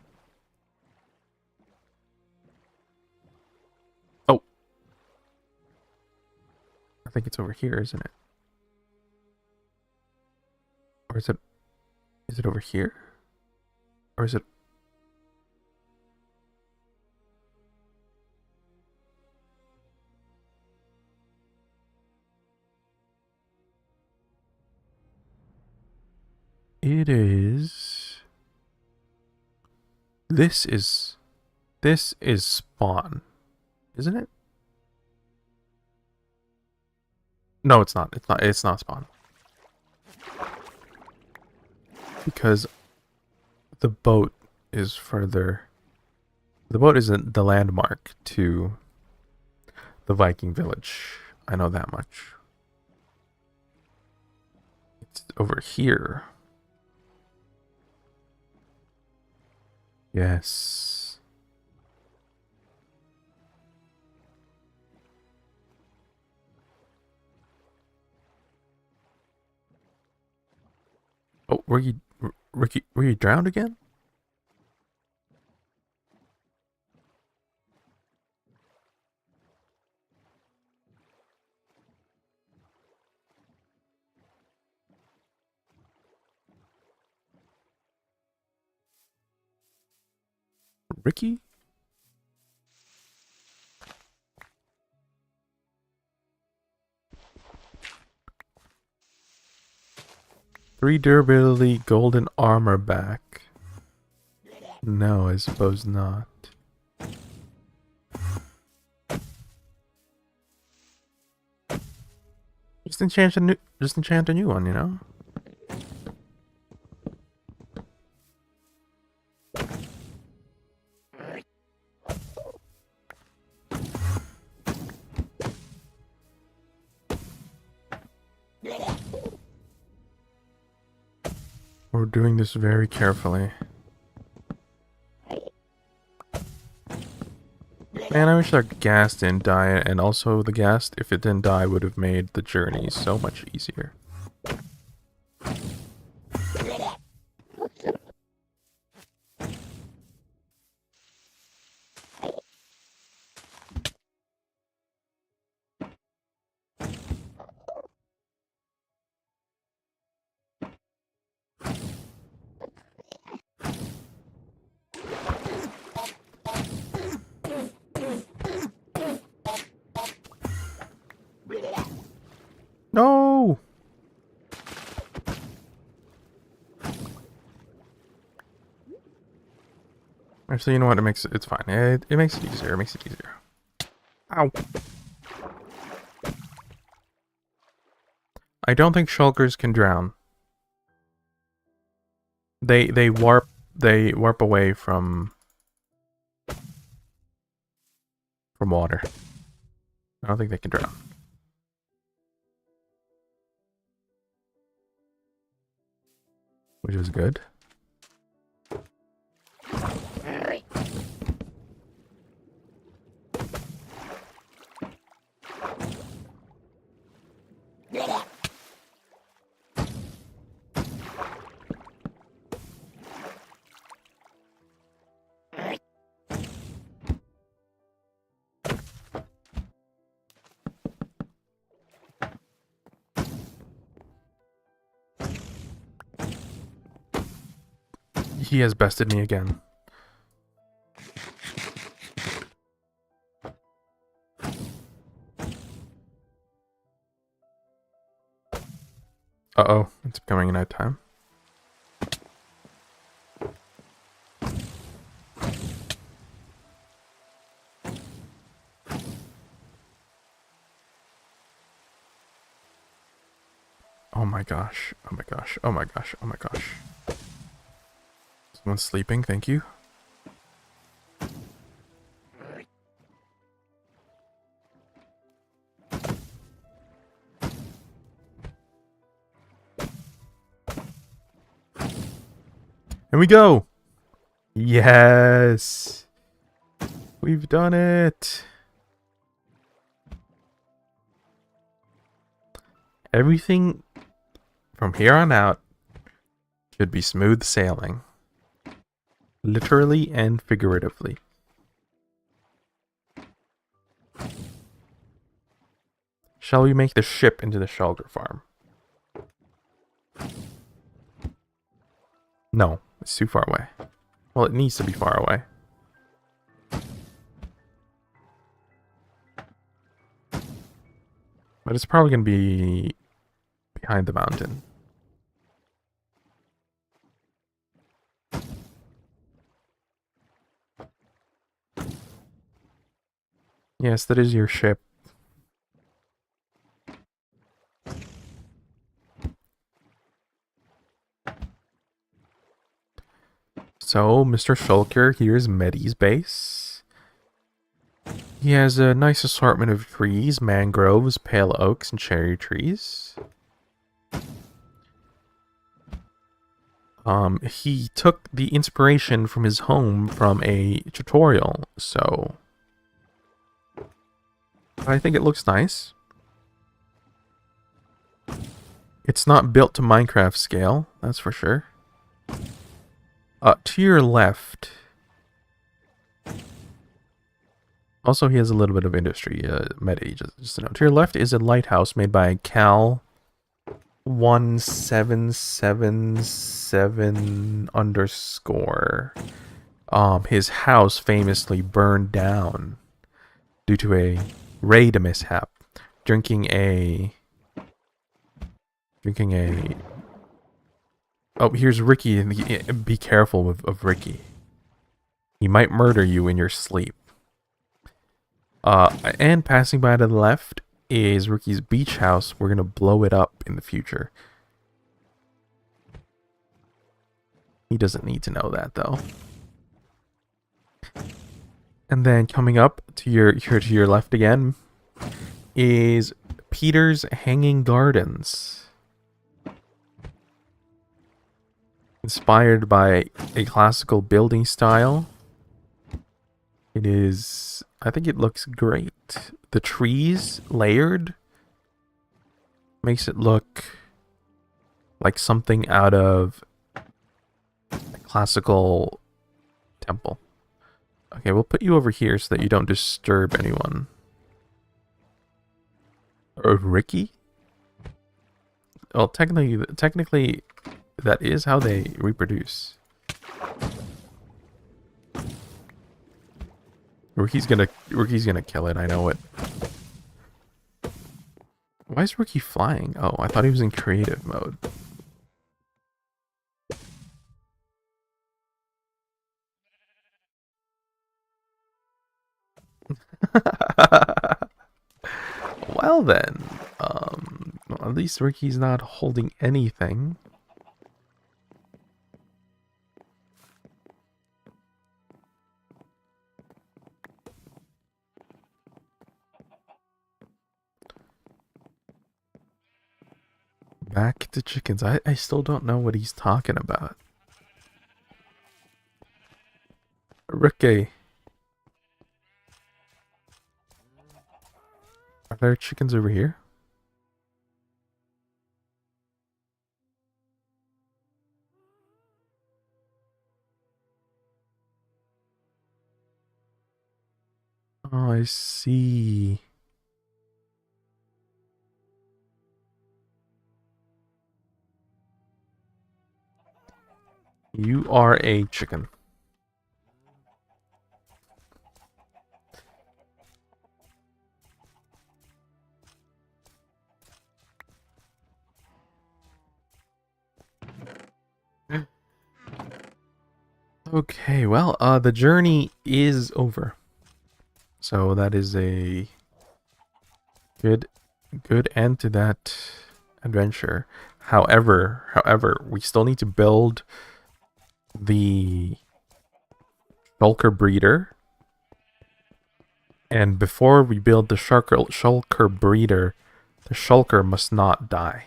[SPEAKER 1] Oh. I think it's over here, isn't it? Or is it over here? Or is it... It is... This is spawn, isn't it? No, it's not. It's not spawn. Because the boat is further... The boat isn't the landmark to the Viking village. I know that much. It's over here. Yes. Oh, Ricky, were you drowned again? Ricky? Three durability, golden armor back. No, I suppose not. Just enchant a new one, you know? We're doing this very carefully. Man, I wish that gas didn't die, and also the gas, if it didn't die, would have made the journey so much easier. No! Actually, you know what? It's fine. It makes it easier. It makes it easier. Ow. I don't think shulkers can drown. They warp away from water. I don't think they can drown. Which is good. He has bested me again. Uh-oh, it's becoming nighttime. Oh my gosh, oh my gosh, oh my gosh, oh my gosh. Someone's sleeping, thank you. And we go! Yes! We've done it! Everything from here on out should be smooth sailing. Literally and figuratively. Shall we make the ship into the shelter farm? No, it's too far away. Well, it needs to be far away. But it's probably going to be behind the mountain. Yes, that is your ship. So, Mr. Shulker, here's Medi's base. He has a nice assortment of trees, mangroves, pale oaks, and cherry trees. He took the inspiration from his home from a tutorial, so I think it looks nice. It's not built to Minecraft scale, that's for sure. To your left. Also, he has a little bit of industry, Medi, just to know. To your left is a lighthouse made by Cal 1777 underscore. His house famously burned down due to a raid mishap. Drinking a... Oh, here's Ricky. Be careful of Ricky. He might murder you in your sleep. And passing by to the left is Ricky's beach house. We're gonna blow it up in the future. He doesn't need to know that, though. And then coming up to your left again is Peter's Hanging Gardens. Inspired by a classical building style. It is... I think it looks great. The trees layered makes it look like something out of a classical temple. Okay, we'll put you over here so that you don't disturb anyone. Or Ricky? Well, technically, that is how they reproduce. Ricky's gonna kill it, I know it. Why is Ricky flying? Oh, I thought he was in creative mode. Well then, at least Ricky's not holding anything. Back to chickens. I still don't know what he's talking about. Ricky. Are there chickens over here? Oh, I see. You are a chicken. Okay, well, the journey is over. So that is a good end to that adventure. However, we still need to build the shulker breeder. And before we build the shulker breeder, the shulker must not die.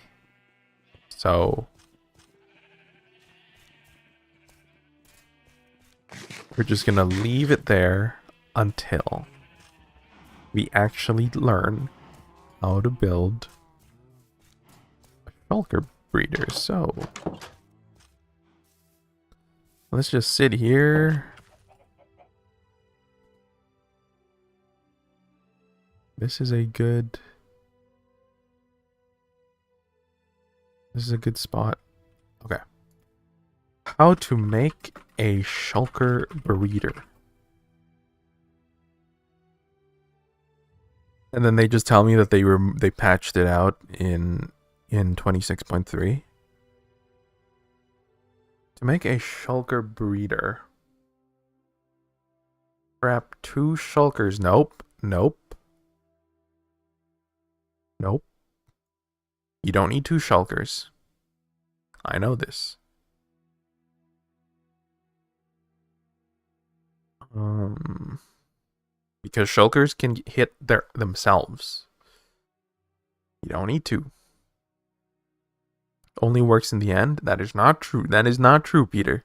[SPEAKER 1] So we're just gonna leave it there until we actually learn how to build a shulker breeder. So let's just sit here. This is a good spot. Okay. How to make a shulker breeder. And then they just tell me that they patched it out in 26.3. To make a shulker breeder. Grab 2 shulkers. Nope. You don't need 2 shulkers. I know this. Because shulkers can hit themselves. You don't need 2. Only works in the end. That is not true. That is not true, Peter.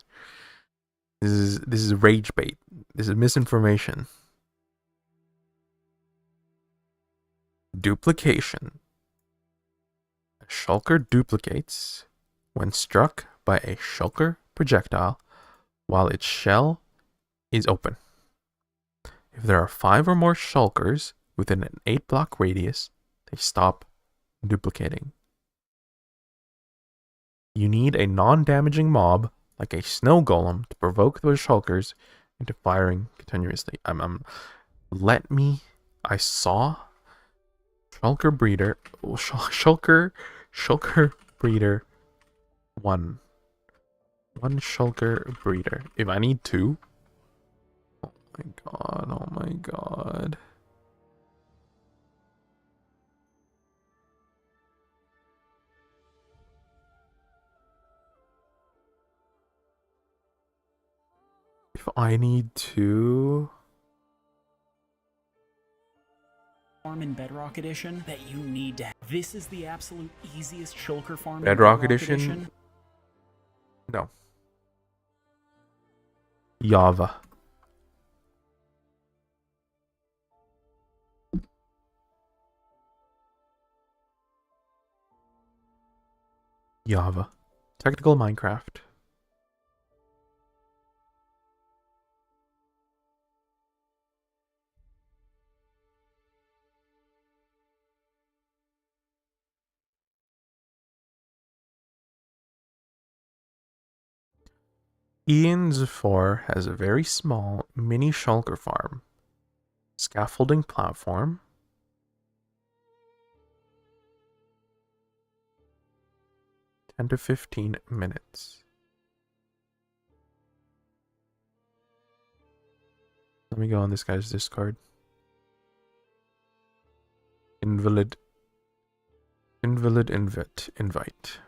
[SPEAKER 1] This is rage bait. This is misinformation. Duplication. A shulker duplicates when struck by a shulker projectile while its shell is open. If there are 5 or more shulkers within an 8-block radius, they stop duplicating. You need a non-damaging mob like a snow golem to provoke those shulkers into firing continuously. I saw shulker breeder, shulker breeder 1. 1 shulker breeder. If I need 2, oh my god. If I need 2...
[SPEAKER 2] farm in Bedrock Edition that you need to have. This is the absolute easiest shulker farm
[SPEAKER 1] Bedrock Edition? No. Java. Java. Technical Minecraft. Ian's 4 has a very small mini shulker farm. Scaffolding platform. $10 to 15 minutes. Let me go on this guy's Discord. Invalid invite.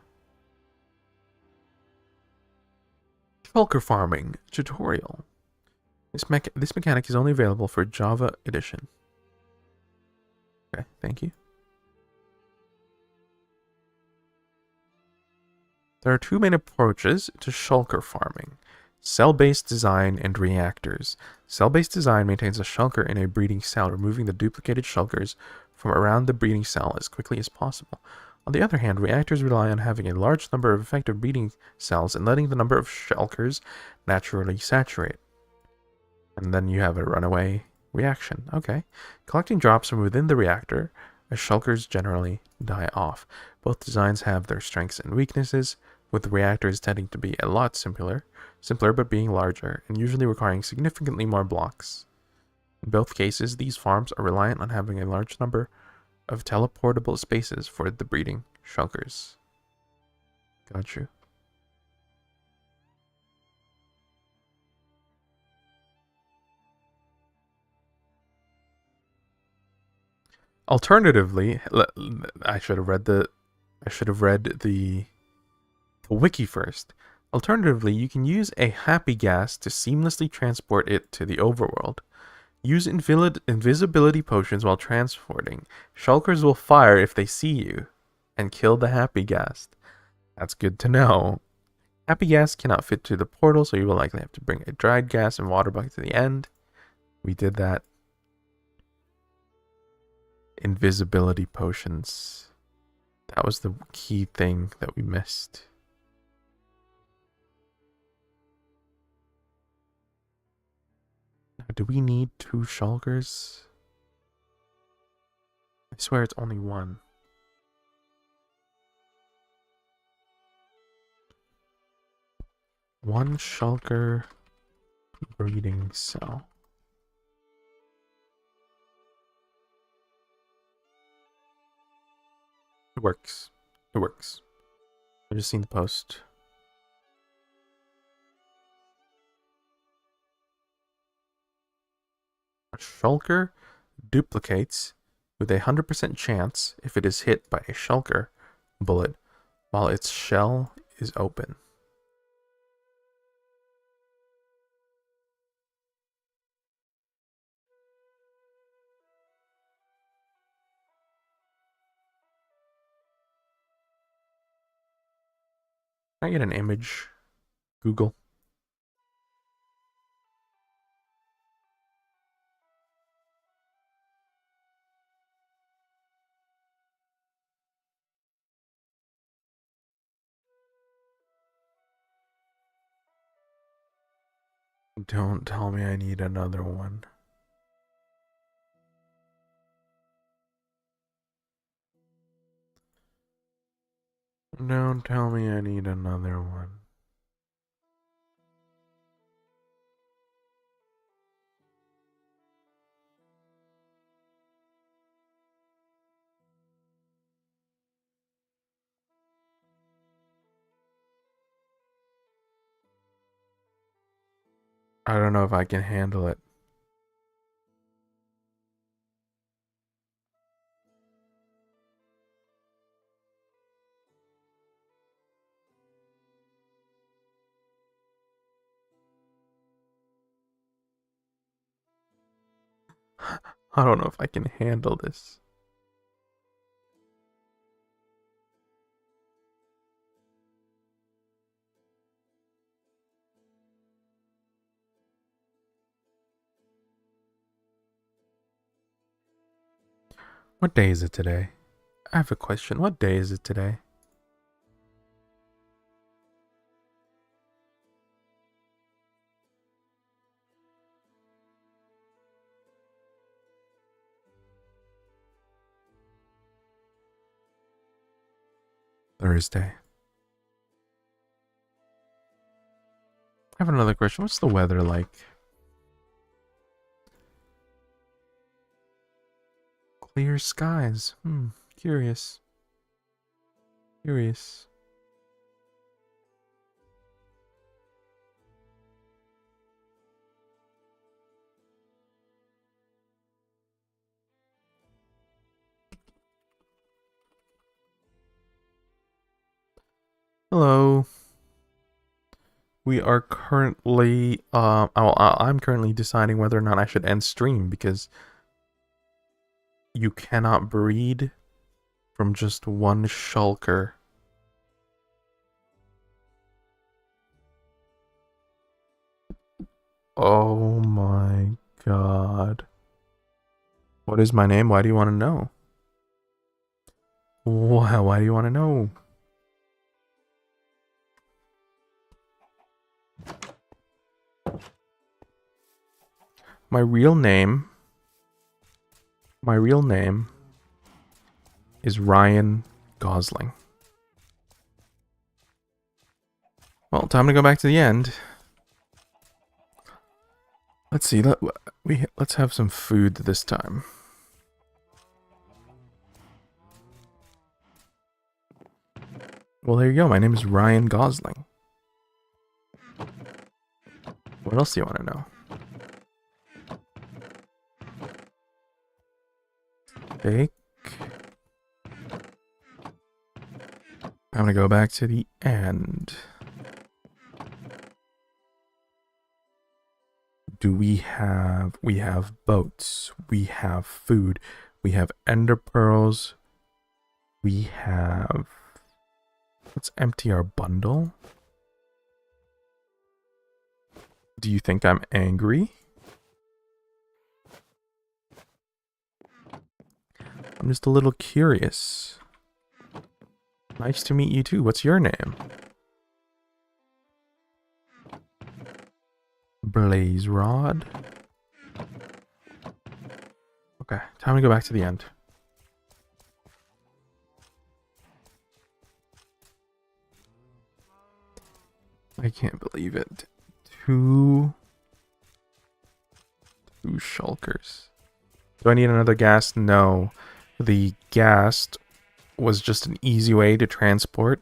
[SPEAKER 1] Shulker farming tutorial. This mechanic is only available for Java Edition. Okay, thank you. There are 2 main approaches to shulker farming. Cell-based design and reactors. Cell-based design maintains a shulker in a breeding cell, removing the duplicated shulkers from around the breeding cell as quickly as possible. On the other hand, reactors rely on having a large number of effective breeding cells and letting the number of shulkers naturally saturate. And then you have a runaway reaction. Okay. Collecting drops from within the reactor, as shulkers generally die off. Both designs have their strengths and weaknesses. with the reactors tending to be a lot simpler but being larger, and usually requiring significantly more blocks. In both cases, these farms are reliant on having a large number of teleportable spaces for the breeding shulkers. Got you. Alternatively, I should have read the wiki first. Alternatively, you can use a happy gas to seamlessly transport it to the overworld. Use invisibility potions while transporting. Shulkers will fire if they see you and kill the happy gas. That's good to know. Happy gas cannot fit to the portal, so you will likely have to bring a dried gas and water bucket to the end. We did that. Invisibility potions. That was the key thing that we missed. Now, do we need 2 shulkers? I swear it's only 1. One shulker breeding cell. It works. It works. I've just seen the post. A shulker duplicates with a 100% chance if it is hit by a shulker bullet while its shell is open. Can I get an image? Google. Don't tell me I need another one. Don't tell me I need another one. I don't know if I can handle it. I don't know if I can handle this. What day is it today? I have a question. What day is it today? Thursday. I have another question. What's the weather like? Clear skies. Curious. Curious. Hello. We are currently, I'm currently deciding whether or not I should end stream because you cannot breed from just one shulker. Oh my god. What is my name? Why do you want to know? Why do you want to know? My real name is Ryan Gosling. Well, time to go back to the end. Let's see. Let's have some food this time. Well, there you go. My name is Ryan Gosling. What else do you want to know? Steak. I'm gonna go back to the end. We have boats, we have food, we have ender pearls, we have, let's empty our bundle. Do you think I'm angry? I'm just a little curious. Nice to meet you too. What's your name? Blaze Rod. Okay, time to go back to the end. I can't believe it. Two shulkers. Do I need another ghast? No. The ghast was just an easy way to transport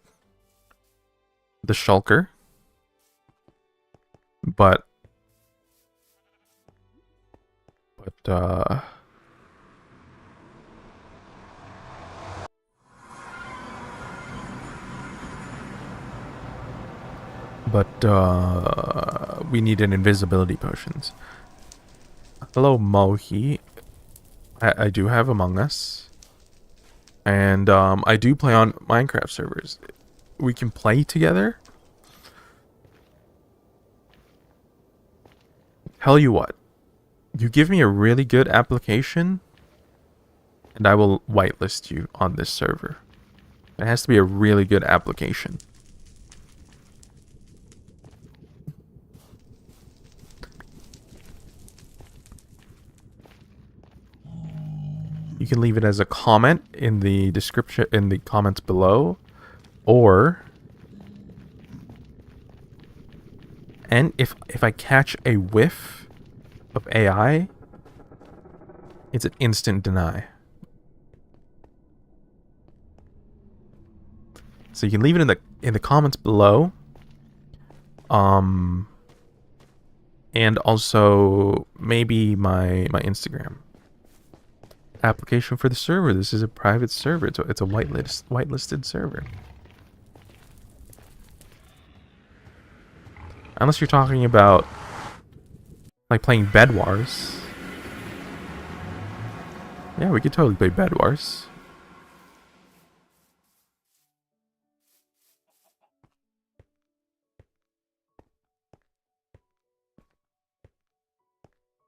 [SPEAKER 1] the shulker. But we need an invisibility potions. Hello, Mohi. I do have Among Us. And I do play on Minecraft servers. We can play together. Tell you what. You give me a really good application, and I will whitelist you on this server. It has to be a really good application. You can leave it as a comment in the description, in the comments below, or, and if I catch a whiff of AI, it's an instant deny. So you can leave it in the comments below. And also maybe my Instagram. Application for the server. This is a private server. It's a whitelisted server. Unless you're talking about like playing Bed Wars. Yeah, we could totally play Bed Wars.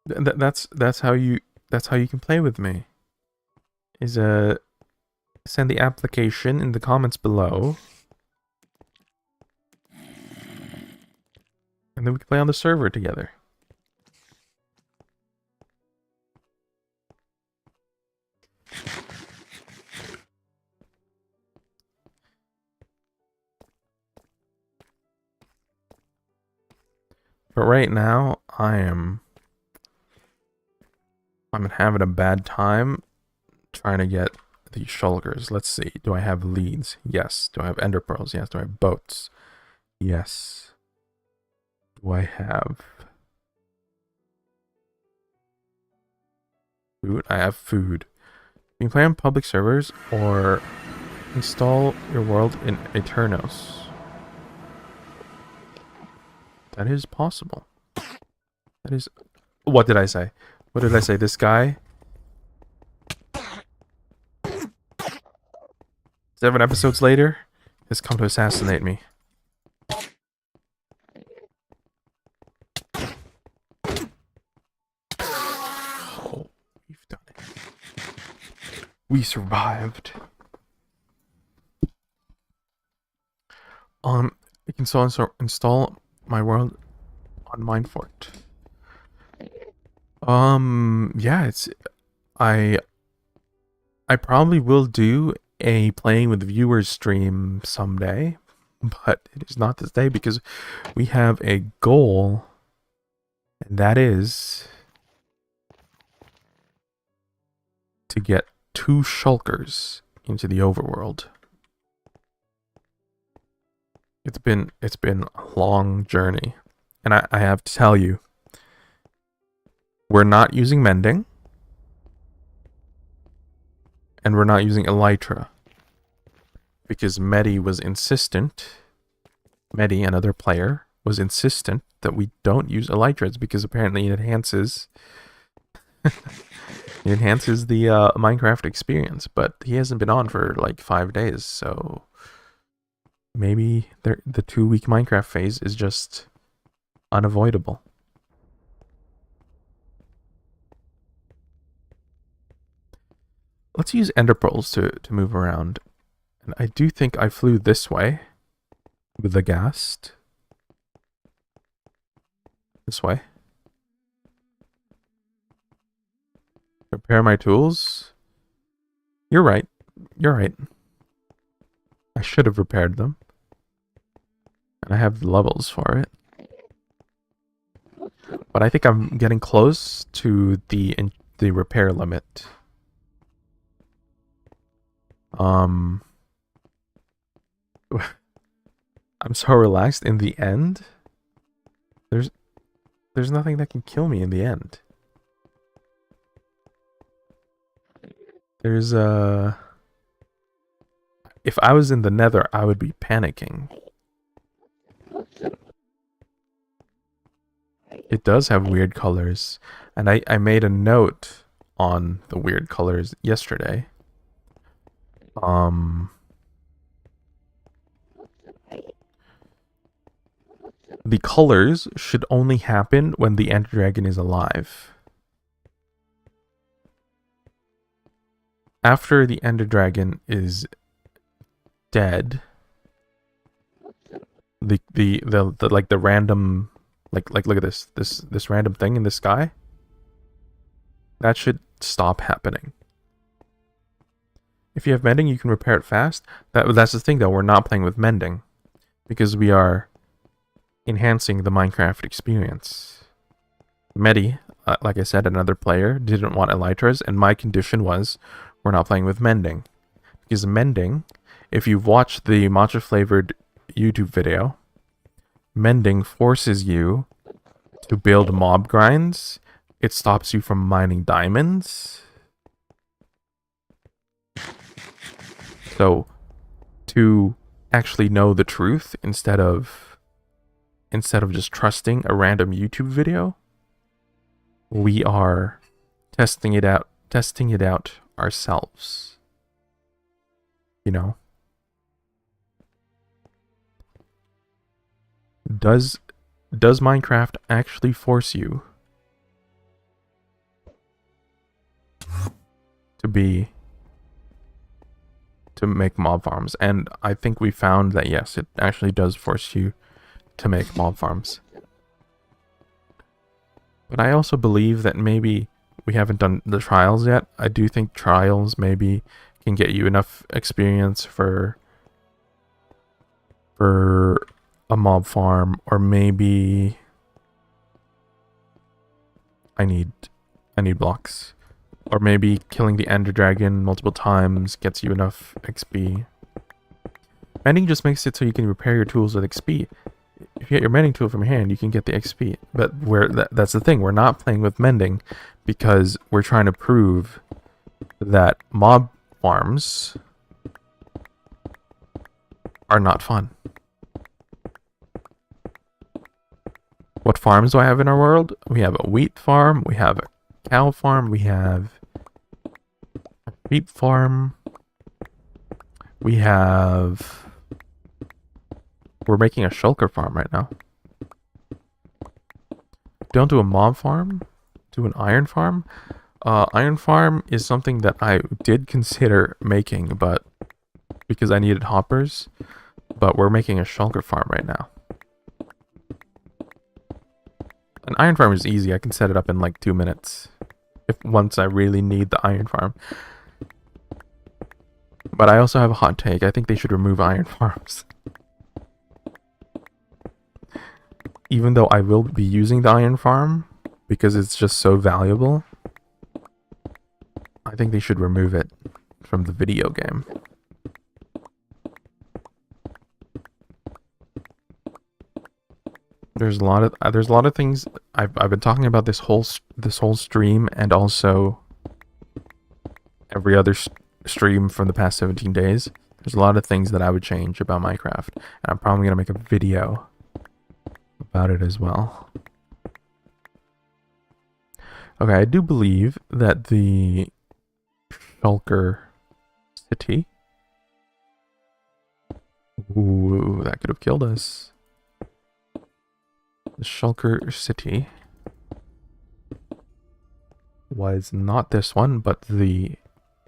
[SPEAKER 1] That's how you can play with me. Is send the application in the comments below. And then we can play on the server together. But right now, I'm having a bad time trying to get these shulkers. Let's see. Do I have leads? Yes. Do I have ender pearls? Yes. Do I have boats? Yes. Do I have food? I have food. You can play on public servers or install your world in Eternos. That is possible. That is... What did I say? What did I say? This guy? 7 episodes later has come to assassinate me. Oh, we've done it. We survived. You can install my world on Minefort. Yeah, it's I probably will do a playing with viewers stream someday. but it is not this day because we have a goal, and that is to get 2 shulkers into the overworld. It's been a long journey, and I have to tell you, we're not using Mending, and we're not using Elytra, because Medi was insistent. Medi, another player, was insistent that we don't use Elytras because apparently it enhances it enhances the Minecraft experience. But he hasn't been on for like 5 days, so maybe the 2-week Minecraft phase is just unavoidable. Let's use ender pearls to move around. And I do think I flew this way with the ghast. This way. Prepare my tools. You're right. You're right. I should have repaired them. And I have the levels for it. But I think I'm getting close to the repair limit. I'm so relaxed in the end. There's nothing that can kill me in the end. There's if I was in the Nether, I would be panicking. It does have weird colors, and I made a note on the weird colors yesterday. The colors should only happen when the Ender Dragon is alive. After the Ender Dragon is dead, the like the random like look at this random thing in the sky, that should stop happening. If you have Mending, you can repair it fast. That's the thing though, we're not playing with Mending because we are enhancing the Minecraft experience. Medi, like I said, another player, didn't want Elytras, and my condition was we're not playing with Mending. Because Mending, if you've watched the matcha flavored YouTube video, Mending forces you to build mob grinds. It stops you from mining diamonds. So, to actually know the truth instead of just trusting a random YouTube video, we are testing it out ourselves. You know? Does Minecraft actually force you to make mob farms? And I think we found that yes, it actually does force you to make mob farms. But I also believe that maybe we haven't done the trials yet. I do think trials maybe can get you enough experience for a mob farm, or maybe I need blocks. Or maybe killing the Ender Dragon multiple times gets you enough XP. Mending just makes it so you can repair your tools with XP. If you get your mending tool from your hand, you can get the XP. But that's the thing, we're not playing with Mending because we're trying to prove that mob farms are not fun. What farms do I have in our world? We have a wheat farm, we have a cow farm, we have a sheep farm, we're making a shulker farm right now. Don't do a mob farm, do an iron farm. Iron farm is something that I did consider making, but because I needed hoppers, but we're making a shulker farm right now. An iron farm is easy. I can set it up in like 2 minutes once I really need the iron farm. But I also have a hot take. I think they should remove iron farms. even though I will be using the iron farm because it's just so valuable, I think they should remove it from the video game. There's a lot of things I've been talking about this whole stream, and also every other stream from the past 17 days. There's a lot of things that I would change about Minecraft, and I'm probably gonna make a video about it as well. Okay, I do believe that the Shulker City. Ooh, that could have killed us. The Shulker City was not this one, but the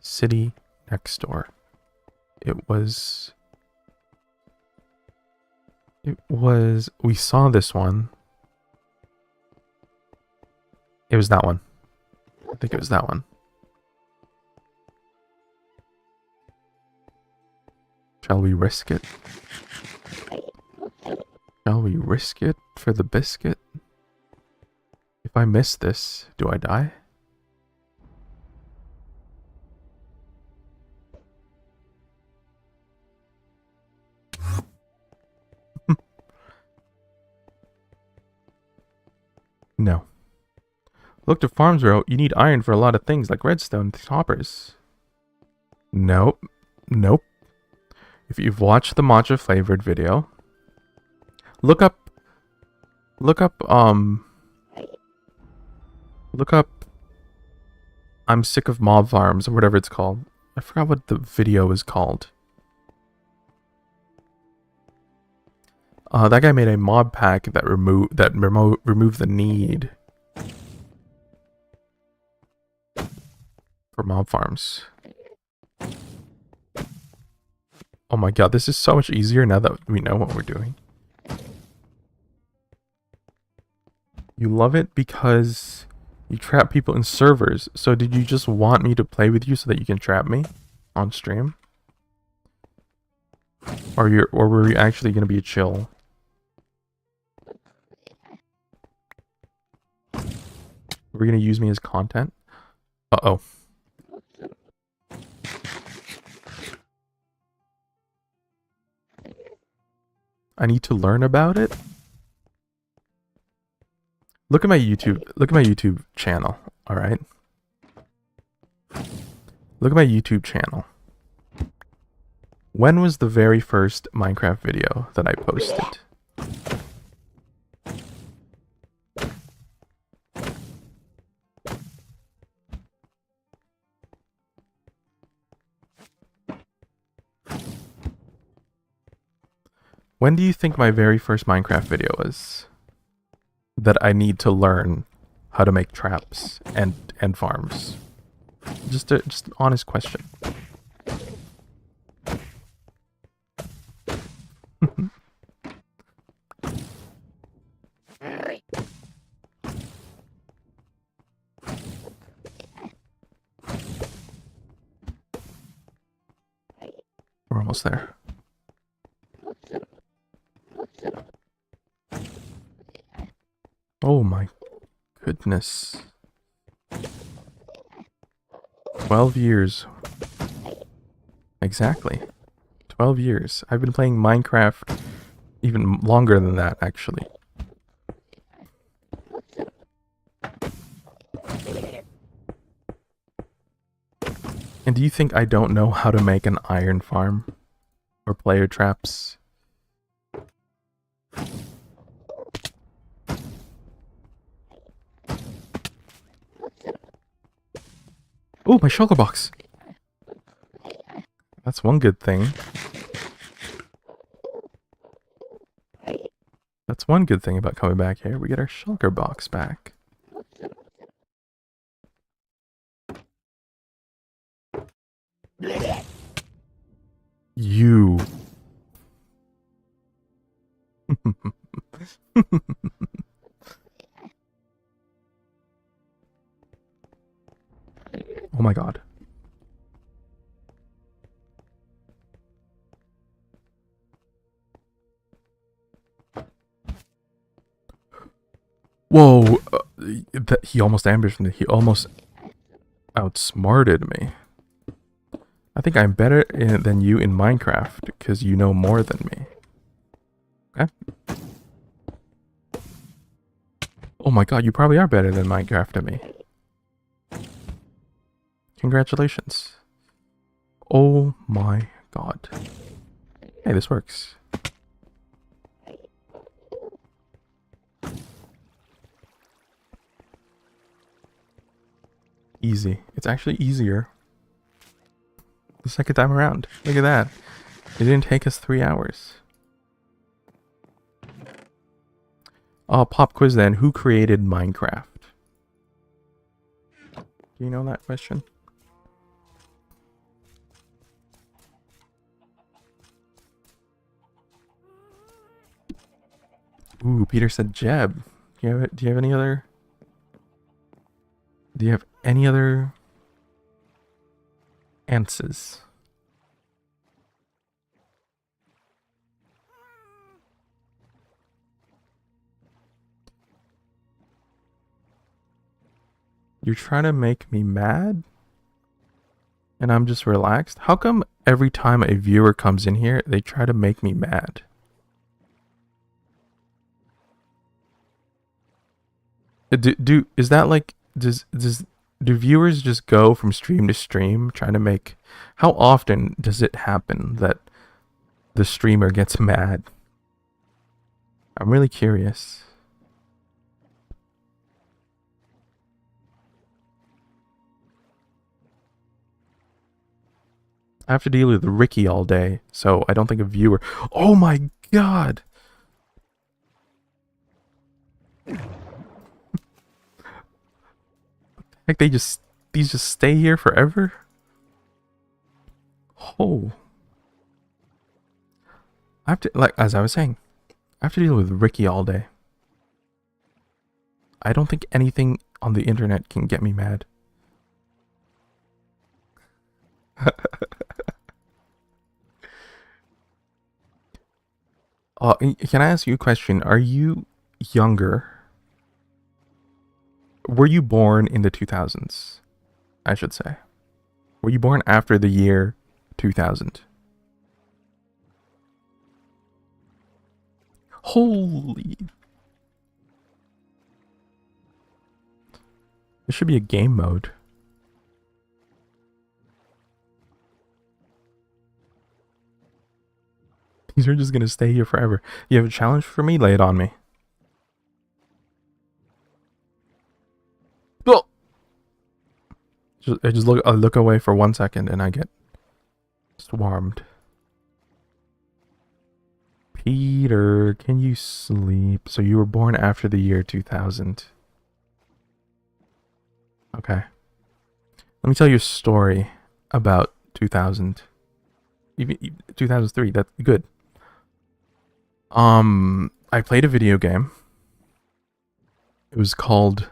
[SPEAKER 1] city next door. It was, we saw this one. It was that one. I think it was that one. Shall we risk it? Shall we risk it for the biscuit? If I miss this, do I die? No. Look to Farms Row, you need iron for a lot of things like redstone hoppers. Nope. Nope. If you've watched the matcha flavored video, look up I'm sick of mob farms or whatever it's called. I forgot what the video is called. That guy made a mod pack that removed the need for mob farms. Oh my god, this is so much easier now that we know what we're doing. You love it because you trap people in servers. So did you just want me to play with you so that you can trap me on stream? Or were you actually gonna be a chill? We're gonna use me as content? Uh-oh. I need to learn about it? Look at my YouTube channel, alright? Look at my YouTube channel. When was the very first Minecraft video that I posted? When do you think my very first Minecraft video was? That I need to learn how to make traps and farms. Just an honest question. We're almost there. Oh my goodness. 12 years. Exactly. 12 years. I've been playing Minecraft even longer than that, actually. And do you think I don't know how to make an iron farm? Or player traps? Oh, my shulker box! That's one good thing. That's one good thing about coming back here. We get our shulker box back. You. Oh my god. Whoa! He almost ambushed me. He almost outsmarted me. I think I'm better than you in Minecraft because you know more than me. Okay. Oh my god, you probably are better than Minecraft than me. Congratulations. Oh my god. Hey, this works. Easy. It's actually easier the second time around. Look at that. It didn't take us 3 hours. Oh, pop quiz then. Who created Minecraft? Do you know that question? Ooh, Peter said Jeb. Do you have any other? Do you have any other answers? You're trying to make me mad? And I'm just relaxed? How come every time a viewer comes in here, they try to make me mad? Is that like, do viewers just go from stream to stream trying to make, how often does it happen that the streamer gets mad? I'm really curious. I have to deal with Ricky all day, so I don't think a viewer. Oh my god! Like these just stay here forever? Oh. I have to, like, as I was saying, I have to deal with Ricky all day. I don't think anything on the internet can get me mad. Can I ask you a question? Are you younger? Were you born in the 2000s? I should say. Were you born after the year 2000? Holy. There should be a game mode. These are just gonna stay here forever. You have a challenge for me? Lay it on me. Oh! I look away for 1 second and I get swarmed. Peter, can you sleep? So you were born after the year 2000. Okay. Let me tell you a story about 2000. Even 2003, that's good. I played a video game. It was called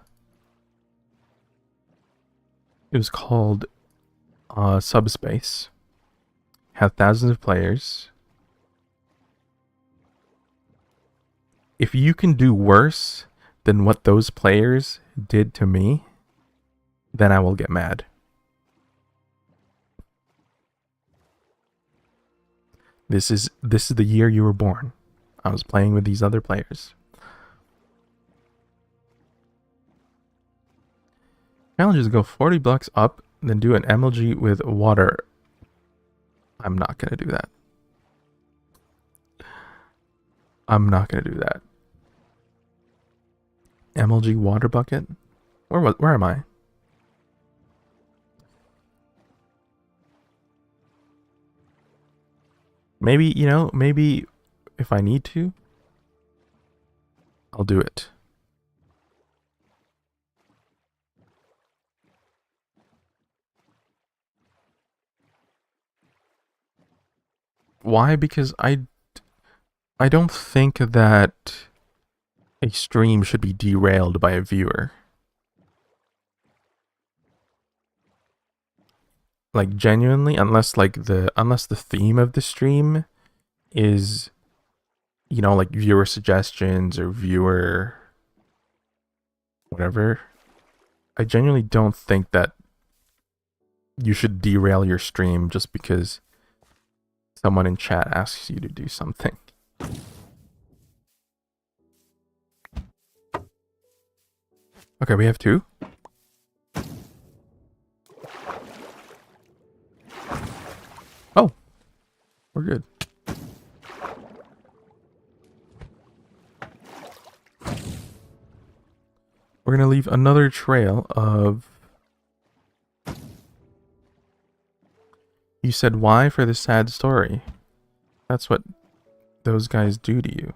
[SPEAKER 1] Subspace. Had thousands of players. If you can do worse than what those players did to me, then I will get mad. This is the year you were born. I was playing with these other players. Challenge is go 40 blocks up, then do an MLG with water. I'm not gonna do that. I'm not gonna do that. MLG water bucket? Where am I? Maybe, maybe if I need to, I'll do it. Why? Because I don't think that a stream should be derailed by a viewer. Like genuinely, unless the theme of the stream is, like viewer suggestions or viewer whatever. I genuinely don't think that you should derail your stream just because someone in chat asks you to do something. Okay, we have 2. Oh, we're good. We're gonna leave another trail of... You said why for the sad story? That's what those guys do to you.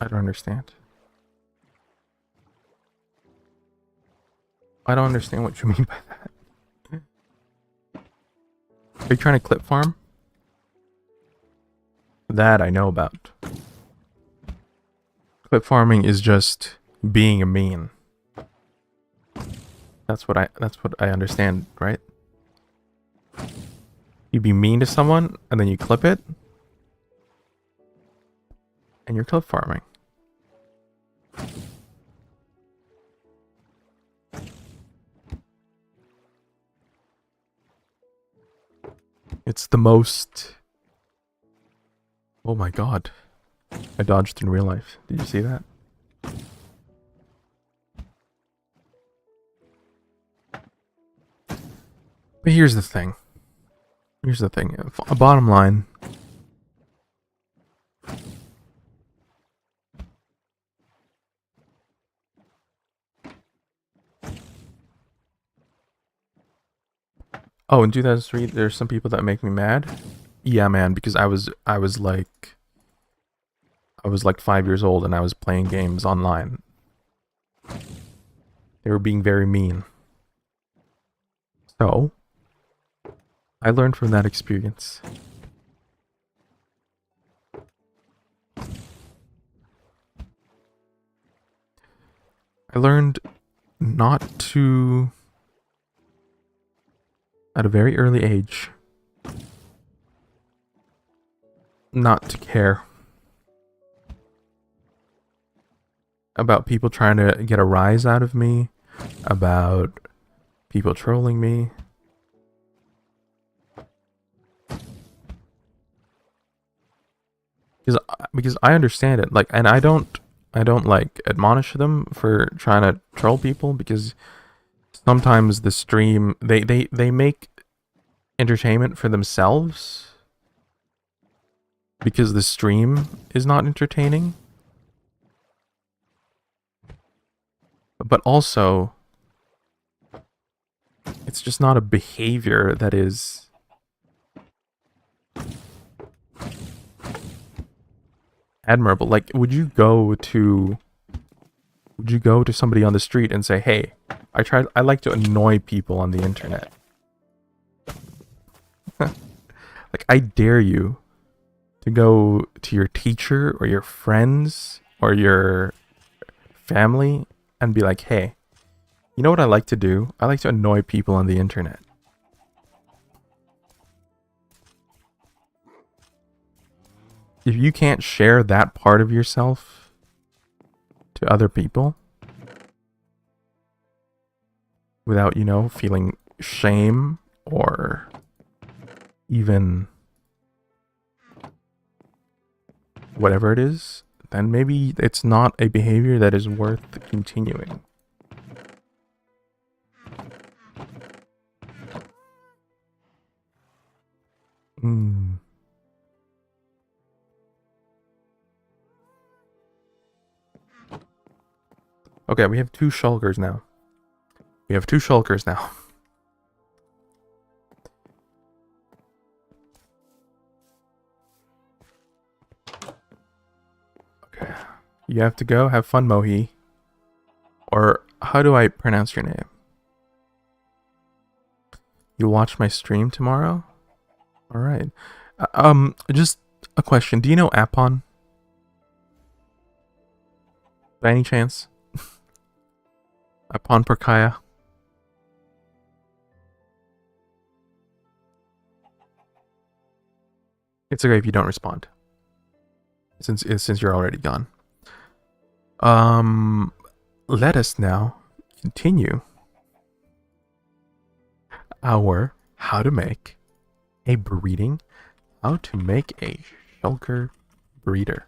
[SPEAKER 1] I don't understand. I don't understand what you mean by that. Are you trying to clip farm? That I know about. Clip farming is just being a mean. That's what I understand, right? You be mean to someone and then you clip it and you're clip farming. It's the most... Oh my god. I dodged in real life. Did you see that? But here's the thing. Here's the thing. A bottom line. Oh, in 2003, there's some people that make me mad. Yeah, man, because I was like 5 years old and I was playing games online. They were being very mean. So, I learned from that experience. I learned not to, at a very early age, not to care about people trying to get a rise out of me, about people trolling me. Because I understand it, like, and I don't like admonish them for trying to troll people, because sometimes the stream they make entertainment for themselves because the stream is not entertaining. But also, it's just not a behavior that is admirable. Like, would you go to somebody on the street and say, "Hey, I like to annoy people on the internet." Like, I dare you to go to your teacher or your friends or your family and be like, "Hey, you know what I like to do? I like to annoy people on the internet." If you can't share that part of yourself to other people without, you know, feeling shame or even whatever it is, then maybe it's not a behavior that is worth continuing. Okay, we have 2 shulkers now. Okay. You have to go. Have fun, Mohi. Or, how do I pronounce your name? You watch my stream tomorrow? Alright. Just a question. Do you know Apon? By any chance? Apon Perkaya? It's okay if you don't respond. Since you're already gone. Let us now continue our how to make a shulker breeder.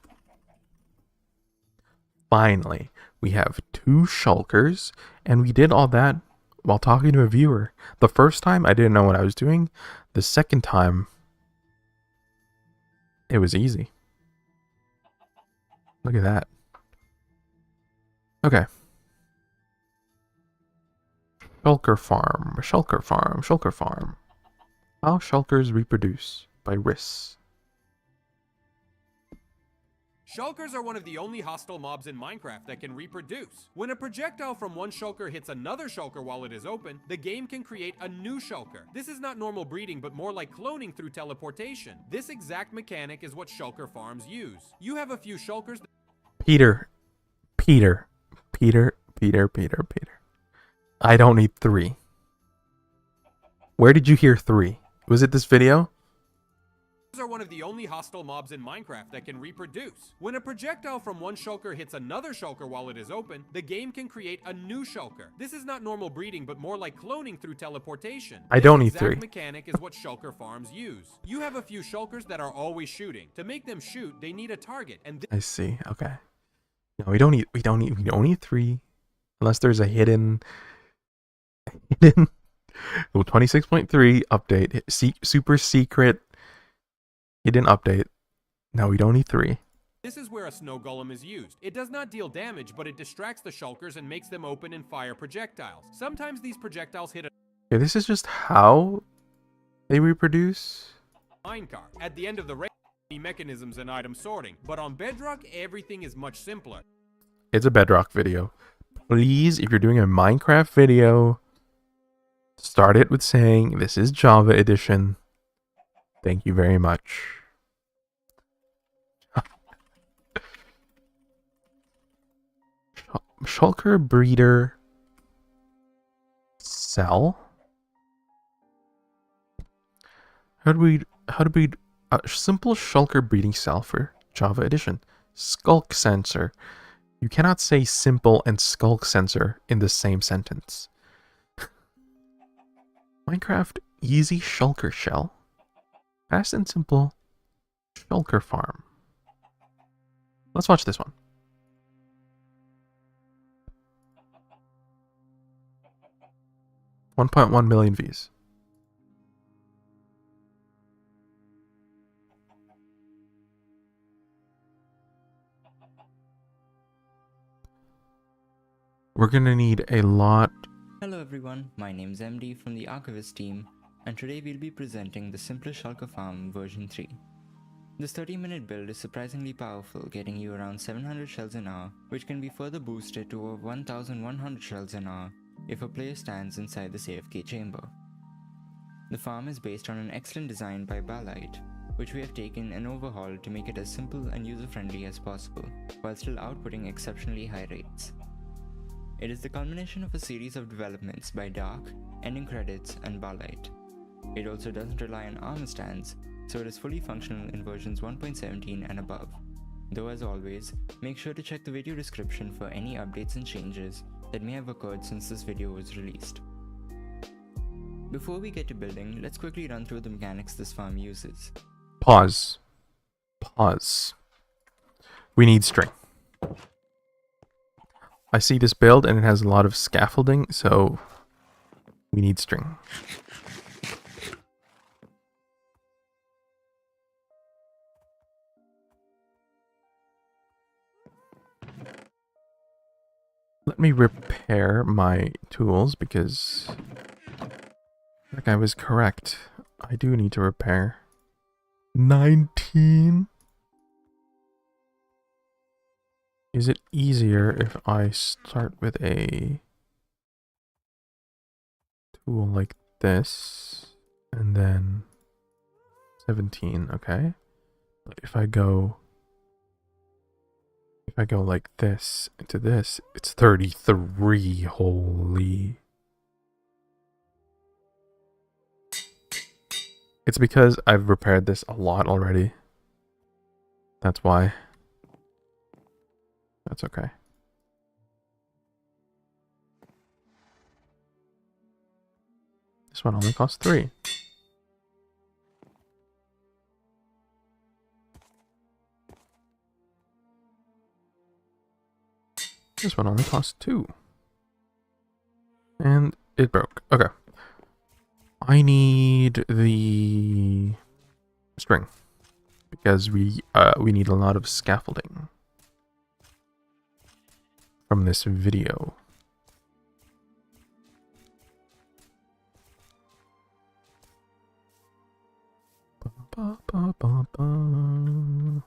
[SPEAKER 1] Finally, we have 2 shulkers, and we did all that while talking to a viewer. The first time, I didn't know what I was doing. The second time, it was easy. Look at that. Okay. Shulker farm, shulker farm, shulker farm. How shulkers reproduce by Riss.
[SPEAKER 3] Shulkers are one of the only hostile mobs in Minecraft that can reproduce. When a projectile from one shulker hits another shulker while it is open, the game can create a new shulker. This is not normal breeding, but more like cloning through teleportation. This exact mechanic is what shulker farms use. You have a few shulkers.
[SPEAKER 1] Peter. I don't need 3. Where did you hear 3? Was it this video?
[SPEAKER 3] Are one of the only hostile mobs in Minecraft that can reproduce. When a projectile from one shulker hits another shulker while it is open, the game can create a new shulker. This is not normal breeding, but more like cloning through teleportation.
[SPEAKER 1] I don't need 3.
[SPEAKER 3] This exact mechanic is what shulker farms use. You have a few shulkers that are always shooting. To make them shoot, they need a target, and
[SPEAKER 1] I see. Okay. No, we don't need 3, unless there's a hidden 26.3 update, super secret hidden update. No, we don't need 3.
[SPEAKER 3] This is where a snow golem is used. It does not deal damage, but it distracts the shulkers and makes them open and fire projectiles. Sometimes these projectiles hit a
[SPEAKER 1] Okay, this is just how they reproduce.
[SPEAKER 3] minecart. At the end of the race, mechanisms and item sorting, but on Bedrock, everything is much simpler.
[SPEAKER 1] It's a Bedrock video. Please, if you're doing a Minecraft video, start it with saying this is Java edition. Thank you very much. Shulker breeder cell. How do we a simple shulker breeding cell for Java edition? Skulk sensor. You cannot say simple and skulk sensor in the same sentence. Minecraft easy shulker shell. Fast and simple shulker farm. Let's watch this one. 1.1 million views. We're gonna need a lot.
[SPEAKER 4] Hello everyone, my name's MD from the Archivist team, and today we'll be presenting the simplest shulker farm version 3. This 30-minute build is surprisingly powerful, getting you around 700 shells an hour, which can be further boosted to over 1100 shells an hour if a player stands inside the AFK chamber. The farm is based on an excellent design by Balite, which we have taken and overhauled to make it as simple and user-friendly as possible, while still outputting exceptionally high rates. It is the culmination of a series of developments by Dark, Ending Credits, and Balite. It also doesn't rely on armor stands, so it is fully functional in versions 1.17 and above. Though as always, make sure to check the video description for any updates and changes that may have occurred since this video was released. Before we get to building, let's quickly run through the mechanics this farm uses.
[SPEAKER 1] Pause. We need string. I see this build and it has a lot of scaffolding, so we need string. Let me repair my tools because like I was correct. I do need to repair. 19? Is it easier if I start with a tool like this and then 17, okay? But if I go like this into this, it's 33. Holy. It's because I've repaired this a lot already. That's why. That's okay. This one only costs 3. This one only costs 2. And it broke. Okay. I need the string because we need a lot of scaffolding from this video. Ba, ba, ba, ba.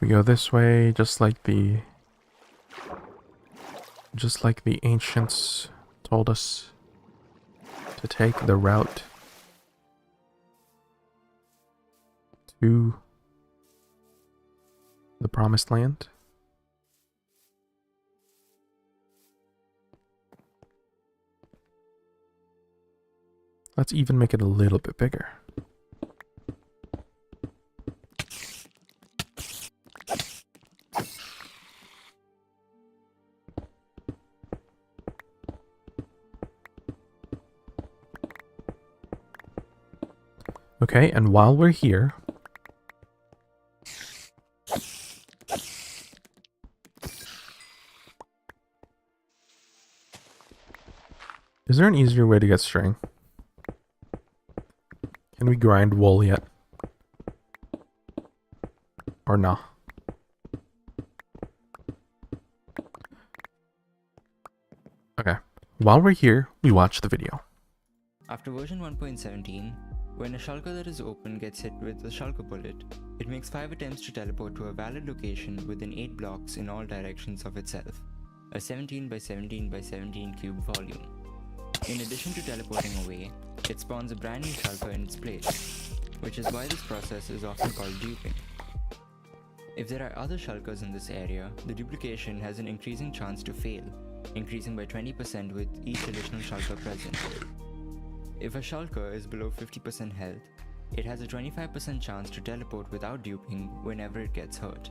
[SPEAKER 1] We go this way, just like the ancients told us to take the route to the promised land. Let's even make it a little bit bigger. Okay, and while we're here, is there an easier way to get string? Can we grind wool yet? Or nah? Okay, while we're here, we watch the video.
[SPEAKER 4] After version 1.17, when a shulker that is open gets hit with a shulker bullet, it makes 5 attempts to teleport to a valid location within 8 blocks in all directions of itself, a 17 by 17 by 17 cube volume. In addition to teleporting away, it spawns a brand new shulker in its place, which is why this process is often called duping. If there are other shulkers in this area, the duplication has an increasing chance to fail, increasing by 20% with each additional shulker present. If a shulker is below 50% health, it has a 25% chance to teleport without duping whenever it gets hurt.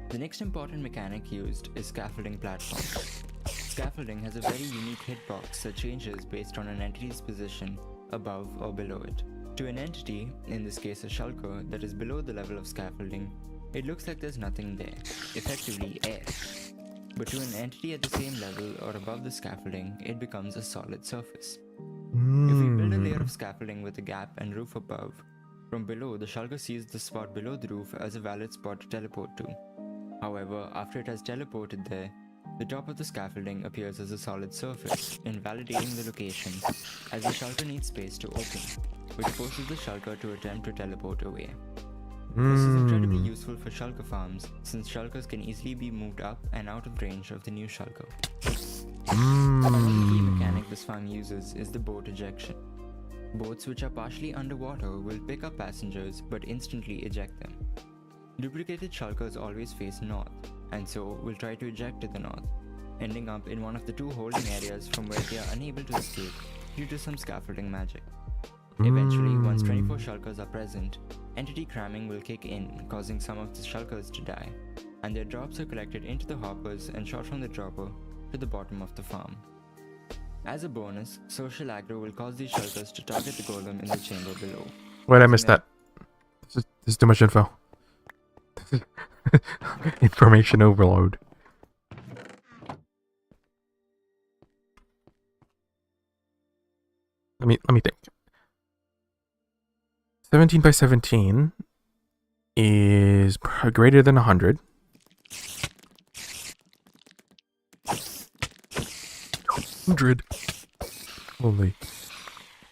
[SPEAKER 4] The next important mechanic used is scaffolding platforms. Scaffolding has a very unique hitbox that changes based on an entity's position above or below it. To an entity, in this case a shulker, that is below the level of scaffolding, it looks like there's nothing there, effectively air. But to an entity at the same level or above the scaffolding, it becomes a solid surface. If we build a layer of scaffolding with a gap and roof above, from below the shulker sees the spot below the roof as a valid spot to teleport to. However, after it has teleported there, the top of the scaffolding appears as a solid surface, invalidating the location, as the shulker needs space to open, which forces the shulker to attempt to teleport away. This is incredibly useful for shulker farms, since shulkers can easily be moved up and out of range of the new shulker. Another key mechanic this farm uses is the boat ejection. Boats which are partially underwater will pick up passengers but instantly eject them. Duplicated shulkers always face north, and so will try to eject to the north, ending up in one of the 2 holding areas from where they are unable to escape due to some scaffolding magic. Eventually, once 24 shulkers are present, entity cramming will kick in, causing some of the shulkers to die, and their drops are collected into the hoppers and shot from the dropper to the bottom of the farm. As a bonus, social aggro will cause these shulkers to target the golem in the chamber below.
[SPEAKER 1] Wait, I missed that. This is too much info. Information overload. Let me think. 17 by 17 is greater than 100. 100. Holy.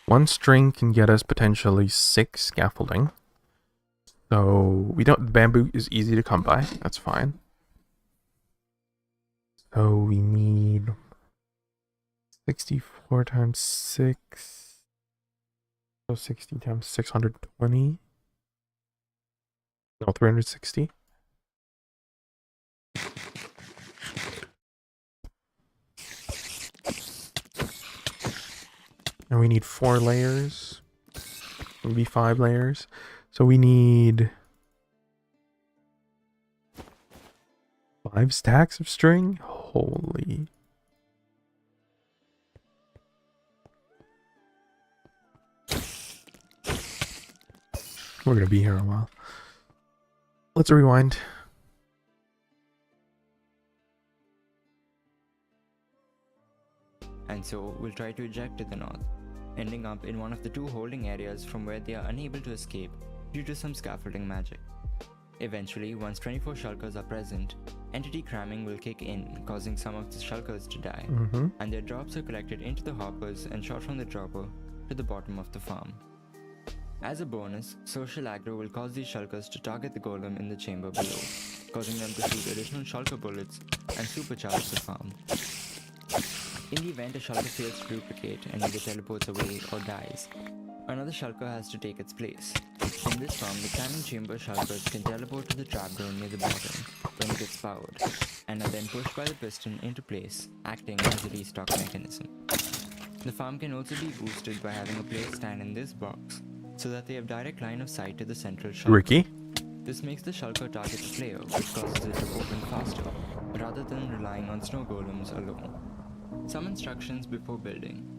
[SPEAKER 1] 1 string can get us potentially 6 scaffolding. So bamboo is easy to come by. That's fine. So we need 64 times 6. So 60 times 620. No, 360. And we need 4 layers. Maybe 5 layers. So we need 5 stacks of string. Holy. We're gonna be here a while. Let's rewind.
[SPEAKER 4] And so we'll try to eject to the north, ending up in one of the two holding areas from where they are unable to escape due to some scaffolding magic. Eventually, once 24 shulkers are present, entity cramming will kick in, causing some of the shulkers to die, and their drops are collected into the hoppers and shot from the dropper to the bottom of the farm. As a bonus, social aggro will cause these shulkers to target the golem in the chamber below, causing them to shoot additional shulker bullets and supercharge the farm. In the event a shulker fails to duplicate and either teleports away or dies, another shulker has to take its place. In this form, the cannon chamber shulkers can teleport to the trapdoor near the bottom when it gets powered, and are then pushed by the piston into place, acting as a restock mechanism. The farm can also be boosted by having a player stand in this box, so that they have direct line of sight to the central shulker.
[SPEAKER 1] Ricky?
[SPEAKER 4] This makes the shulker target the player, which causes it to open faster, rather than relying on snow golems alone. Some instructions before building.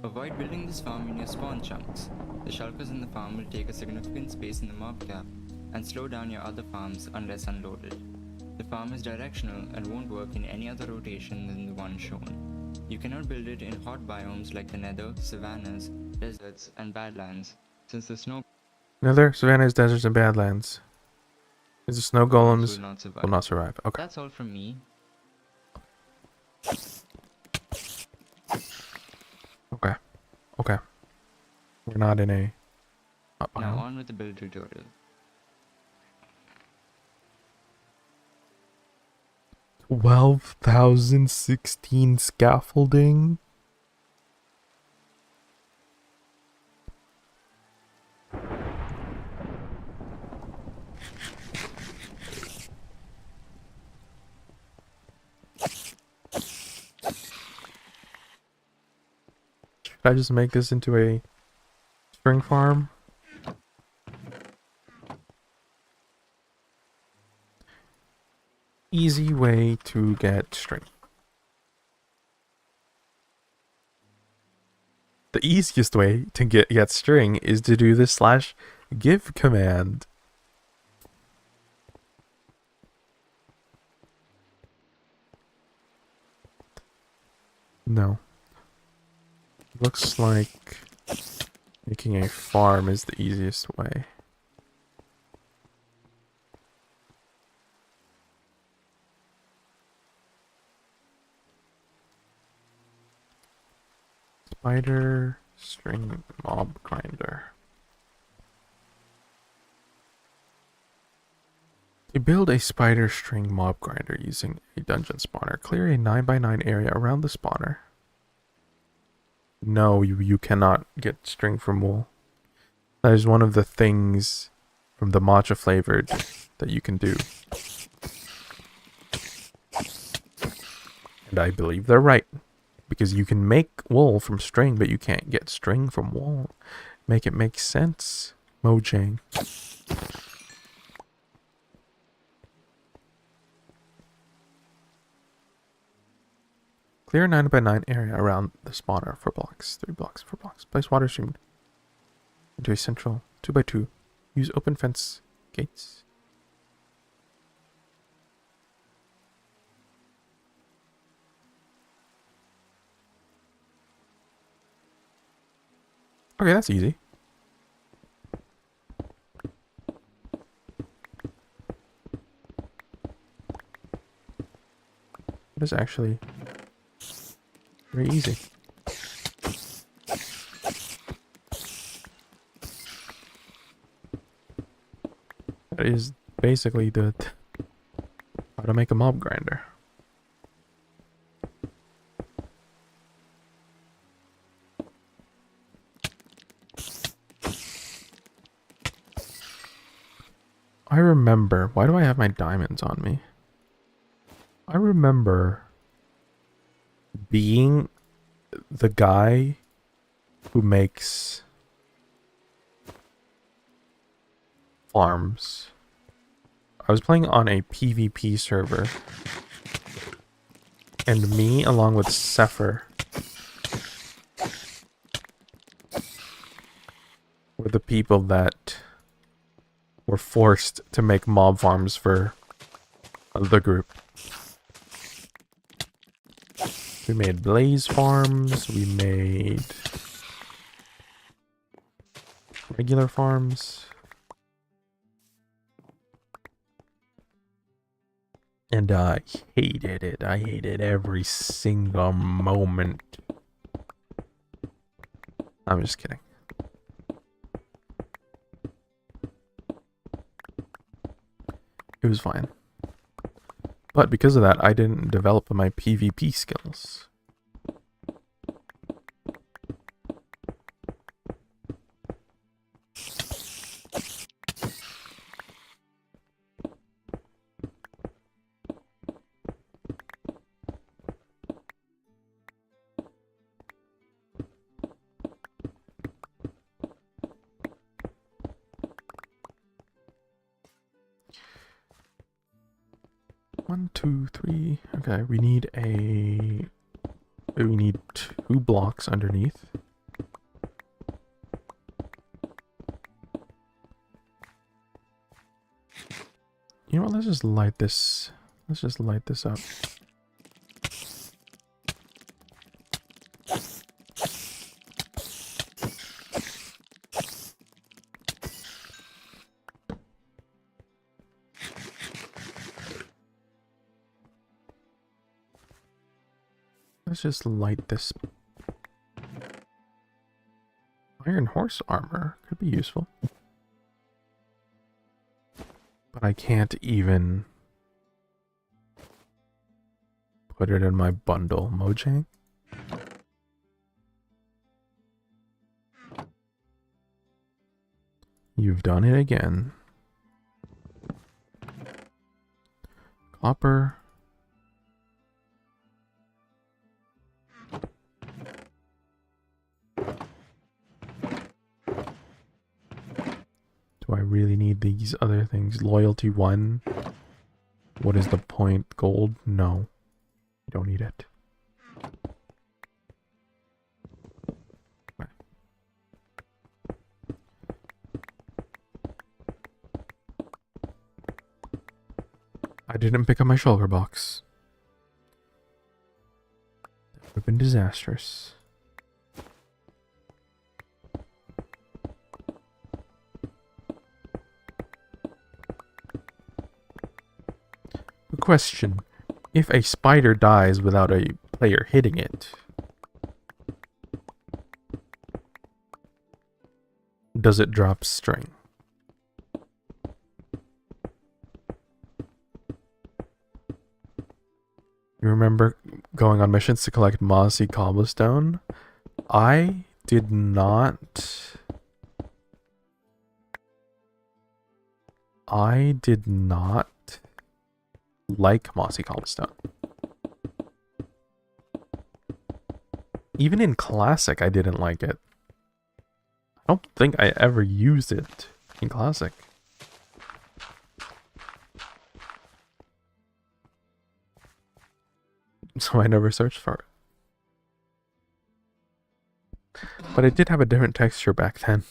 [SPEAKER 4] Avoid building this farm in your spawn chunks. The shulkers in the farm will take a significant space in the mob cap and slow down your other farms unless unloaded. The farm is directional and won't work in any other rotation than the one shown. You cannot build it in hot biomes like the nether, savannas, deserts, and badlands, since the snow
[SPEAKER 1] Nether, savannas, deserts, and badlands. Is the snow golems
[SPEAKER 4] will not survive.
[SPEAKER 1] Okay.
[SPEAKER 4] That's all from me.
[SPEAKER 1] Okay. Okay. We're not in a...
[SPEAKER 4] Now on with the build tutorial.
[SPEAKER 1] 12,016 scaffolding? Should I just make this into a string farm? Easy way to get string. The easiest way to get string is to do the /give command. No. Looks like making a farm is the easiest way. Spider string mob grinder. To build a spider string mob grinder using a dungeon spawner, clear a 9x9 area around the spawner. No, you cannot get string from wool. That is one of the things from the matcha flavored that you can do. And I believe they're right. Because you can make wool from string, but you can't get string from wool. Make it make sense, Mojang. Clear 9x9 area around the spawner for blocks. 3 blocks, 4 blocks. Place water stream into a central 2x2. Use open fence gates. Okay, that's easy. It is actually very easy. That is basically how to make a mob grinder. I remember. Why do I have my diamonds on me? I remember being the guy who makes farms. I was playing on a PvP server. and me, along with Sepher, were the people that were forced to make mob farms for the group. We made blaze farms, we made regular farms. And I hated it. I hated every single moment. I'm just kidding. It was fine. But because of that, I didn't develop my PvP skills. One, two, three. Okay, we need 2 blocks underneath. You know what? Let's just light this. Let's just light this up. Let's just light this. Iron horse armor could be useful. But I can't even put it in my bundle, Mojang. You've done it again. Copper. Do I really need these other things? Loyalty 1. What is the point? Gold? No. You don't need it. Okay. I didn't pick up my shulker box. That would have been disastrous. Question: if a spider dies without a player hitting it, does it drop string? You remember going on missions to collect mossy cobblestone? I did not like mossy cobblestone. Even in classic, I didn't like it. I don't think I ever used it in classic. So I never searched for it. But it did have a different texture back then.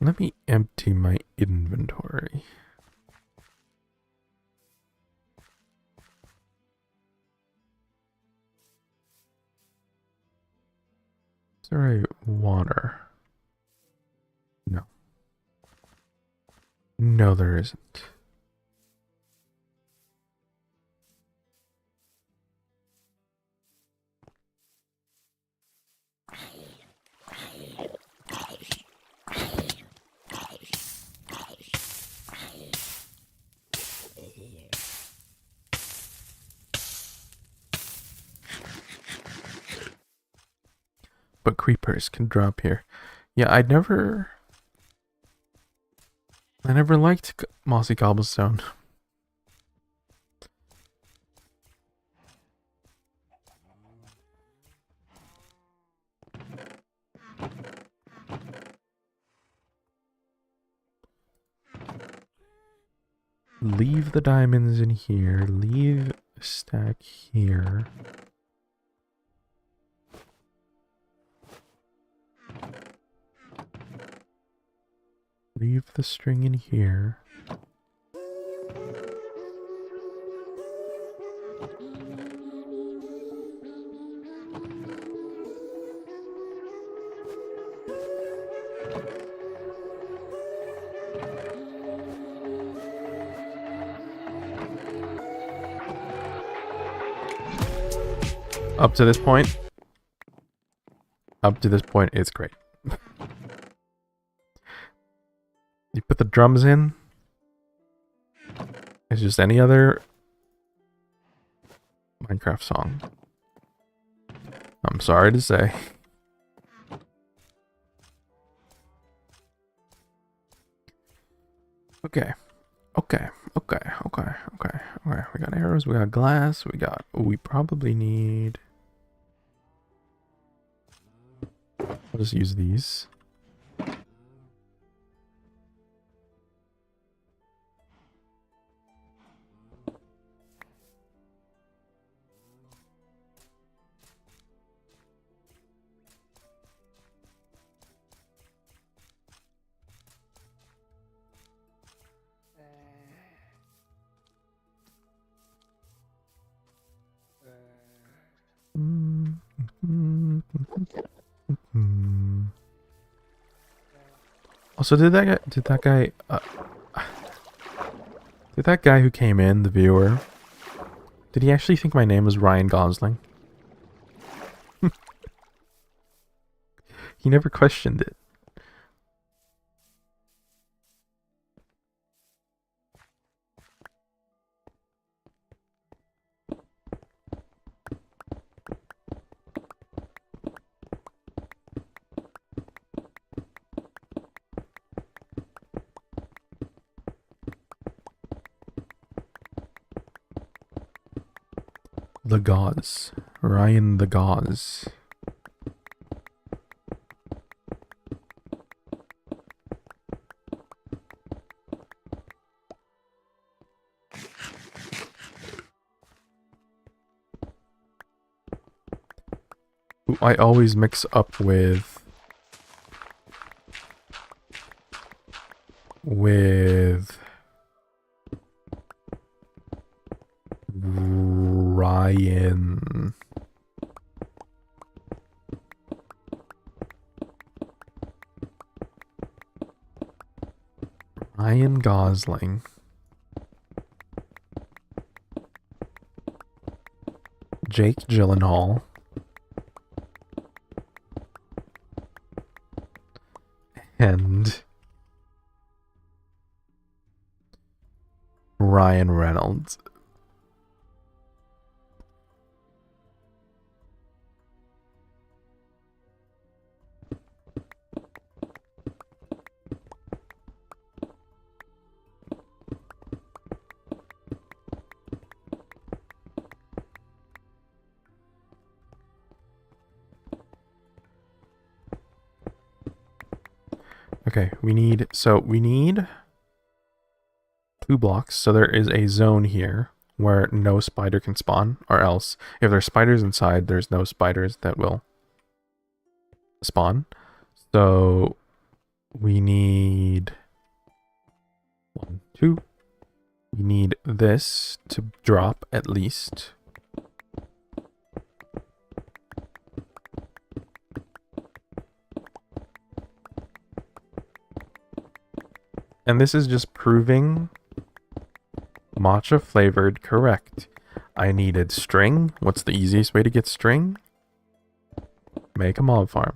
[SPEAKER 1] Let me empty my inventory. Is there a water? No. No, there isn't. But creepers can drop here. Yeah, I never liked mossy cobblestone. Leave the diamonds in here. Leave a stack here. Leave the string in here. Up to this point, it's great. You put the drums in. It's just any other Minecraft song. I'm sorry to say. Okay. Okay. We got arrows, we got glass, we probably need... I'll just use these. Also, did that guy who came in, the viewer, did he actually think my name was Ryan Gosling? He never questioned it. The Gauze. Ryan the Gauze. Who I always mix up with Ryan. Ryan Gosling. Jake Gyllenhaal. And Ryan Reynolds. Okay, we need 2 blocks, so there is a zone here where no spider can spawn, or else if there's spiders inside, there's no spiders that will spawn. So we need 1, 2. We need this to drop at least. And this is just proving matcha flavored correct. I needed string. What's the easiest way to get string? Make a mob farm.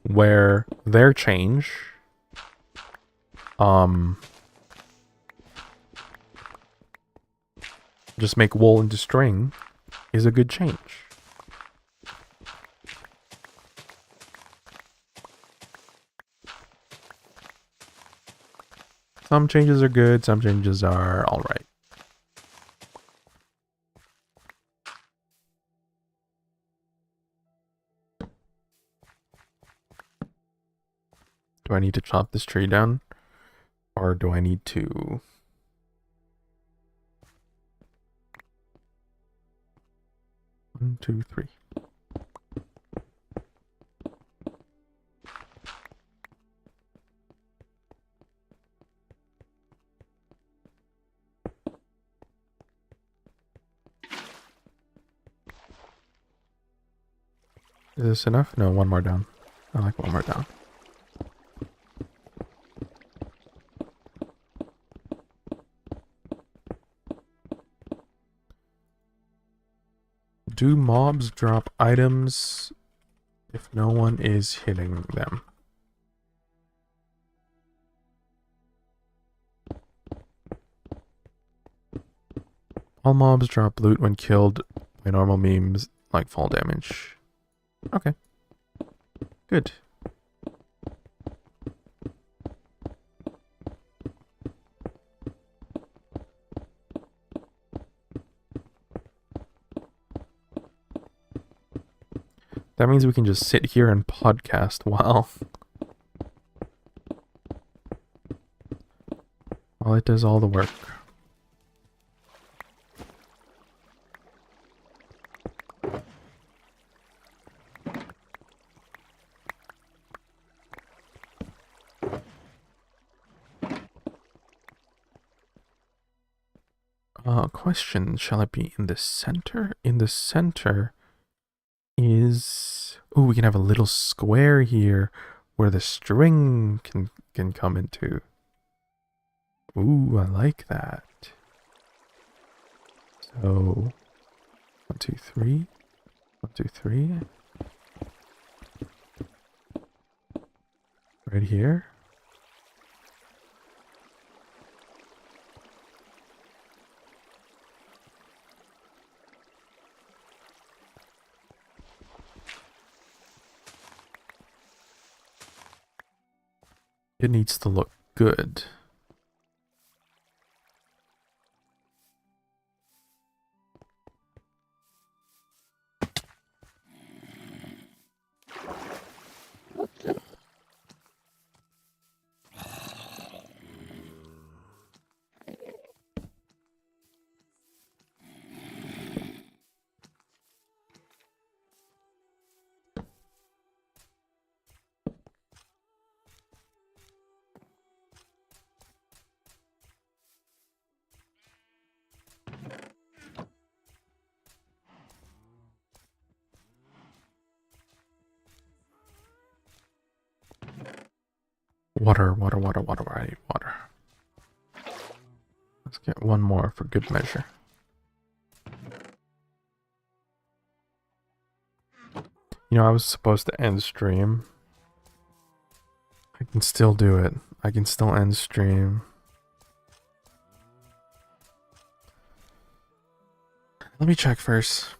[SPEAKER 1] Where their change, just make wool into string is a good change. Some changes are good, some changes are alright. Do I need to chop this tree down? Or do I need to... One, two, three. Is this enough? No, one more down. I like one more down. Do mobs drop items if no one is hitting them? All mobs drop loot when killed by normal memes like fall damage. Okay. Good. That means we can just sit here and podcast while it does all the work. Question, shall it be in the center? In the center is... Oh, we can have a little square here where the string can come into. Ooh, I like that. So, 1, 2, 3. 1, 2, 3. Right here. It needs to look good. Water. I need water. Let's get one more for good measure. You know, I was supposed to end stream. I can still do it. I can still end stream. Let me check first.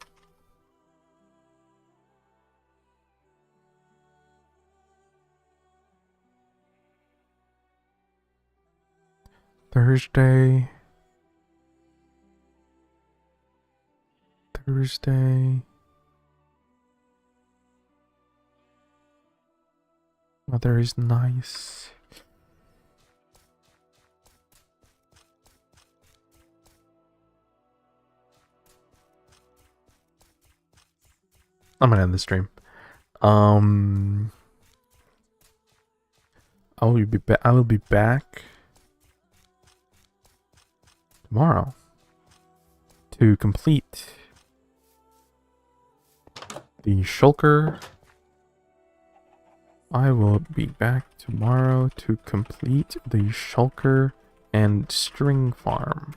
[SPEAKER 1] Thursday. Weather is nice. I'm gonna end the stream. I will be back tomorrow to complete the shulker. I will be back tomorrow to complete the shulker and string farm.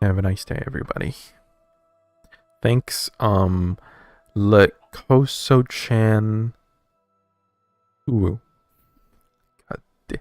[SPEAKER 1] Have a nice day, everybody. Thanks, Lekoso-chan. Ooh. God damn.